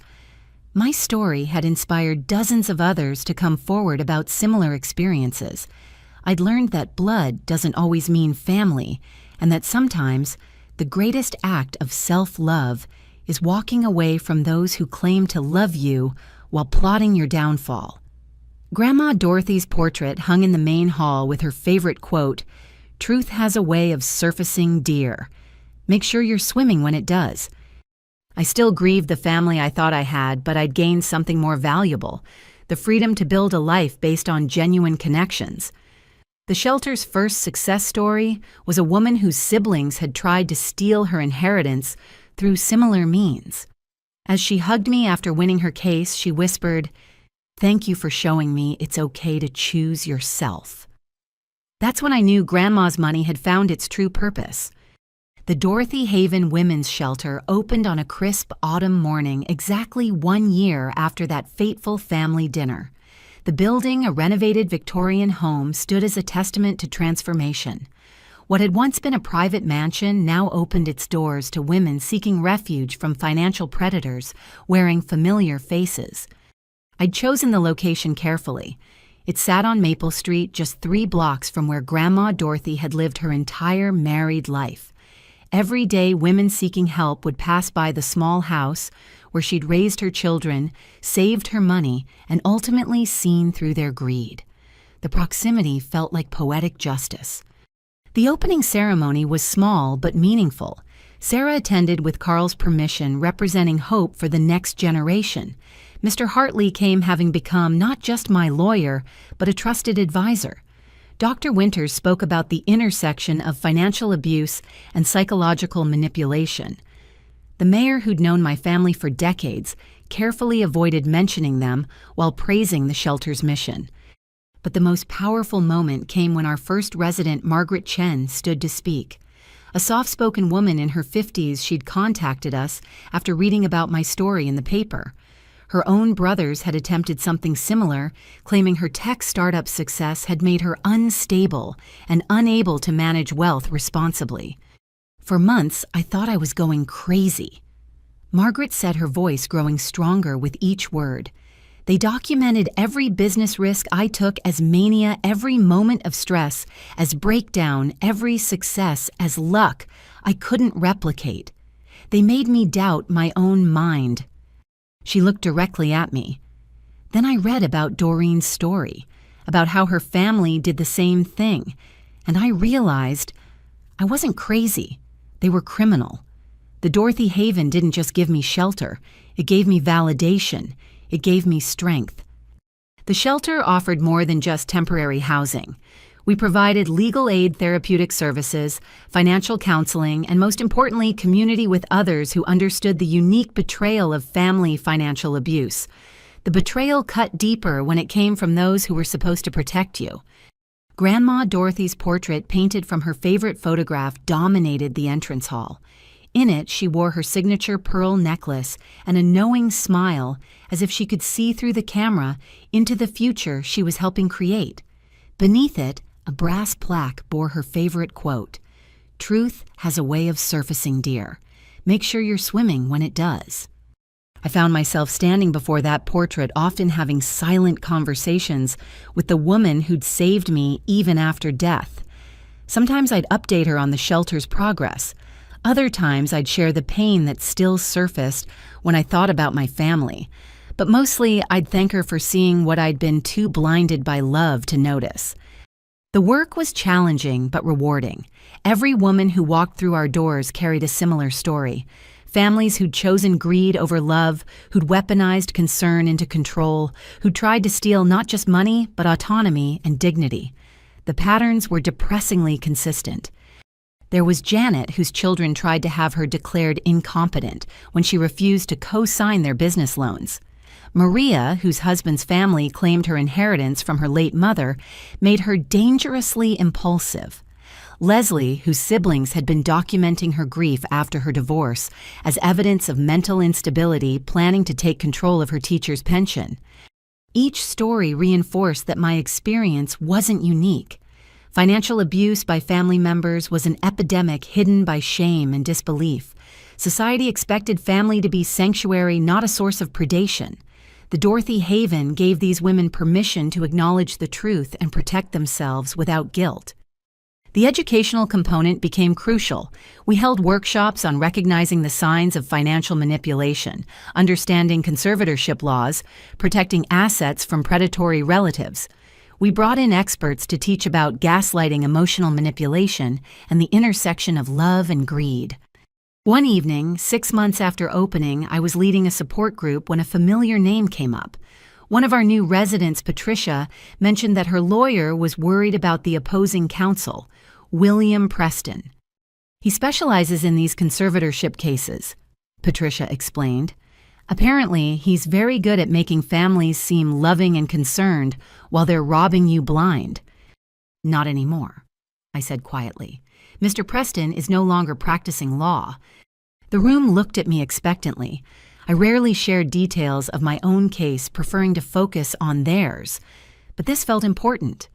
My story had inspired dozens of others to come forward about similar experiences. I'd learned that blood doesn't always mean family, and that sometimes the greatest act of self-love is walking away from those who claim to love you while plotting your downfall. Grandma Dorothy's portrait hung in the main hall with her favorite quote, "Truth has a way of surfacing dear. Make sure you're swimming when it does." I still grieved the family I thought I had, but I'd gained something more valuable, the freedom to build a life based on genuine connections. The shelter's first success story was a woman whose siblings had tried to steal her inheritance through similar means. As she hugged me after winning her case, she whispered, "Thank you for showing me it's okay to choose yourself." That's when I knew Grandma's money had found its true purpose. The Dorothy Haven Women's Shelter opened on a crisp autumn morning exactly 1 year after that fateful family dinner. The building, a renovated Victorian home, stood as a testament to transformation. What had once been a private mansion now opened its doors to women seeking refuge from financial predators, wearing familiar faces. I'd chosen the location carefully. It sat on Maple Street, just 3 blocks from where Grandma Dorothy had lived her entire married life. Every day, women seeking help would pass by the small house where she'd raised her children, saved her money, and ultimately seen through their greed. The proximity felt like poetic justice. The opening ceremony was small but meaningful. Sarah attended with Carl's permission, representing hope for the next generation. Mr. Hartley came having become not just my lawyer, but a trusted advisor. Dr. Winters spoke about the intersection of financial abuse and psychological manipulation. The mayor, who'd known my family for decades, carefully avoided mentioning them while praising the shelter's mission. But the most powerful moment came when our first resident, Margaret Chen, stood to speak. A soft-spoken woman in her 50s, she'd contacted us after reading about my story in the paper. Her own brothers had attempted something similar, claiming her tech startup success had made her unstable and unable to manage wealth responsibly. For months, I thought I was going crazy. Margaret said, her voice growing stronger with each word. They documented every business risk I took as mania, every moment of stress as breakdown, every success as luck I couldn't replicate. They made me doubt my own mind. She looked directly at me. Then I read about Doreen's story, about how her family did the same thing, and I realized I wasn't crazy. They were criminal. The Dorothy Haven didn't just give me shelter, it gave me validation, it gave me strength. The shelter offered more than just temporary housing. We provided legal aid therapeutic services, financial counseling, and most importantly, community with others who understood the unique betrayal of family financial abuse. The betrayal cut deeper when it came from those who were supposed to protect you. Grandma Dorothy's portrait painted from her favorite photograph dominated the entrance hall. In it, she wore her signature pearl necklace and a knowing smile, as if she could see through the camera into the future she was helping create. Beneath it, a brass plaque bore her favorite quote, "Truth has a way of surfacing, dear. Make sure you're swimming when it does." I found myself standing before that portrait, often having silent conversations with the woman who'd saved me even after death. Sometimes I'd update her on the shelter's progress. Other times I'd share the pain that still surfaced when I thought about my family. But mostly I'd thank her for seeing what I'd been too blinded by love to notice. The work was challenging but rewarding. Every woman who walked through our doors carried a similar story. Families who'd chosen greed over love, who'd weaponized concern into control, who'd tried to steal not just money, but autonomy and dignity. The patterns were depressingly consistent. There was Janet, whose children tried to have her declared incompetent when she refused to co-sign their business loans. Maria, whose husband's family claimed her inheritance from her late mother, made her dangerously impulsive. Leslie, whose siblings had been documenting her grief after her divorce as evidence of mental instability, planning to take control of her teacher's pension. Each story reinforced that my experience wasn't unique. Financial abuse by family members was an epidemic hidden by shame and disbelief. Society expected family to be sanctuary, not a source of predation. The Dorothy Haven gave these women permission to acknowledge the truth and protect themselves without guilt. The educational component became crucial. We held workshops on recognizing the signs of financial manipulation, understanding conservatorship laws, protecting assets from predatory relatives. We brought in experts to teach about gaslighting, emotional manipulation, and the intersection of love and greed. One evening, 6 months after opening, I was leading a support group when a familiar name came up. One of our new residents, Patricia, mentioned that her lawyer was worried about the opposing counsel, William Preston. He specializes in these conservatorship cases, Patricia explained. Apparently, he's very good at making families seem loving and concerned while they're robbing you blind. Not anymore, I said quietly. Mr. Preston is no longer practicing law. The room looked at me expectantly. I rarely shared details of my own case, preferring to focus on theirs. But this felt important.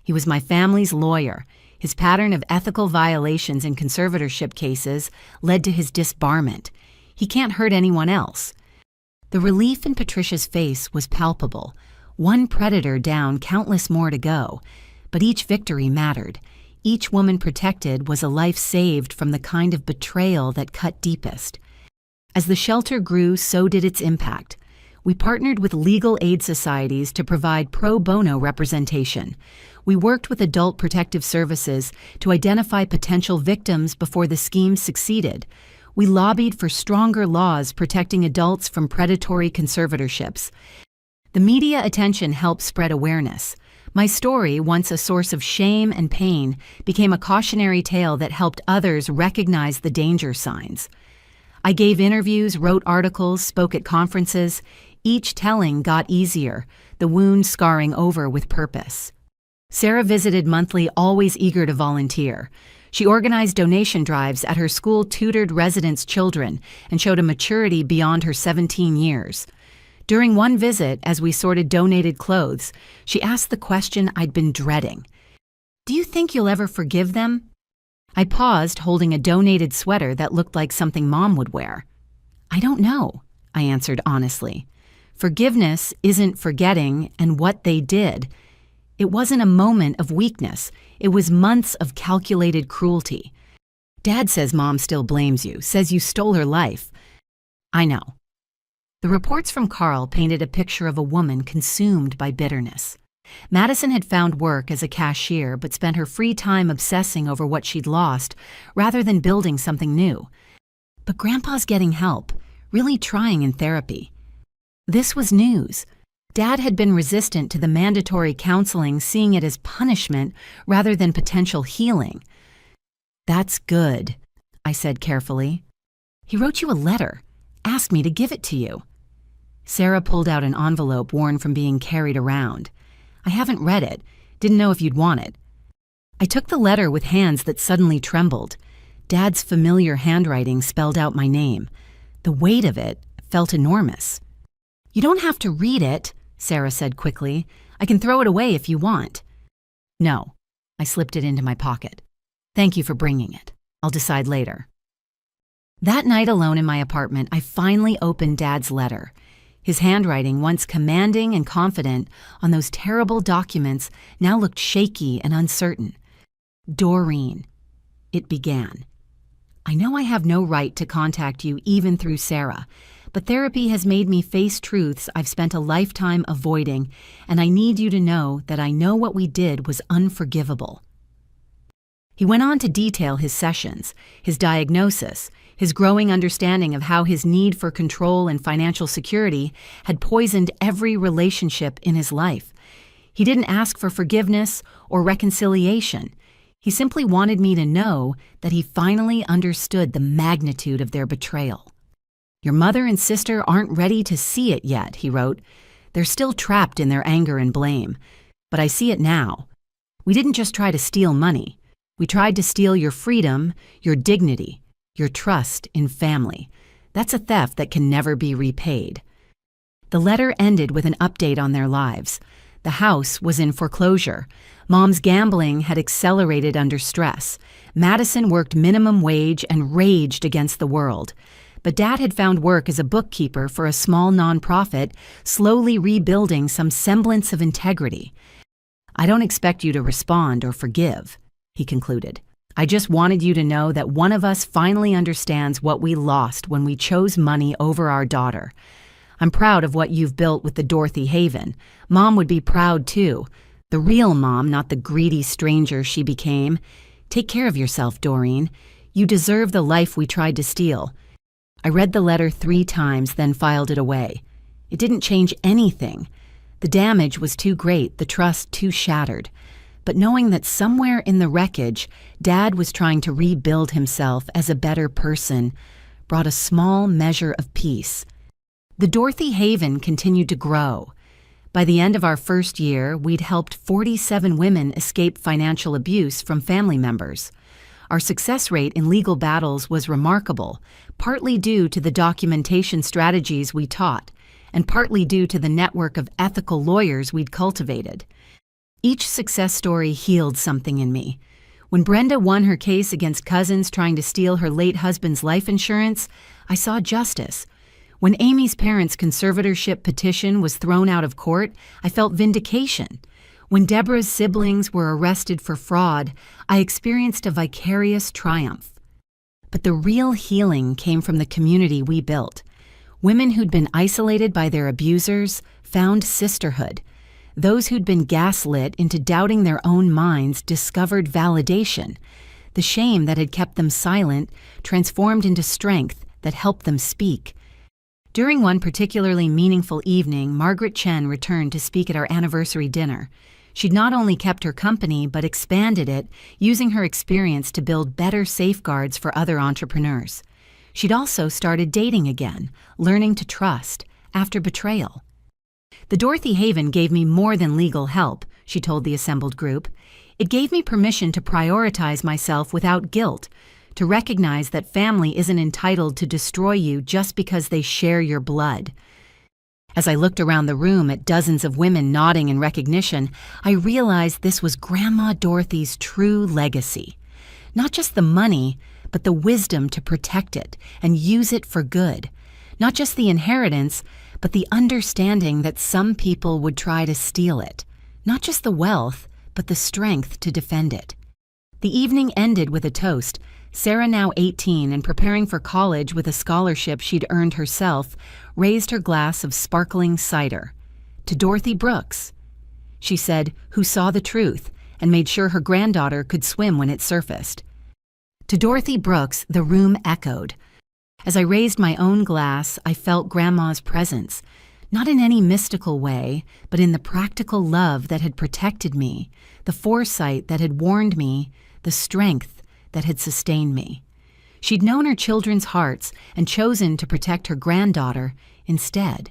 He was my family's lawyer. His pattern of ethical violations in conservatorship cases led to his disbarment. He can't hurt anyone else. The relief in Patricia's face was palpable. One predator down, countless more to go. But each victory mattered. Each woman protected was a life saved from the kind of betrayal that cut deepest. As the shelter grew, so did its impact. We partnered with legal aid societies to provide pro bono representation. We worked with adult protective services to identify potential victims before the scheme succeeded. We lobbied for stronger laws protecting adults from predatory conservatorships. The media attention helped spread awareness. My story, once a source of shame and pain, became a cautionary tale that helped others recognize the danger signs. I gave interviews, wrote articles, spoke at conferences. Each telling got easier, the wound scarring over with purpose. Sarah visited monthly, always eager to volunteer. She organized donation drives at her school, tutored residents' children, and showed a maturity beyond her 17 years. During one visit, as we sorted donated clothes, she asked the question I'd been dreading. "Do you think you'll ever forgive them?" I paused, holding a donated sweater that looked like something Mom would wear. "I don't know," I answered honestly. Forgiveness isn't forgetting and what they did. It wasn't a moment of weakness. It was months of calculated cruelty. "Dad says Mom still blames you, says you stole her life." "I know." The reports from Carl painted a picture of a woman consumed by bitterness. Madison had found work as a cashier but spent her free time obsessing over what she'd lost rather than building something new. But Grandpa's getting help, really trying in therapy. This was news. Dad had been resistant to the mandatory counseling, seeing it as punishment rather than potential healing. "That's good," I said carefully. "He wrote you a letter, asked me to give it to you." Sarah pulled out an envelope worn from being carried around. "I haven't read it. Didn't know if you'd want it." I took the letter with hands that suddenly trembled. Dad's familiar handwriting spelled out my name. The weight of it felt enormous. "You don't have to read it," Sarah said quickly. "I can throw it away if you want." "No." I slipped it into my pocket. "Thank you for bringing it. I'll decide later." That night alone in my apartment, I finally opened Dad's letter. His handwriting, once commanding and confident on those terrible documents, now looked shaky and uncertain. "Doreen," it began. "I know I have no right to contact you even through Sarah, but therapy has made me face truths I've spent a lifetime avoiding, and I need you to know that I know what we did was unforgivable." He went on to detail his sessions, his diagnosis, his growing understanding of how his need for control and financial security had poisoned every relationship in his life. He didn't ask for forgiveness or reconciliation. He simply wanted me to know that he finally understood the magnitude of their betrayal. "Your mother and sister aren't ready to see it yet," he wrote. "They're still trapped in their anger and blame. But I see it now. We didn't just try to steal money. We tried to steal your freedom, your dignity, your trust in family. That's a theft that can never be repaid." The letter ended with an update on their lives. The house was in foreclosure. Mom's gambling had accelerated under stress. Madison worked minimum wage and raged against the world. But Dad had found work as a bookkeeper for a small nonprofit, slowly rebuilding some semblance of integrity. "I don't expect you to respond or forgive," he concluded. "I just wanted you to know that one of us finally understands what we lost when we chose money over our daughter. I'm proud of what you've built with the Dorothy Haven. Mom would be proud too. The real mom, not the greedy stranger she became. Take care of yourself, Doreen. You deserve the life we tried to steal." I read the letter 3 times, then filed it away. It didn't change anything. The damage was too great, the trust too shattered. But knowing that somewhere in the wreckage, Dad was trying to rebuild himself as a better person, brought a small measure of peace. The Dorothy Haven continued to grow. By the end of our first year, we'd helped 47 women escape financial abuse from family members. Our success rate in legal battles was remarkable, partly due to the documentation strategies we taught, and partly due to the network of ethical lawyers we'd cultivated. Each success story healed something in me. When Brenda won her case against cousins trying to steal her late husband's life insurance, I saw justice. When Amy's parents' conservatorship petition was thrown out of court, I felt vindication. When Deborah's siblings were arrested for fraud, I experienced a vicarious triumph. But the real healing came from the community we built. Women who'd been isolated by their abusers found sisterhood. Those who'd been gaslit into doubting their own minds discovered validation. The shame that had kept them silent transformed into strength that helped them speak. During one particularly meaningful evening, Margaret Chen returned to speak at our anniversary dinner. She'd not only kept her company, but expanded it, using her experience to build better safeguards for other entrepreneurs. She'd also started dating again, learning to trust, after betrayal. "The Dorothy Haven gave me more than legal help," she told the assembled group. "It gave me permission to prioritize myself without guilt, to recognize that family isn't entitled to destroy you just because they share your blood." As I looked around the room at dozens of women nodding in recognition, I realized this was Grandma Dorothy's true legacy. Not just the money, but the wisdom to protect it and use it for good. Not just the inheritance, but the understanding that some people would try to steal it. Not just the wealth, but the strength to defend it. The evening ended with a toast, Sarah, now 18 and preparing for college with a scholarship she'd earned herself, raised her glass of sparkling cider. To Dorothy Brooks, she said, who saw the truth and made sure her granddaughter could swim when it surfaced. To Dorothy Brooks, the room echoed. As I raised my own glass, I felt Grandma's presence, not in any mystical way, but in the practical love that had protected me, the foresight that had warned me, the strength that had sustained me. She'd known her children's hearts and chosen to protect her granddaughter instead.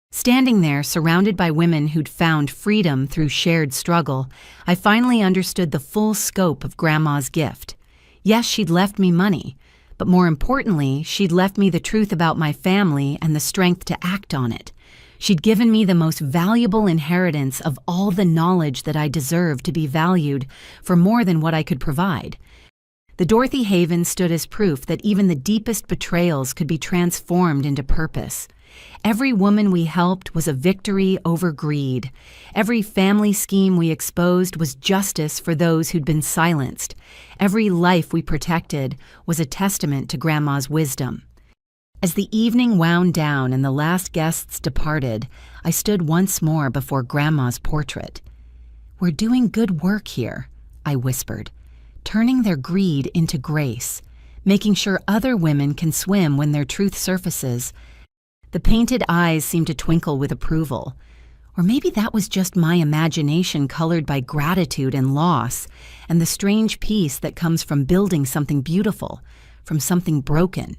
Standing there, surrounded by women who'd found freedom through shared struggle, I finally understood the full scope of Grandma's gift. Yes, she'd left me money, but more importantly, she'd left me the truth about my family and the strength to act on it. She'd given me the most valuable inheritance of all the knowledge that I deserved to be valued for more than what I could provide. The Dorothy Haven stood as proof that even the deepest betrayals could be transformed into purpose. Every woman we helped was a victory over greed. Every family scheme we exposed was justice for those who'd been silenced. Every life we protected was a testament to Grandma's wisdom. As the evening wound down and the last guests departed, I stood once more before Grandma's portrait. "We're doing good work here," I whispered, turning their greed into grace, making sure other women can swim when their truth surfaces. The painted eyes seemed to twinkle with approval. Or maybe that was just my imagination colored by gratitude and loss, and the strange peace that comes from building something beautiful, from something broken.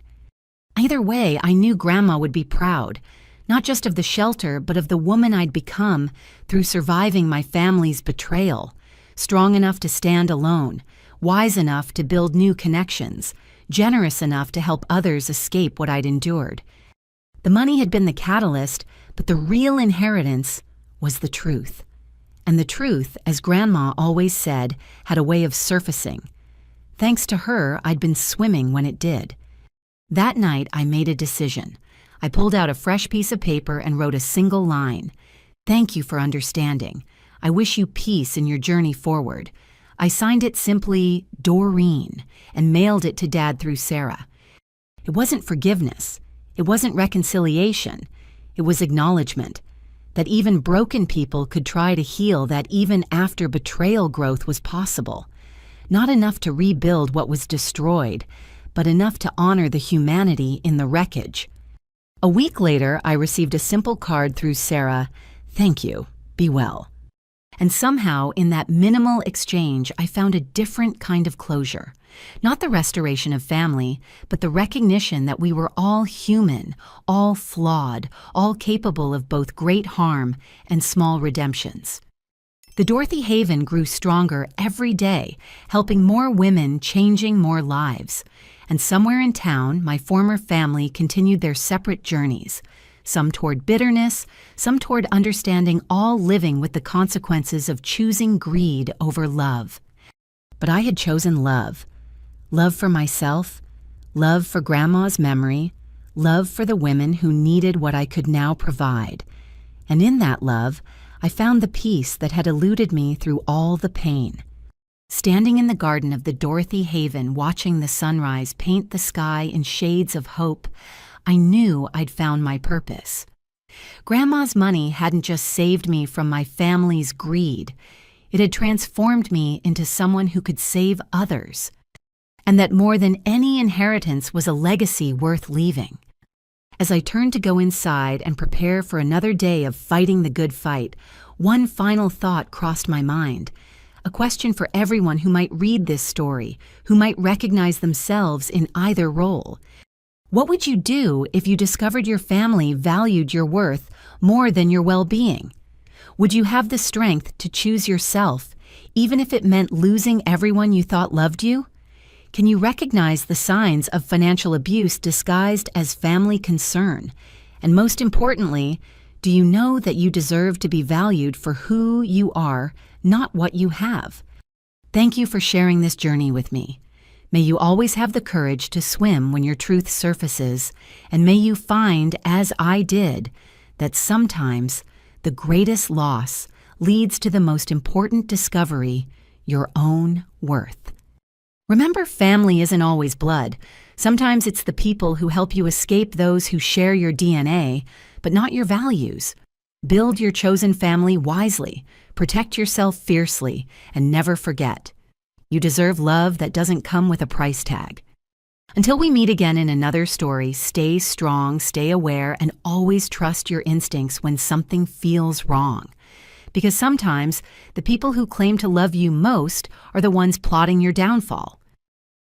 Either way, I knew Grandma would be proud, not just of the shelter, but of the woman I'd become through surviving my family's betrayal, strong enough to stand alone, wise enough to build new connections, generous enough to help others escape what I'd endured. The money had been the catalyst, but the real inheritance was the truth. And the truth, as Grandma always said, had a way of surfacing. Thanks to her, I'd been swimming when it did. That night, I made a decision. I pulled out a fresh piece of paper and wrote a single line. "Thank you for understanding. I wish you peace in your journey forward." I signed it simply Doreen and mailed it to Dad through Sarah. It wasn't forgiveness. It wasn't reconciliation. It was acknowledgement that even broken people could try to heal, that even after betrayal growth was possible. Not enough to rebuild what was destroyed, but enough to honor the humanity in the wreckage. A week later, I received a simple card through Sarah. "Thank you. Be well." And somehow, in that minimal exchange, I found a different kind of closure. Not the restoration of family, but the recognition that we were all human, all flawed, all capable of both great harm and small redemptions. The Dorothy Haven grew stronger every day, helping more women, changing more lives. And somewhere in town, my former family continued their separate journeys. Some toward bitterness, some toward understanding all living with the consequences of choosing greed over love. But I had chosen love. Love for myself, love for Grandma's memory, love for the women who needed what I could now provide. And in that love, I found the peace that had eluded me through all the pain. Standing in the garden of the Dorothy Haven, watching the sunrise paint the sky in shades of hope, I knew I'd found my purpose. Grandma's money hadn't just saved me from my family's greed. It had transformed me into someone who could save others. And that more than any inheritance was a legacy worth leaving. As I turned to go inside and prepare for another day of fighting the good fight, one final thought crossed my mind. A question for everyone who might read this story, who might recognize themselves in either role. What would you do if you discovered your family valued your worth more than your well-being? Would you have the strength to choose yourself, even if it meant losing everyone you thought loved you? Can you recognize the signs of financial abuse disguised as family concern? And most importantly, do you know that you deserve to be valued for who you are, not what you have? Thank you for sharing this journey with me. May you always have the courage to swim when your truth surfaces, and may you find, as I did, that sometimes the greatest loss leads to the most important discovery, your own worth. Remember, family isn't always blood. Sometimes it's the people who help you escape those who share your DNA, but not your values. Build your chosen family wisely, protect yourself fiercely, and never forget. You deserve love that doesn't come with a price tag. Until we meet again in another story, stay strong, stay aware, and always trust your instincts when something feels wrong. Because sometimes the people who claim to love you most are the ones plotting your downfall.